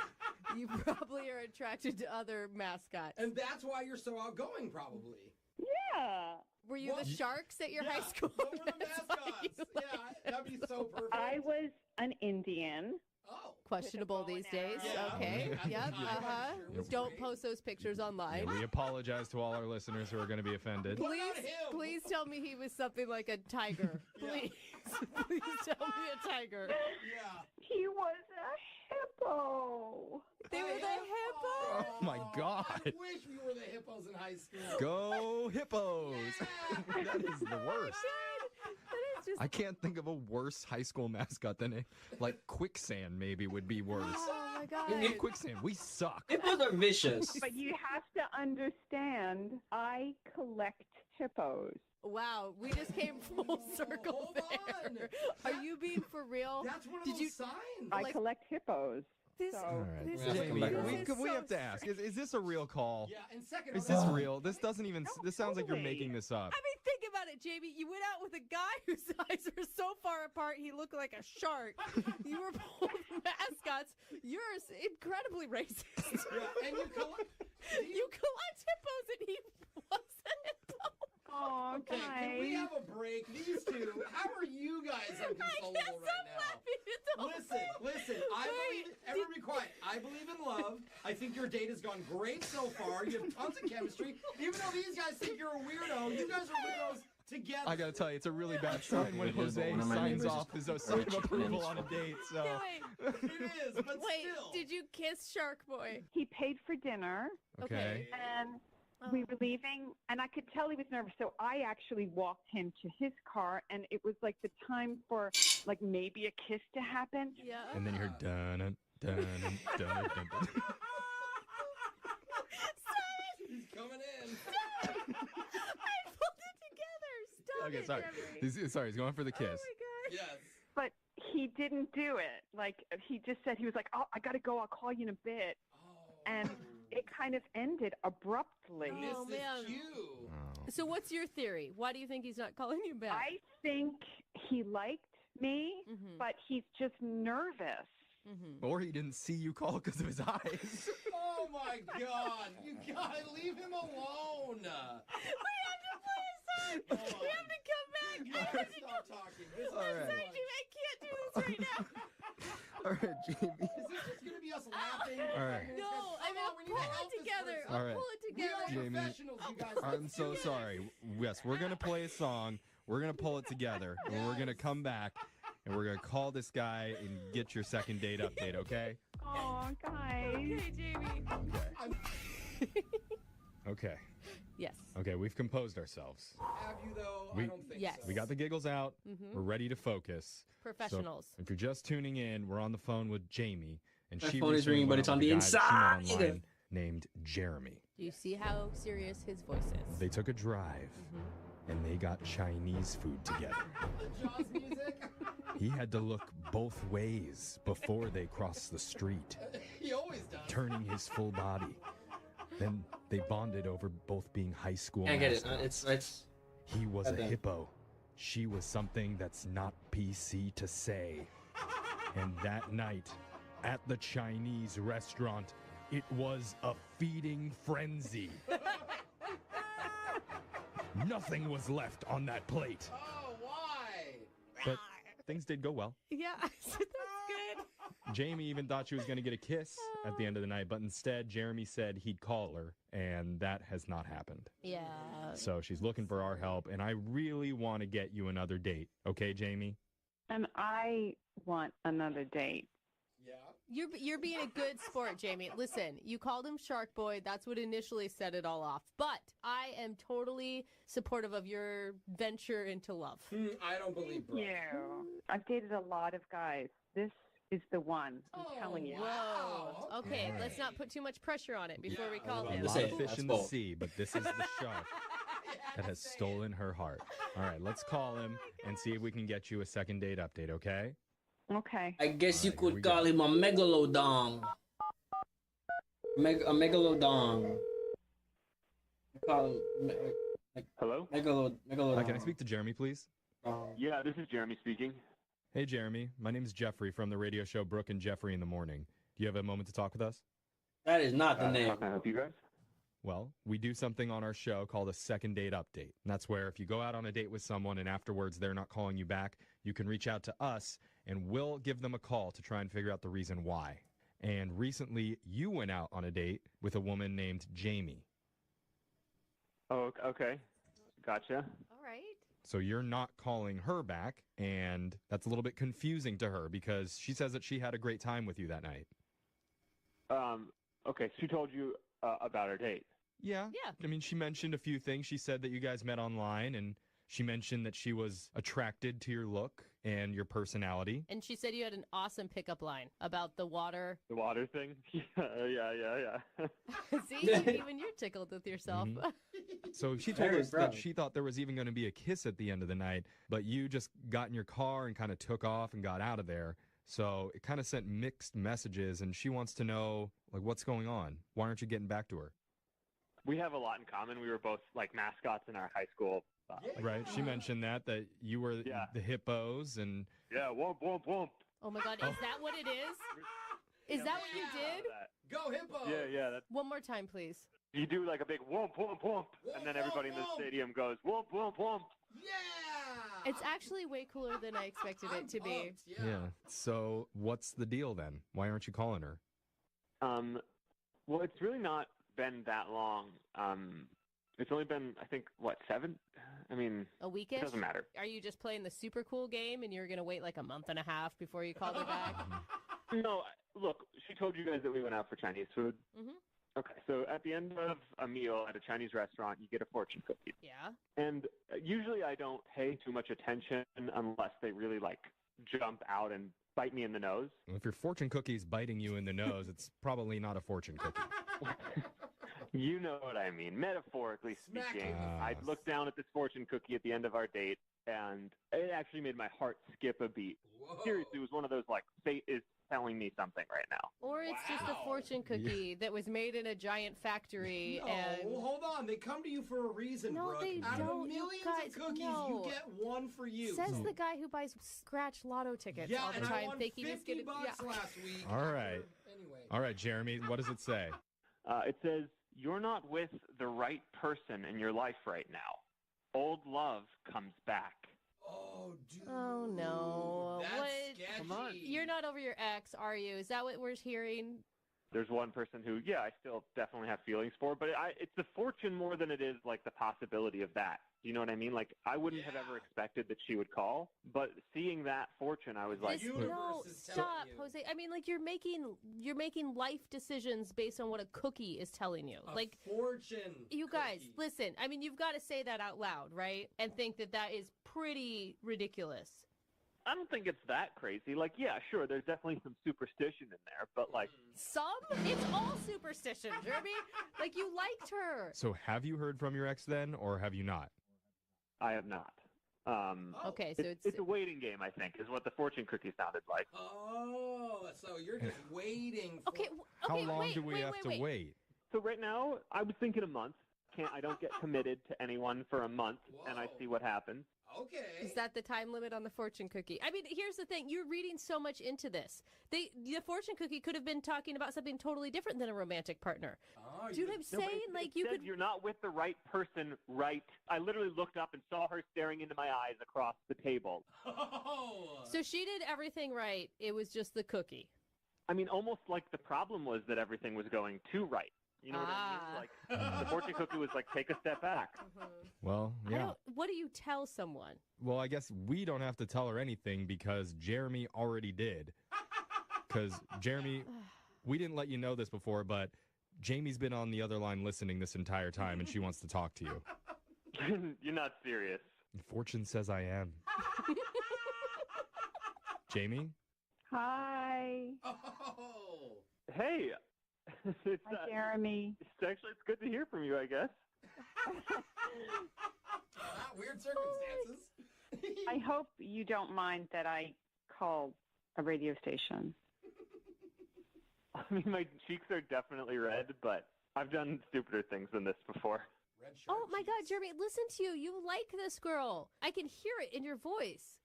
you probably are attracted to other mascots. And that's why you're so outgoing, probably. Yeah. Were you What? the Sharks at your Yeah, high school? what were the That's why you mascots? like Yeah, that'd be so perfect. I was an Indian. Oh. Questionable these days. Yeah. Okay. At the Yep. time, I'm Uh-huh. sure it was Don't great. post those pictures online. Yeah, we apologize to all our listeners who are going to be offended. Please tell me he was something like a tiger. Please. Please tell me a tiger. Yeah. He was a hippo. They were the hippo. Oh my God. I wish we were the hippos in high school. Go Hippos! That is the worst. That is just. I can't think of a worse high school mascot than like Quicksand. Maybe would be worse. Oh my God. Hey, Quicksand, we suck. Hippos are vicious. But you have to understand, I collect hippos. Wow, we just came full circle there. Are you being for real? That's one of Did those you signs. I collect hippos. This, So- All right, this Jamie, is, we, this is we so have to ask: is this a real call? Yeah, and second, Is this real? This doesn't even. This sounds like you're totally. making this up. I mean, think about it, Jamie. You went out with a guy whose eyes are so far apart he looked like a shark. You were both mascots. You're incredibly racist. Yeah, and you collect. You collect hippos and he was a hippo. Oh, Okay, can we have a break? These two, how are you guys unconsolable right now? Listen, I believe, everyone be quiet. I believe in love. I think your date has gone great so far. You have tons of chemistry. Even though these guys think you're a weirdo, you guys are weirdos together. I gotta tell you, it's a really bad sign when Jose One of my signs neighbors off is his sign of rich and approval it's on a date. So Wait, It is, but wait. still. Did you kiss Shark Boy? He paid for dinner, okay. and we were leaving, and I could tell he was nervous. So I actually walked him to his car, and it was like the time for like maybe a kiss to happen. Yeah. And then you heard dun dun dun dun dun. He's coming in. I pulled it together. Stop Okay, it, sorry. Jeffrey. Sorry, he's going for the kiss. Oh my God. Yes. But he didn't do it. Like he just said, he was like, "Oh, I gotta go. I'll call you in a bit." And it kind of ended abruptly. Oh, This man. is you. So what's your theory? Why do you think he's not calling you back? I think he liked me, but he's just nervous. Or he didn't see you call because of his eyes. Oh my God! You guys, leave him alone. We have to play a song. We have to come back. You I guys have to stop talking. This is All right. too Sorry, much. Jimmy, I can't do this right now. All right, Jamie. Is this just gonna be us laughing? All right. No, I mean, we need to pull help it this together. person. All right. Pull it We together. are Jamie, professionals, you guys. I'm Let's so do this. sorry. Yes, we're gonna play a song. We're gonna pull it together, and we're gonna come back, and we're gonna call this guy and get your second date update. Okay? Oh, guys. Okay, Jamie. Okay. Yes. Okay. We've composed ourselves. Have you though? We- I don't think Yes. so. We got the giggles out. Mhm. We're ready to focus. Professionals. So if you're just tuning in, we're on the phone with Jamie, and My she phone is recently ringing, but went it's out on with the a guy that she met inside. online named Jeremy. Do you see how serious his voice is? They took a drive, and they got Chinese food together. The Jaws music. He had to look both ways before they crossed the street, He always does. turning his full body. Then they bonded over both being high school I get it. mascots. It's He was a Goddamn. hippo. She was something that's not PC to say. And that night, At the Chinese restaurant, it was a feeding frenzy. Nothing was left on that plate. Oh, why? But things did go well. Yeah, that's good. Jamie even thought she was going to get a kiss at the end of the night, but instead, Jeremy said he'd call her, and that has not happened. Yeah. So she's looking for our help, and I really want to get you another date. Okay, Jamie? And I want another date. Yeah. You're being a good sport, Jamie. Listen, you called him Shark Boy. That's what initially set it all off. But I am totally supportive of your venture into love. I don't believe Brooke. I've dated a lot of guys. This is the one. I'm telling you. Whoa. Okay, All let's not put too much pressure on it before we call A him. lot of fish in the sea, but this is the shark that has stolen her heart. All right, let's call him and see if we can get you a second date update, okay? Okay. I guess you could call him a megalodon. A megalodon. Call him, Hello? Megalodon. Can I speak to Jeremy, please? Yeah, this is Jeremy speaking. Hey, Jeremy. My name is Jeffrey from the radio show Brooke and Jeffrey in the Morning. Do you have a moment to talk with us? That is not the name. How can I help you guys? Well, we do something on our show called a second date update. And that's where if you go out on a date with someone and afterwards they're not calling you back, you can reach out to us and we'll give them a call to try and figure out the reason why. And recently, you went out on a date with a woman named Jamie. Oh, okay. Gotcha. All right. So you're not calling her back, and that's a little bit confusing to her because she says that she had a great time with you that night. Okay, she told you about our date. Yeah. I mean, she mentioned a few things. She said that you guys met online, and she mentioned that she was attracted to your look and your personality. And she said you had an awesome pickup line about the water. The water thing? Yeah. See, even you're tickled with yourself. So she told us that she thought there was even going to be a kiss at the end of the night, but you just got in your car and kind of took off and got out of there. So it kind of sent mixed messages, and she wants to know, like, what's going on? Why aren't you getting back to her? We have a lot in common. We were both, like, mascots in our high school. Right. She mentioned that you were the hippos and... Yeah, whoomp, whoomp, whoomp. Oh, my God. Is that what it is? Is that what you did? Go Hippo! Yeah. One more time, please. You do, like, a big whoomp, whoomp, whoomp, and then everybody in the stadium goes whoomp, whoomp, whoomp. Yeah! It's actually way cooler than I expected it to be. Yeah. So what's the deal then? Why aren't you calling her? Well, it's really not been that long. It's only been, I think, 7? I mean, A weekish? It doesn't matter. Are you just playing the super cool game and you're going to wait like a month and a half before you call her back? No, look, she told you guys that we went out for Chinese food. Mm-hmm. Okay, so at the end of a meal at a Chinese restaurant, you get a fortune cookie. Yeah. And usually I don't pay too much attention unless they really, like, jump out and bite me in the nose. Well, if your fortune cookie's biting you in the nose, it's probably not a fortune cookie. You know what I mean. Metaphorically speaking, I'd look down at this fortune cookie at the end of our date, and it actually made my heart skip a beat. Whoa. Seriously, it was one of those, like, fate is telling me something right now. Or it's just a fortune cookie that was made in a giant factory. No, and hold on. They come to you for a reason, No, Brooke. they Out of don't, you millions guys, of cookies, no. you get one for you. Says the guy who buys scratch lotto tickets Yeah, all the and I time, won thinking it's $50 gonna. Yeah. last week. All right. Anyway. All right, Jeremy, what does it say? It says, you're not with the right person in your life right now. Old love comes back. Oh, dude. Oh no! That's What? sketchy. Come on. You're not over your ex, are you? Is that what we're hearing? There's one person who, I still definitely have feelings for, but it's the fortune more than it is, like, the possibility of that. Do you know what I mean? Like, I wouldn't have ever expected that she would call, but seeing that fortune, I was like, No, stop, Jose. I mean, like you're making life decisions based on what a cookie is telling you. Like fortune. You guys, listen. I mean, you've got to say that out loud, right? And think that is pretty ridiculous. I don't think it's that crazy. Like, yeah, sure, there's definitely some superstition in there, but, like... Some? It's all superstition, Jeremy. Like, you liked her. So have you heard from your ex then, or have you not? I have not. Okay, so it's a waiting game, I think, is what the fortune cookie sounded like. Oh, so you're just waiting for... Okay, How long do we have to wait? So right now, I was thinking a month. I don't get committed to anyone for a month, and I see what happens. Okay. Is that the time limit on the fortune cookie? I mean, here's the thing. You're reading so much into this. The fortune cookie could have been talking about something totally different than a romantic partner. Oh, Do you know what I'm saying? Like, you could... You're not with the right person, right? I literally looked up and saw her staring into my eyes across the table. Oh. So she did everything right. It was just the cookie. I mean, almost like the problem was that everything was going too right. You know what I mean? Like, the fortune cookie was like, take a step back. Well, yeah. What do you tell someone? Well, I guess we don't have to tell her anything because Jeremy already did. Because, Jeremy, we didn't let you know this before, but Jamie's been on the other line listening this entire time, and she wants to talk to you. You're not serious. Fortune says I am. Jamie? Hi. Oh. Hey. It's, Hi, Jeremy. It's good to hear from you, I guess. Weird circumstances. I hope you don't mind that I called a radio station. I mean, my cheeks are definitely red, but I've done stupider things than this before. Oh, my God, Jeremy, listen to you. You like this girl. I can hear it in your voice.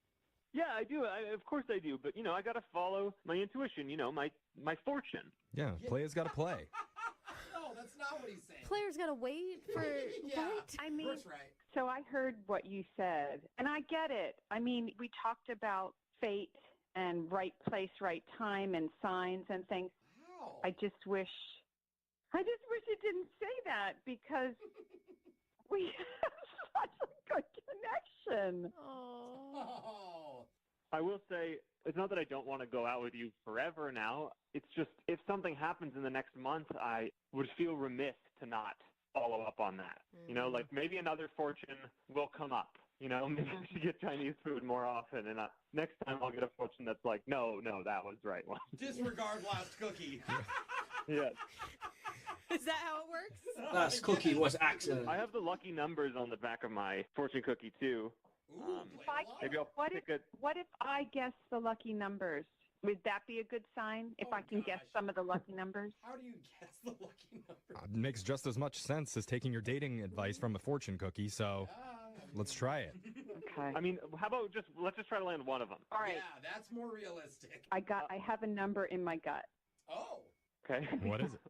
Yeah, I do. Of course I do. But, I got to follow my intuition, my fortune. Yeah, players got to play. No, that's not what he's saying. Players got to wait for... Yeah, what? I mean, Brooke's right. so I heard what you said, and I get it. I mean, we talked about fate and right place, right time, and signs and things. Wow. I just wish it didn't say that because we have such a good connection. Oh. I will say, it's not that I don't want to go out with you forever now. It's just, if something happens in the next month, I would feel remiss to not follow up on that. Like maybe another fortune will come up. Maybe I should get Chinese food more often. And next time I'll get a fortune that's like, no, that was the right one. Disregard last cookie. Yes. Is that how it works? Last cookie was accident. I have the lucky numbers on the back of my fortune cookie, too. Maybe I'll pick a... What if I guess the lucky numbers? Would that be a good sign if I can guess some of the lucky numbers? How do you guess the lucky numbers? Makes just as much sense as taking your dating advice from a fortune cookie, so let's try it. Okay. I mean, how about let's just try to land one of them. All right. Yeah, that's more realistic. I have a number in my gut. Oh. Okay. What is it?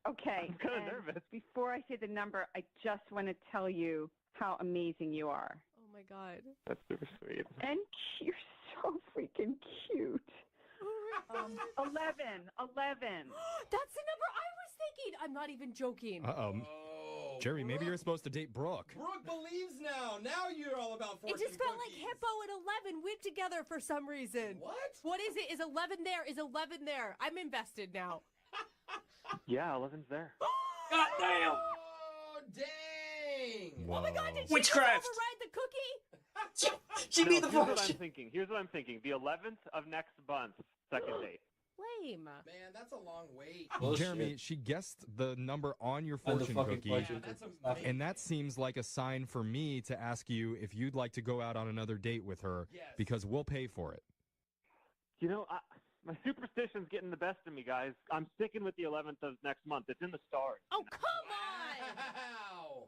Okay. I'm kind of and nervous. Before I say the number, I just want to tell you how amazing you are. Oh, my God. That's super sweet. And you're so freaking cute. 11. That's the number I was thinking. I'm not even joking. Uh-oh. Oh, Jerry, maybe you're supposed to date Brooke. Brooke believes now. Now you're all about fortune It just felt like cookies. Hippo and 11 went together for some reason. What? What is it? Is 11 there? Is 11 there? I'm invested now. Yeah, 11's there. God damn! Oh, dang! Oh my God, did she Witchcraft. just override the cookie? She beat the Here's what I'm fortune. thinking. The 11th of next month, second date. Lame. Man, that's a long wait. Bullshit. Jeremy, she guessed the number on your On the fortune fucking cookie. fortune that's cookie. amazing. And that seems like a sign for me to ask you if you'd like to go out on another date with her Yes. because we'll pay for it. My superstition's getting the best of me, guys. I'm sticking with the 11th of next month. It's in the stars. Oh, come on! Wow.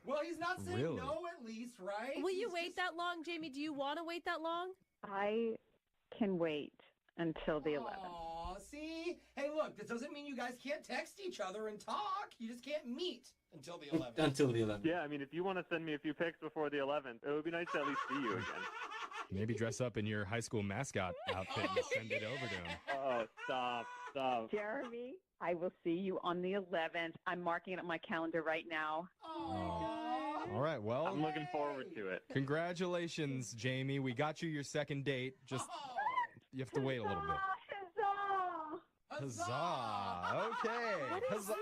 Well, he's not saying Really? no at least, right? Will you He's wait just- that long, Jamie? Do you want to wait that long? I can wait until the 11th. Aw, see? Hey, look, this doesn't mean you guys can't text each other and talk. You just can't meet until the 11th. Until the 11th. Yeah, I mean, if you want to send me a few pics before the 11th, it would be nice to at least see you again. Maybe dress up in your high school mascot outfit and send it over to him. Oh, stop. Jeremy, I will see you on the 11th. I'm marking it on my calendar right now. Oh, All right, well, I'm looking forward to it. congratulations, Jamie. We got you your second date. Just, you have to wait a little bit. Huzzah! Huzzah! Okay. What is Huzzah!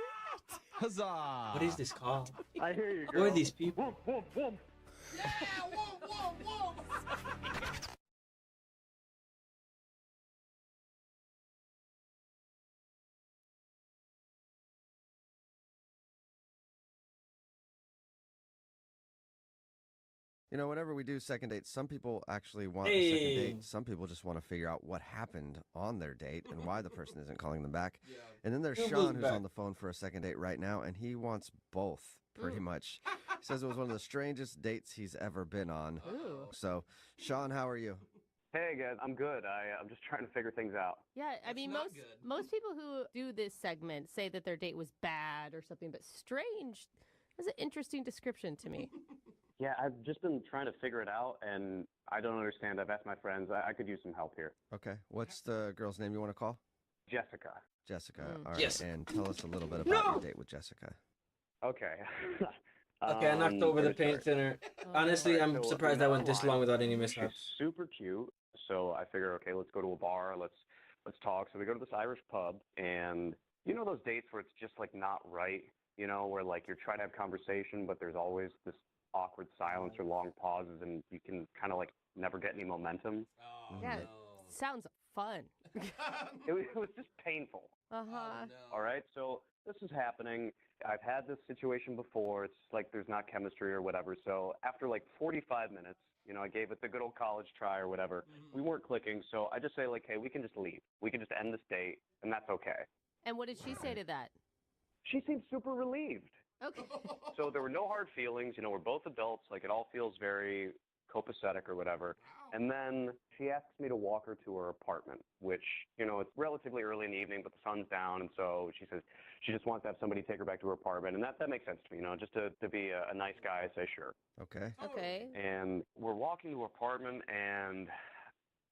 Huzzah! What is this called? I hear you, Who girl. are these people? Whoop, whoop, whoop. Yeah, whoa, whoa, whoa. You know, whenever we do second dates, some people actually want a second Hey. date. Some people just want to figure out what happened on their date and why the person isn't calling them back. And then there's Who Sean, goes who's back? on the phone for a second date right now, and he wants both, pretty much. He says it was one of the strangest dates he's ever been on. Ooh. So, Sean, how are you? Hey guys, I'm good. I'm just trying to figure things out. Yeah, I mean, most people who do this segment say that their date was bad or something, but strange is an interesting description to me. Yeah, I've just been trying to figure it out, and I don't understand. I've asked my friends. I could use some help here. Okay. What's the girl's name you want to call? Jessica. Jessica. Mm. All right. Yes. And tell us a little bit about your date with Jessica. Okay. Okay, I knocked over where the to paint start? thinner. Honestly, Alright, I'm so surprised we I met went this online. long without any She's mishaps. super cute. So I figure, okay, let's go to a bar. Let's talk. So we go to this Irish pub, and you know those dates where it's just like not right. You know, where like you're trying to have conversation, but there's always this awkward silence or long pauses, and you can kind of like never get any momentum. Yeah, sounds fun. It was just painful. Uh-huh. All right, so this is happening. I've had this situation before. It's like there's not chemistry or whatever. So after like 45 minutes, you know, I gave it the good old college try or whatever. We weren't clicking, so I just say like, hey, we can just leave. We can just end this date, and that's okay. And what did she say to that? She seemed super relieved. Okay. So there were no hard feelings. You know, we're both adults. Like, it all feels very copacetic or whatever. And then she asks me to walk her to her apartment, which, you know, it's relatively early in the evening, but the sun's down. And so she says she just wants to have somebody take her back to her apartment. And that makes sense to me, you know, just to be a nice guy, I say sure. Okay. Okay. And we're walking to her apartment, and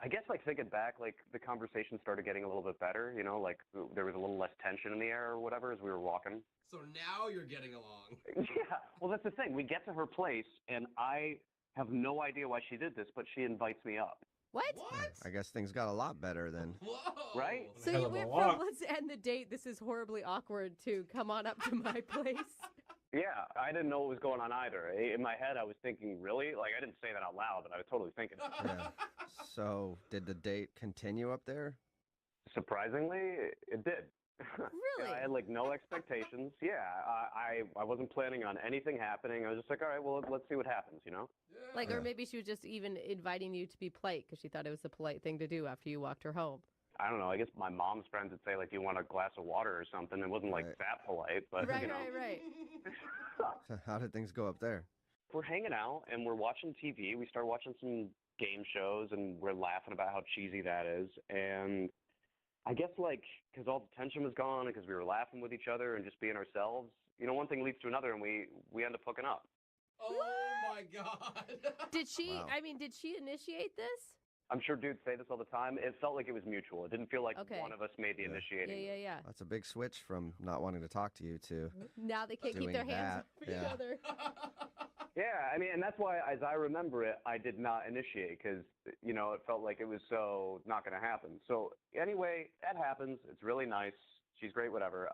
I guess, like, thinking back, like, the conversation started getting a little bit better, you know, like, there was a little less tension in the air or whatever as we were walking. So now you're getting along. Yeah, well, that's the thing. We get to her place, and I have no idea why she did this, but she invites me up. What? I guess things got a lot better then. Right? So you went from let's end the date, this is horribly awkward, to come on up to my place. Yeah, I didn't know what was going on either. In my head, I was thinking, really? Like, I didn't say that out loud, but I was totally thinking it. Yeah. So, did the date continue up there? Surprisingly, it did. Really? I had, like, no expectations. Yeah, I wasn't planning on anything happening. I was just like, all right, well, let's see what happens, you know? Like, or maybe she was just even inviting you to be polite because she thought it was the polite thing to do after you walked her home. I don't know. I guess my mom's friends would say, like, do you want a glass of water or something? It wasn't, like, that polite, but, Right, you know. right. So how did things go up there? We're hanging out, and we're watching TV. We start watching some game shows, and we're laughing about how cheesy that is. And I guess, like, because all the tension was gone and because we were laughing with each other and just being ourselves, you know, one thing leads to another, and we end up hooking up. Oh, my God. Did she, Wow. I mean, did she initiate this? I'm sure dudes say this all the time. It felt like it was mutual. It didn't feel like Okay. one of us made the initiating. Yeah. That's a big switch from not wanting to talk to you to Now they can't keep doing their hands that. off each Yeah. other. Yeah, I mean, and that's why, as I remember it, I did not initiate because, you know, it felt like it was so not going to happen. So anyway, that happens. It's really nice. She's great, whatever.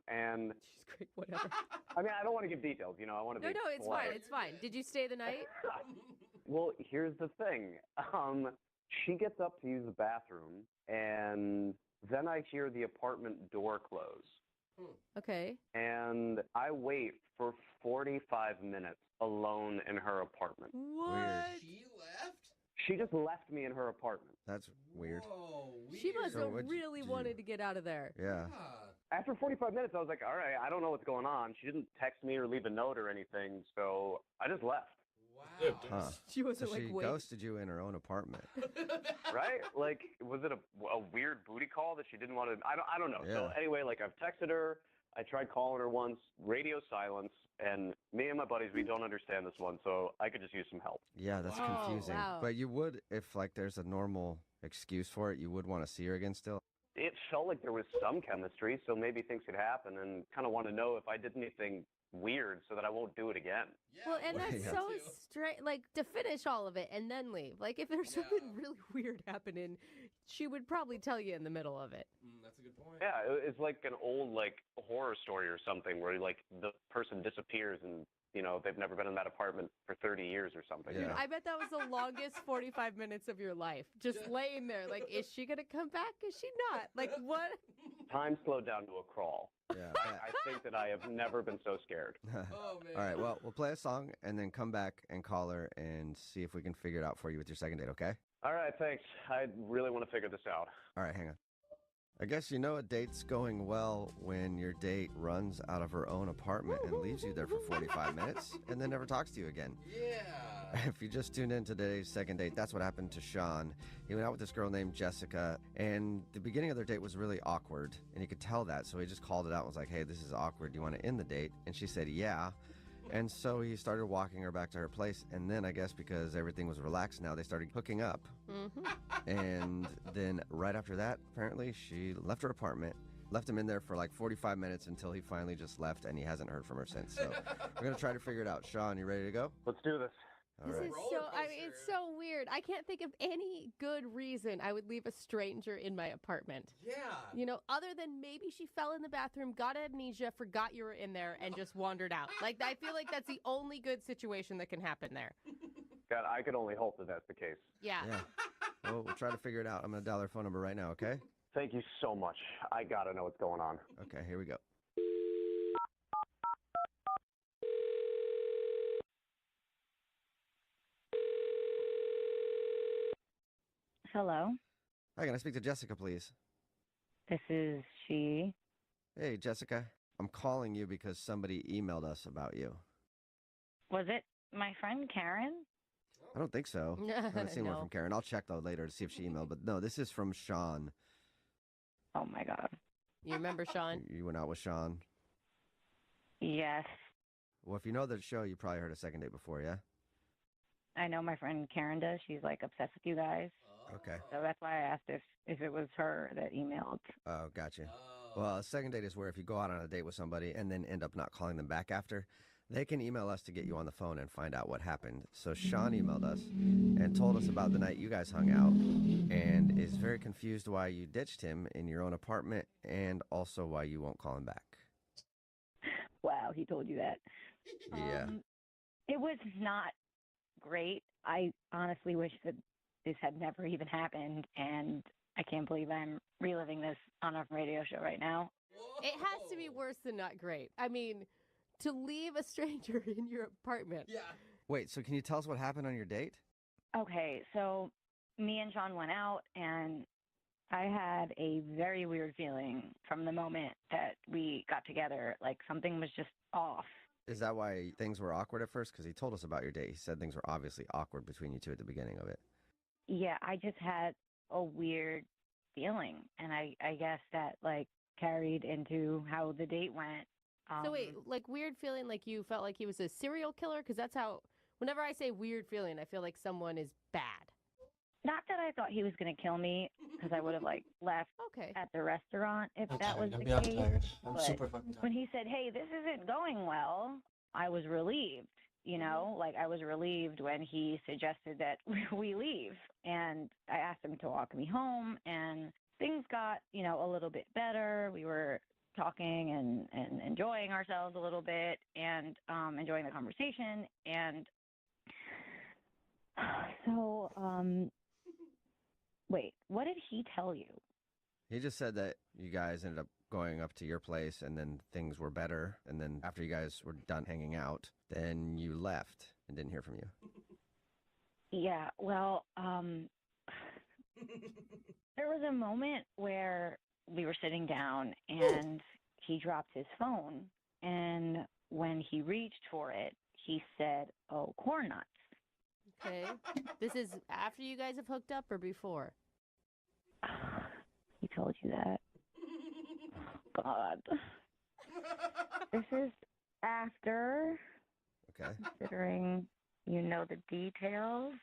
And she's great, whatever. I mean, I don't want to give details. You know, I want to No, be. it's polite. fine. It's fine. Did you stay the night? Well, here's the thing. She gets up to use the bathroom, and then I hear the apartment door close. Okay. And I wait for 45 minutes alone in her apartment. What? She left? She just left me in her apartment. That's weird. Oh, She must So have what'd you really do? wanted to get out of there. Yeah. After 45 minutes, I was like, all right, I don't know what's going on. She didn't text me or leave a note or anything, so I just left. Wow. Huh. She wasn't so like, she wait. ghosted you in her own apartment. Right? Like, was it a weird booty call that she didn't want to? I don't know. So Yeah. anyway, like, I've texted her. I tried calling her once. Radio silence. And me and my buddies, we don't understand this one, so I could just use some help. Yeah, that's Wow. confusing. Wow. But you would, if like there's a normal excuse for it, you would want to see her again still. It felt like there was some chemistry, so maybe things could happen, and kind of want to know if I did anything weird so that I won't do it again. Well, and that's Yeah. so strange. Like, to finish all of it and then leave. Like, if there's something really weird happening, she would probably tell you in the middle of it. That's a good good point. Yeah, it's like an old horror story or something where like the person disappears and they've never been in that apartment for 30 years or something. Dude, I bet that was the longest 45 minutes of your life. Just laying there, like, is she gonna come back? Is she not? Like, what? Time slowed down to a crawl. Yeah. I think that I have never been so scared. Oh, man. All right, well, we'll play a song and then come back and call her and see if we can figure it out for you with your second date, okay? All right, thanks. I really want to figure this out. All right, hang on. I guess you know a date's going well when your date runs out of her own apartment and leaves you there for 45 minutes and then never talks to you again. Yeah. If you just tuned in to today's second date, that's what happened to Sean. He went out with this girl named Jessica, and the beginning of their date was really awkward, and he could tell that, so he just called it out and was like, hey, this is awkward. Do you want to end the date? And she said, yeah. And so he started walking her back to her place, and then I guess because everything was relaxed now, they started hooking up. And then right after that, apparently, she left her apartment, left him in there for like 45 minutes until he finally just left, and he hasn't heard from her since. So we're going to try to figure it out. Sean, you ready to go? Let's do this. All right. This is so, I mean, it's so weird. I can't think of any good reason I would leave a stranger in my apartment. Yeah. Other than maybe she fell in the bathroom, got amnesia, forgot you were in there, and just wandered out. Like, I feel like that's the only good situation that can happen there. God, I could only hope that that's the case. Yeah. Well, we'll try to figure it out. I'm going to dial her phone number right now, okay? Thank you so much. I gotta know what's going on. Okay, here we go. Hello, Hi, can I speak to Jessica, please? this is she. Hey, Jessica. I'm calling you because somebody emailed us about you. Was it my friend Karen? I don't think so. I haven't seen one No. from Karen. I'll check, though, later to see if she emailed. But no, this is from Sean. Oh my God. You remember Sean? You went out with Sean. Yes, Well, if you know the show, you probably heard a second date before, yeah? I know my friend Karen does. She's like obsessed with you guys. Okay. So that's why I asked if it was her that emailed. Oh, gotcha. Well, a second date is where if you go out on a date with somebody and then end up not calling them back after, they can email us to get you on the phone and find out what happened. So Sean emailed us and told us about the night you guys hung out and is very confused why you ditched him in your own apartment and also why you won't call him back. Wow, he told you that. Yeah. It was not great. I honestly wish that this had never even happened, and I can't believe I'm reliving this on a radio show right now. It has to be worse than not great. I mean, to leave a stranger in your apartment. Yeah. Wait, so can you tell us what happened on your date? Okay, so me and Sean went out, and I had a very weird feeling from the moment that we got together. Like something was just off. Is that why things were awkward at first? Because he told us about your date. He said things were obviously awkward between you two at the beginning of it. Yeah, I just had a weird feeling, and I guess that like carried into how the date went. So wait, like weird feeling like you felt like he was a serial killer? Because that's how, whenever I say weird feeling, I feel like someone is bad. Not that I thought he was going to kill me, because I would have like left at the restaurant if that was the I'm case. tired. I'm But super fucking tired. when he said, "Hey, this isn't going well," I was relieved. You know, like I was relieved when he suggested that we leave, and I asked him to walk me home, and things got, you know, a little bit better. We were talking and enjoying ourselves a little bit, and enjoying the conversation, and so wait, what did he tell you? He just said that you guys ended up going up to your place and then things were better. And then after you guys were done hanging out, then you left and didn't hear from you. Yeah, well, there was a moment where we were sitting down and he dropped his phone. And when he reached for it, he said, "Oh, corn nuts." Okay. This is after you guys have hooked up or before? He told you that. God. This is after. Okay. Considering you know the details.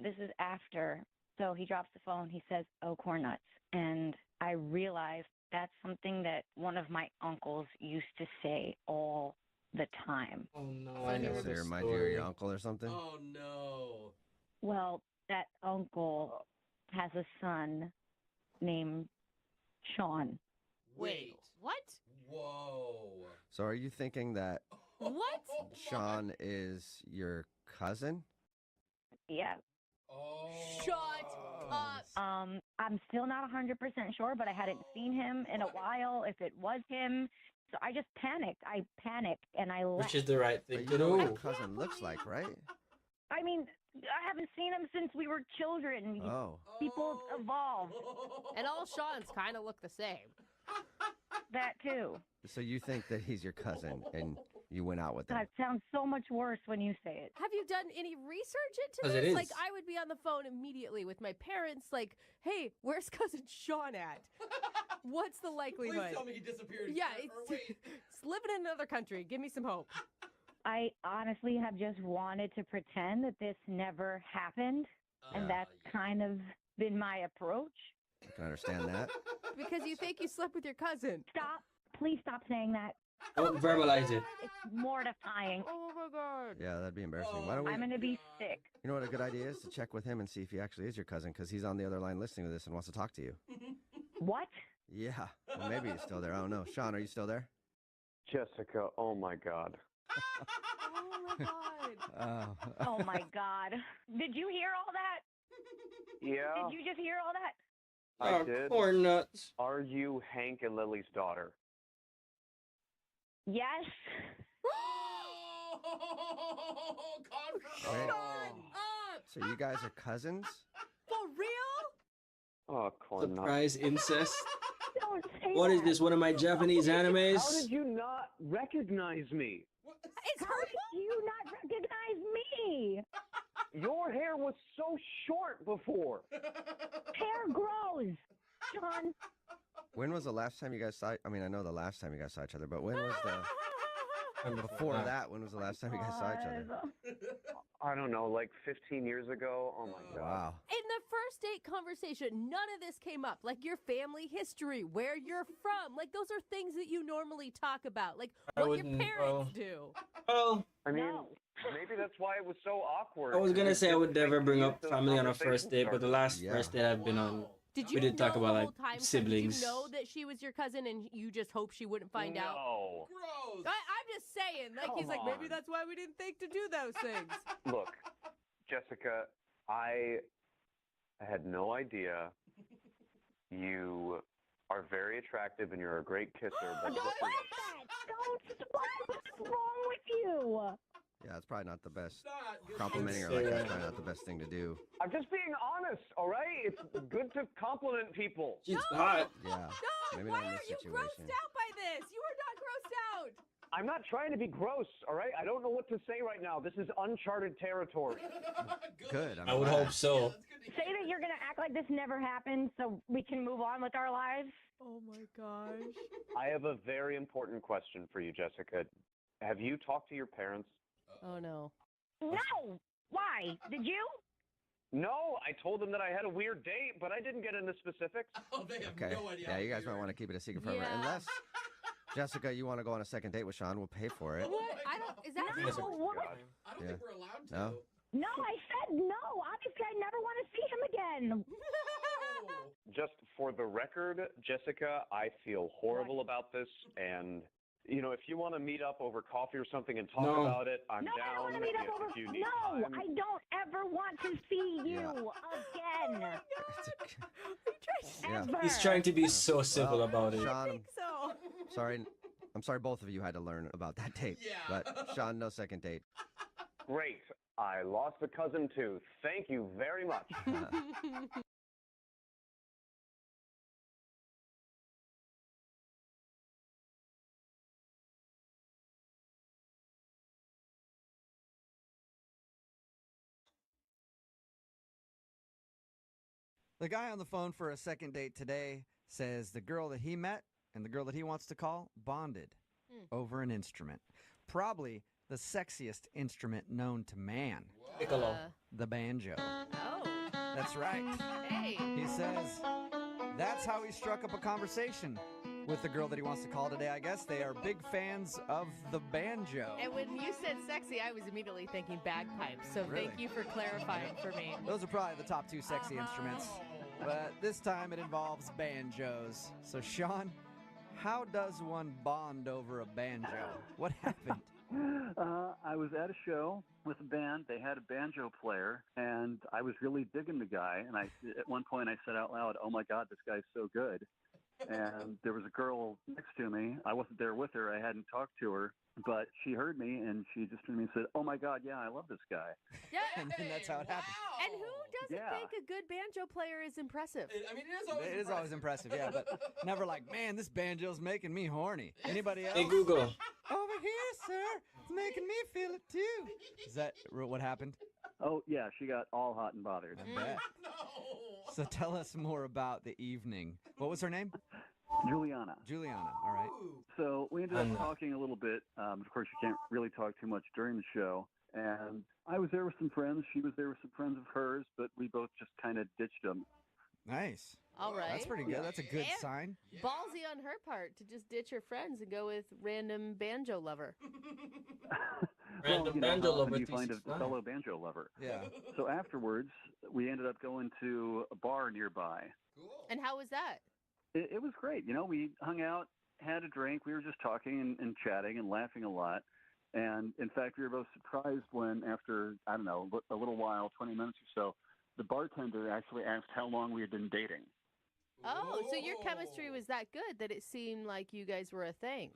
This is after. So he drops the phone. He says, "Oh, corn nuts." And I realized that's something that one of my uncles used to say all the time. Oh no, I know this remind you of your uncle or something? Oh no. Well, that uncle has a son named Sean. Wait, what? Whoa. So are you thinking that What? Sean is your cousin? Yeah. Shut up. I'm still not 100% sure, but I hadn't seen him in a while. If it was him, so I just panicked. I panicked and I left. Which is the right thing But to you know what do. your cousin looks like, right? I mean, I haven't seen him since we were children. Oh. People evolve. And all Sean's kind of look the same. That too. So you think that he's your cousin and you went out with him? That sounds so much worse when you say it. Have you done any research 'Cause into it this? is. Like, I would be on the phone immediately with my parents, like, hey, where's cousin Sean at? What's the likelihood? Please tell me he disappeared. Yeah, Or wait. it's living in another country. Give me some hope. I honestly have just wanted to pretend that this never happened, and that's kind of been my approach. I can understand that. Because you think you slept with your cousin. Stop. Please stop saying that. Don't verbalize it. It's mortifying. Oh my god. Yeah, that'd be embarrassing. Why don't we? I'm gonna be sick. You know what a good idea is? To check with him and see if he actually is your cousin, because he's on the other line listening to this and wants to talk to you. What? Yeah. Well, maybe he's still there. I don't know. Sean, are you still there? Jessica, oh my God. Oh my god. Oh my God. Did you hear all that? Yeah, Did you just hear all that? I Oh, did. corn nuts. Are you Hank and Lily's daughter? Yes. Wait. Up! So you guys are cousins? For real? Oh, corn nuts. Surprise incest. Don't say What is that. this? One of my Japanese animes? How did you not recognize me? It's How did you not recognize me? Your hair was so short before. Hair grows. Sean. When was the last time you guys saw? I mean, I know the last time you guys saw each other, but when was the? And before that, when was the last time you guys saw each other? I don't know, like 15 years ago. Oh my God. Wow. In the first date conversation, none of this came up. Like your family history, where you're from. Like those are things that you normally talk about. Like I what your wouldn't, parents do. Well, I mean, maybe that's why it was so awkward. I was gonna say I would never bring up Those family on a first date, but the last Yeah. first date I've been on, Did you we did know talk about the like whole time? siblings. Did you know that she was your cousin and you just hope she wouldn't find out? No. Gross. I'm just saying. Like he's Come like, maybe on. that's why we didn't think to do those things. Look, Jessica, I had no idea you are very attractive and you're a great kisser. But Don't listen, like that. Don't. What's wrong with you? Yeah, it's probably not the best. Not good. Complimenting her like that's probably not the best thing to do. I'm just being honest, all right? It's good to compliment people. She's hot. Yeah. No, Maybe why not in are this you situation. grossed out by this? You are not grossed out. I'm not trying to be gross, all right? I don't know what to say right now. This is uncharted territory. Good. I would hope so. Say that you're gonna act like this never happened, so we can move on with our lives. Oh my gosh. I have a very important question for you, Jessica. Have you talked to your parents? Oh no. No. Why? Did you? No, I told them that I had a weird date, but I didn't get into specifics. Oh, they have Okay. no idea. Yeah, how you guys weird. might want to keep it a secret forever. Yeah. Unless, Jessica, you want to go on a second date with Sean, we'll pay for it. What? I don't. Is that Yes, how? what? I don't Yeah. think we're allowed to. No? No, I said no. Obviously, I never want to see him again. Just for the record, Jessica, I feel horrible about this, and you know, if you want to meet up over coffee or something and talk No. about it, I'm No, I down. don't want to meet up if over. you need No, time. I don't ever want to see you again. Yeah. Ever. He's trying to be so simple Well, about it. Sean, So. sorry. I'm sorry both of you had to learn about that date. Yeah. But Sean, no second date. Great. I lost a cousin too. Thank you very much. The guy on the phone for a second date today says the girl that he met and the girl that he wants to call bonded over an instrument. Probably the sexiest instrument known to man. Piccolo. The banjo. Oh. That's right. Hey. He says that's how he struck up a conversation with the girl that he wants to call today. I guess they are big fans of the banjo. And when you said sexy, I was immediately thinking bagpipes. So Really? thank you for clarifying for me. Those are probably the top two sexy instruments. But this time it involves banjos. So, Sean, how does one bond over a banjo? What happened? I was at a show with a band. They had a banjo player, and I was really digging the guy. And at one point, I said out loud, "Oh my God, this guy's so good." And there was a girl next to me. I wasn't there with her. I hadn't talked to her, but she heard me, and she just turned to me and said, "Oh my God, yeah, I love this guy." Yeah. And that's how it happened. And who doesn't think a good banjo player is impressive? I mean, it is always It is always impressive, yeah, but never like, man, this banjo's making me horny. Anybody else? Hey, Google. Over here, sir. It's making me feel it too. Is that what happened? Oh, yeah, she got all hot and bothered. I bet. So tell us more about the evening. What was her name? Juliana. Juliana, all right. So we ended up talking a little bit. Of course, you can't really talk too much during the show. And I was there with some friends. She was there with some friends of hers, but we both just kind of ditched them. Nice. All right. That's pretty good. That's a good And sign. Ballsy on her part to just ditch her friends and go with random banjo lover. Well, you know, banjo how lover often do you find a 365. fellow banjo lover? Yeah. So afterwards, we ended up going to a bar nearby. And how was that? It was great. You know, we hung out, had a drink. We were just talking and chatting and laughing a lot. And in fact, we were both surprised when, after, I don't know, a little while, 20 minutes or so, the bartender actually asked how long we had been dating. Oh, so your chemistry was that good that it seemed like you guys were a thing.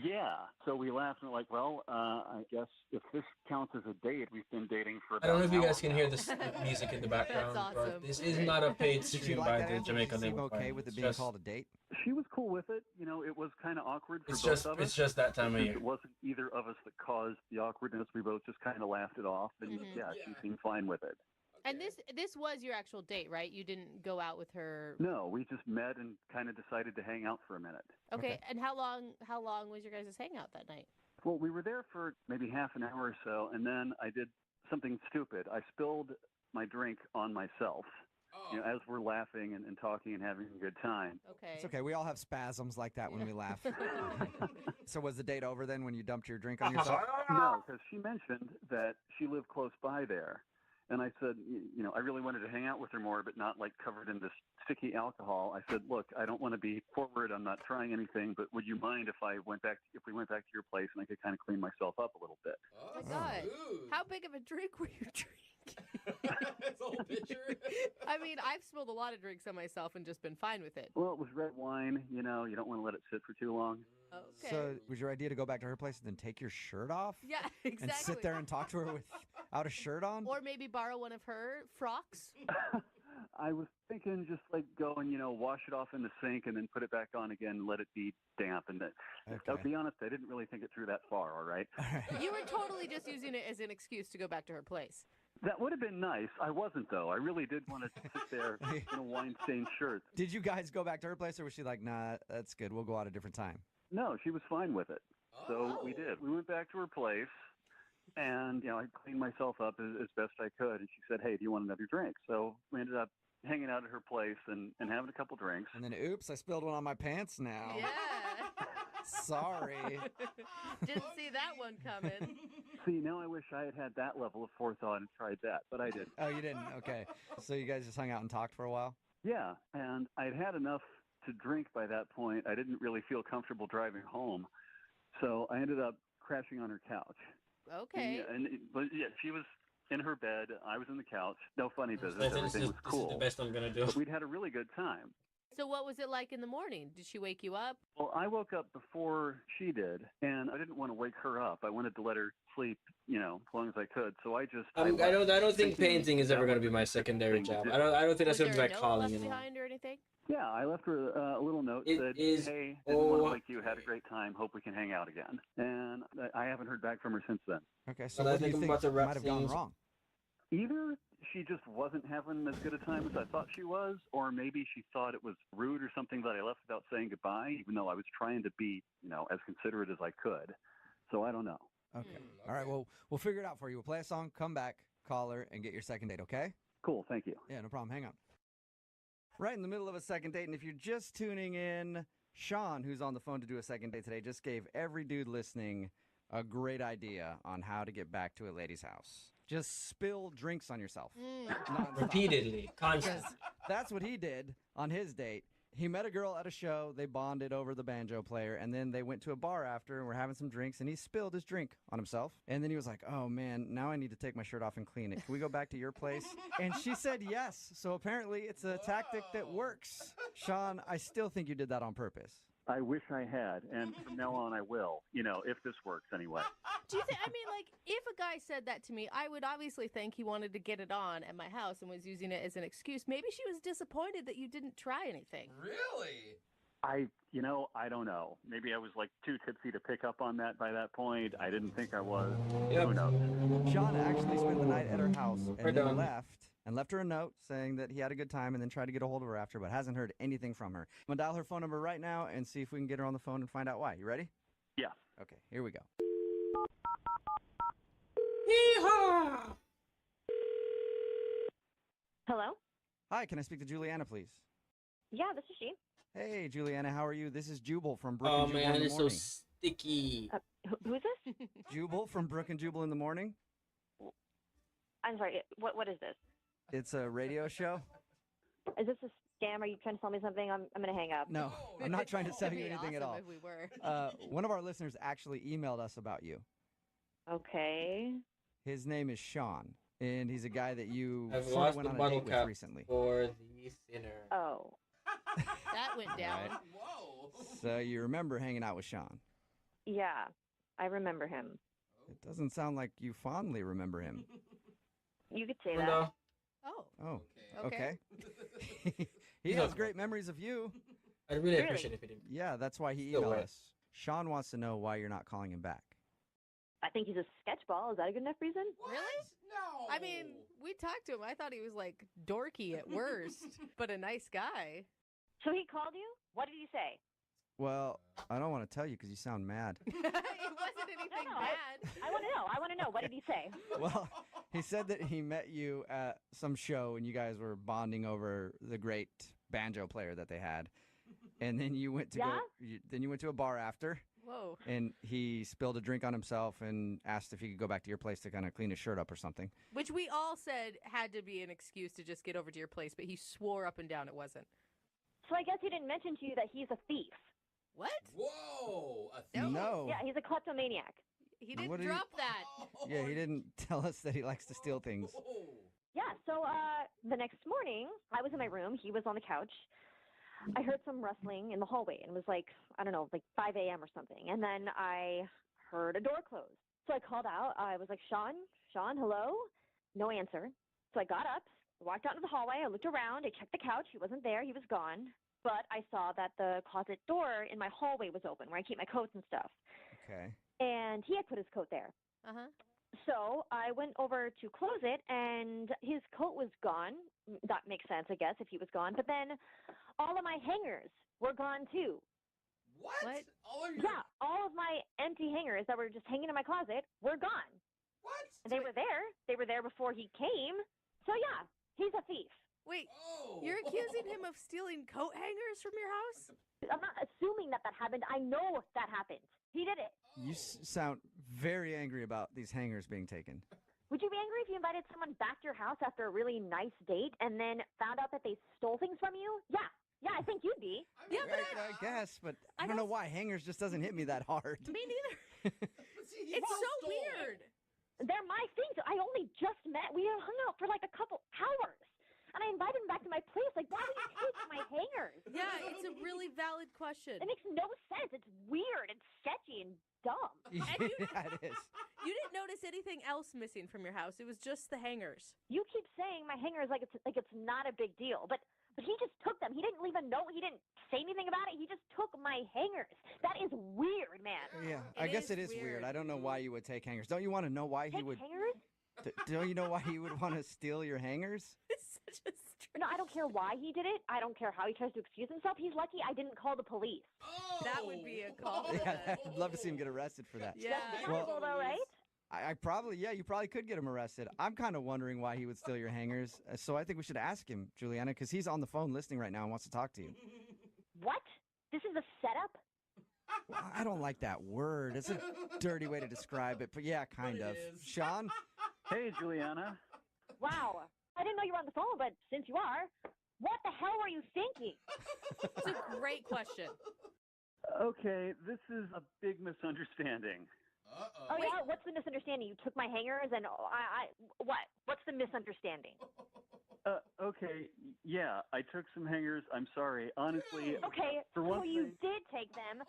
Yeah. So we laughed and were like, well, I guess if this counts as a date, we've been dating for about I don't know if you an guys hour can now. hear this music in the background, That's but awesome. this is not a paid Did you stream like by that, the Angela? Jamaican Did you seem Labor okay Party. with it It's being just- called a date? She was cool with it. You know, it was kind of awkward for It's both just- of us. it's just that time of Since year. It wasn't either of us that caused the awkwardness. We both just kind of laughed it off, and yeah, she seemed fine with it. And this was your actual date, right? You didn't go out with her. No, we just met and kind of decided to hang out for a minute. Okay. And how long was your guys' hangout that night? Well, we were there for maybe half an hour or so, and then I did something stupid. I spilled my drink on myself. You know, as we're laughing and talking and having a good time. Okay. It's okay. We all have spasms like that when we laugh. So was the date over then when you dumped your drink on yourself? No, because she mentioned that she lived close by there. And I said, you know, I really wanted to hang out with her more, but not like covered in this sticky alcohol. I said, look, I don't want to be forward. I'm not trying anything, but would you mind if we went back to your place and I could kind of clean myself up a little bit? Oh my God. How big of a drink were you drinking? That's a whole picture. I mean, I've spilled a lot of drinks on myself and just been fine with it. Well, it was red wine. You know, you don't want to let it sit for too long. Okay. So was your idea to go back to her place and then take your shirt off? Yeah, exactly. And sit there and talk to her without a shirt on? Or maybe borrow one of her frocks. I was thinking just like go and, you know, wash it off in the sink and then put it back on again and let it be damp. And I'll be honest, I didn't really think it through that far, all right? You were totally just using it as an excuse to go back to her place. That would have been nice. I wasn't, though. I really did want to sit there in a wine-stained shirt. Did you guys go back to her place or was she like, nah, that's good. We'll go out a different time? No, she was fine with it. So we did. We went back to her place, and, you know, I cleaned myself up as best I could. And she said, hey, do you want another drink? So we ended up hanging out at her place and having a couple drinks. And then, oops, I spilled one on my pants now. Yeah. Sorry. Didn't see that one coming. See, now I wish I had had that level of forethought and tried that, but I didn't. Oh, you didn't? Okay. So you guys just hung out and talked for a while? Yeah, and I'd had enough to drink by that point. I didn't really feel comfortable driving home, so I ended up crashing on her couch. Okay. But yeah, she was in her bed. I was in the couch. No funny business. This Everything is was cool. the best I'm gonna do. But we'd had a really good time. So what was it like in the morning? Did she wake you up? Well, I woke up before she did, and I didn't want to wake her up. I wanted to let her sleep, you know, as long as I could. So I just. I don't think thinking painting is that ever gonna be was my the secondary thing to job. do. I don't think that's Was gonna be there my a note calling. left You know. behind or anything? Yeah, I left her a little note It that, is- hey, didn't want oh. to wake you, had a great time, hope we can hang out again. And I haven't heard back from her since then. Okay, so Well, I what do you think I'm think about to wrap might have gone things- wrong? Either she just wasn't having as good a time as I thought she was, or maybe she thought it was rude or something that I left without saying goodbye, even though I was trying to be, you know, as considerate as I could. So I don't know. Okay. All right, well, we'll figure it out for you. We'll play a song, come back, call her, and get your second date, okay? Cool, thank you. Yeah, no problem. Hang on. Right in the middle of a second date, and if you're just tuning in, Sean, who's on the phone to do a second date today, just gave every dude listening a great idea on how to get back to a lady's house. Just spill drinks on yourself. Nonstop. Repeatedly, constantly. That's what he did on his date. He met a girl at a show. They bonded over the banjo player, and then they went to a bar after and were having some drinks, and he spilled his drink on himself. And then he was like, oh, man, now I need to take my shirt off and clean it. Can we go back to your place? And she said yes. So apparently it's a tactic that works. Sean, I still think you did that on purpose. I wish I had, and from now on I will, if this works anyway. Do you think, if a guy said that to me, I would obviously think he wanted to get it on at my house and was using it as an excuse. Maybe she was disappointed that you didn't try anything. Really? I don't know. Maybe I was like too tipsy to pick up on that by that point. I didn't think I was. Who knows? Sean actually spent the night at her house We're and then done. left her a note saying that he had a good time and then tried to get a hold of her after, but hasn't heard anything from her. I'm going to dial her phone number right now and see if we can get her on the phone and find out why. You ready? Yeah. Okay, here we go. Yeehaw! Hello? Hi, can I speak to Juliana, please? Yeah, this is she. Hey, Juliana, how are you? This is Jubal from Brook Oh and Jubal man, in the it's so Morning. sticky. Who is this? Jubal from Brook and Jubal in the Morning. I'm sorry. What is this? It's a radio show. Is this a scam? Are you trying to sell me something? I'm going to hang up. No, I'm not trying to sell you It'd be anything at all. awesome if we were. One of our listeners actually emailed us about you. Okay. His name is Sean, and he's a guy that you I've sort lost of went the on a bottle date with cap recently. for the sinner. Oh. That went down. Right. Whoa. So you remember hanging out with Sean. Yeah, I remember him. It doesn't sound like you fondly remember him. You could say Oh, that. no. Oh. Oh, Okay. he He's has okay. great memories of you. I'd really appreciate it if he didn't. Yeah, that's why he Still emailed wet. us. Sean wants to know why you're not calling him back. I think he's a sketchball. Is that a good enough reason? Really? No. I mean, we talked to him. I thought he was like dorky at worst, but a nice guy. So he called you? What did he say? Well, I don't want to tell you because you sound mad. It wasn't anything bad. I want to know. I want to know. What did he say? Well, he said that he met you at some show and you guys were bonding over the great banjo player that they had. And then you went to then you went to a bar after. Whoa. And he spilled a drink on himself and asked if he could go back to your place to kind of clean his shirt up or something. Which we all said had to be an excuse to just get over to your place, but he swore up and down it wasn't. So I guess he didn't mention to you that he's a thief. What? Whoa. A thief? No. Yeah, he's a kleptomaniac. He didn't What did he- drop that. Yeah, he didn't tell us that he likes to steal things. Yeah, so the next morning, I was in my room. He was on the couch. I heard some rustling in the hallway, and it was like, I don't know, like 5 a.m. or something. And then I heard a door close. So I called out. I was like, Sean, hello? No answer. So I got up, walked out into the hallway. I looked around. I checked the couch. He wasn't there. He was gone. But I saw that the closet door in my hallway was open, where I keep my coats and stuff. Okay. And he had put his coat there. Uh-huh. So I went over to close it, and his coat was gone. That makes sense, I guess, if he was gone. But then all of my hangers were gone, too. What? All of your... Yeah, all of my empty hangers that were just hanging in my closet were gone. What? And they were there. They were there before he came. So, yeah, he's a thief. Wait, Oh. you're accusing him of stealing coat hangers from your house? I'm not assuming that happened. I know that happened. He did it. You sound very angry about these hangers being taken. Would you be angry if you invited someone back to your house after a really nice date and then found out that they stole things from you? Yeah, I think you'd be. Yeah, but I guess, but I don't know why hangers just doesn't hit me that hard. Me neither. It's so weird. They're my things. I only just met. We hung out for like a couple hours. And I invited him back to my place. Like, why would you take my hangers? Yeah, it's a really valid question. It makes no sense. It's weird and sketchy and dumb. Yeah, it is. You didn't notice anything else missing from your house. It was just the hangers. You keep saying my hangers like it's not a big deal, but he just took them. He didn't leave a note. He didn't say anything about it. He just took my hangers. That is weird, man. Yeah, I guess it is weird. I don't know why you would take hangers. Don't you want to know why he Take would? hangers? Don't you know why he would want to steal your hangers? It's such a No, I don't care why he did it. I don't care how he tries to excuse himself. He's lucky I didn't call the police. That would be a call. Yeah, I'd love to see him get arrested for that. Yeah. Well, though, right? I probably, you probably could get him arrested. I'm kind of wondering why he would steal your hangers. So I think we should ask him, Juliana, because he's on the phone listening right now and wants to talk to you. What? This is a setup? Well, I don't like that word. It's a dirty way to describe it, but yeah, kind of. Sean, Hey, Juliana. Wow. I didn't know you were on the phone, but since you are, what the hell were you thinking? It's a great question. Okay, this is a big misunderstanding. Oh, yeah? What's the misunderstanding? You took my hangers and what? What's the misunderstanding? Okay, yeah, I took some hangers. I'm sorry. Honestly, Okay, for one so you thing... did take them.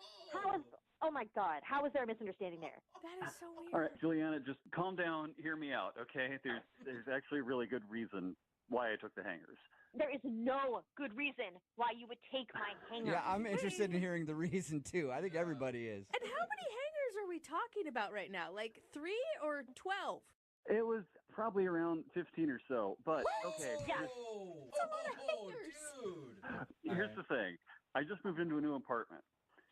Oh my God, how is there a misunderstanding there? That is so weird. All right, Juliana, just calm down. Hear me out, okay? There's actually a really good reason why I took the hangers. There is no good reason why you would take my hangers. Yeah, I'm interested in hearing the reason too. I think everybody is. And how many hangers are we talking about right now? Like 3 or 12? It was probably around 15 or so, but okay. Yeah. That's a lot of hangers. Here's the thing. I just moved into a new apartment.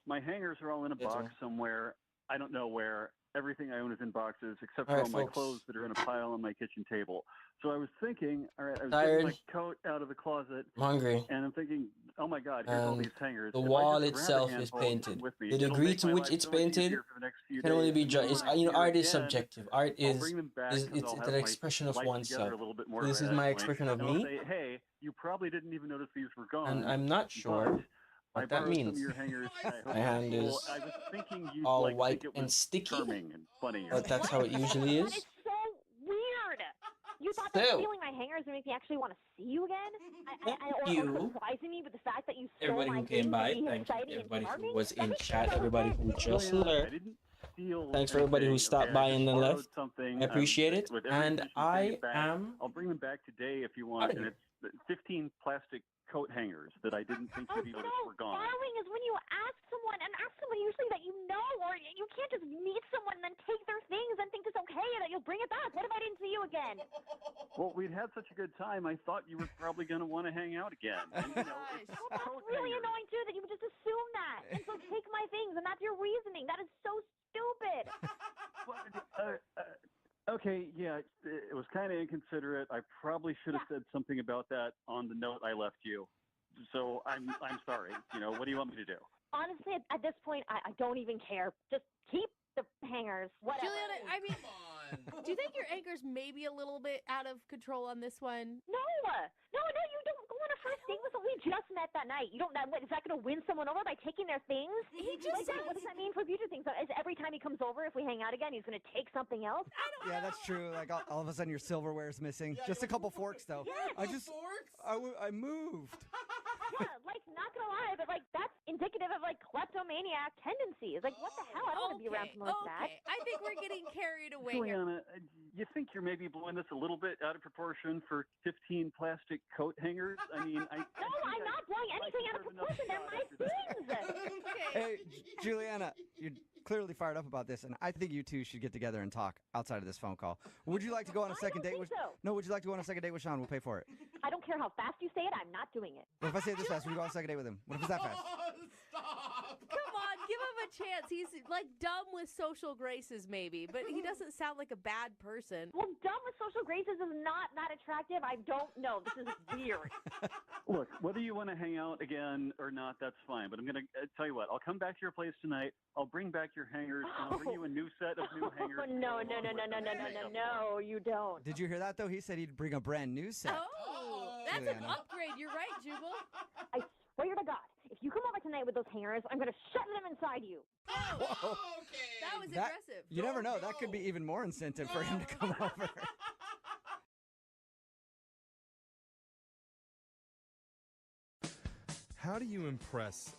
My hangers are all in a box somewhere. I don't know where. Everything I own is in boxes, except for all my clothes that are in a pile on my kitchen table. So I was thinking, all right, I was getting my coat out of the closet. I'm hungry. And I'm thinking, oh my God, here's all these hangers. The If I wall just grab a itself is handful painted. with me, The it'll degree make to my which life it's so much painted easier for the next few can only days. be And judged. then when I Art see is it again, subjective. Art I'll is bring them back is 'cause it's I'll have an my expression of life oneself. together a little bit more This by is that my point. expression of And I'll me. say, hey, you probably didn't even notice these were gone. And I'm not sure but I what that borrowed some means. of your hangers. I hope My they're hand cool. is I was thinking you'd all like white think it and was sticky, charming and funny. but that's how it usually is. That is so weird. You thought that So- stealing my hangers would make me actually want to see you again? Or you. surprising me with the fact that you stole Everybody my who came things by, would be thank you. exciting and Everybody who charming? was That in makes chat, no everybody sense. who just Juliana, I left. didn't steal Thanks for everybody who anything, stopped okay? by I and then just borrowed left. something. I appreciate it. With every And intention of bringing I it back. am I'll bring them back today if you want. outta And here. it's 15 plastic coat hangers that I didn't think you'd notice were gone. Borrowing is when you ask someone, and ask someone usually that you know, or you can't just meet someone and then take their things and think it's okay that you'll bring it back. What if I didn't see you again? Well, we'd had such a good time. I thought you were probably going to want to hang out again. And, you know, it's Well, that's coat really hangers. annoying too that you would just assume that. And so take my things, and that's your reasoning. That is so stupid. Okay, yeah, it was kind of inconsiderate. I probably should have said something about that on the note I left you. So I'm sorry. You know, what do you want me to do? Honestly, at this point, I don't even care. Just keep the hangers. Whatever. Juliana, I mean, do you think your anchor's maybe a little bit out of control on this one? No, you don't go on a first date with someone. We just met that night. You don't. What, is that going to win someone over by taking their things? He just what does that mean for future things? Is every time he comes over, if we hang out again, he's going to take something else? Yeah, that's true. Like all of a sudden your silverware's missing. Just a couple forks though. Yes. I moved. Yeah, like not gonna lie, but like that's indicative of like kleptomaniac tendencies. Like what the hell? I don't want to be around someone like that. I think we're getting carried away here. Juliana, you think you're maybe blowing this a little bit out of proportion for 15 plastic coat hangers? I mean, No, I'm not blowing anything out of proportion. They're my things. Hey, Juliana, you're clearly fired up about this, and I think you two should get together and talk outside of this phone call. Would you like to go on a second date with? so. No, would you like to go on a second date with Sean? We'll pay for it. I don't care how fast you say it. I'm not doing it. What if I say it this fast? Would you go on a second date with him? What if it's that fast? Come on, give him a chance. He's like dumb with social graces, maybe, but he doesn't sound like a bad person. Well, dumb with social graces is not that attractive. I don't know. This is weird. look, whether you want to hang out again or not, that's fine. But I'm going to tell you what. I'll come back to your place tonight. I'll bring back your hangers, and I'll bring you a new set of new hangers. No, you don't. Did you hear that though? He said he'd bring a brand new set. Oh, that's an Juliana. upgrade. You're right, Jubal. I swear to God, if you come over tonight with those hangers, I'm going to shove them inside you. Oh, that was That- aggressive. You never know. That could be even more incentive for him to come over. How do you impress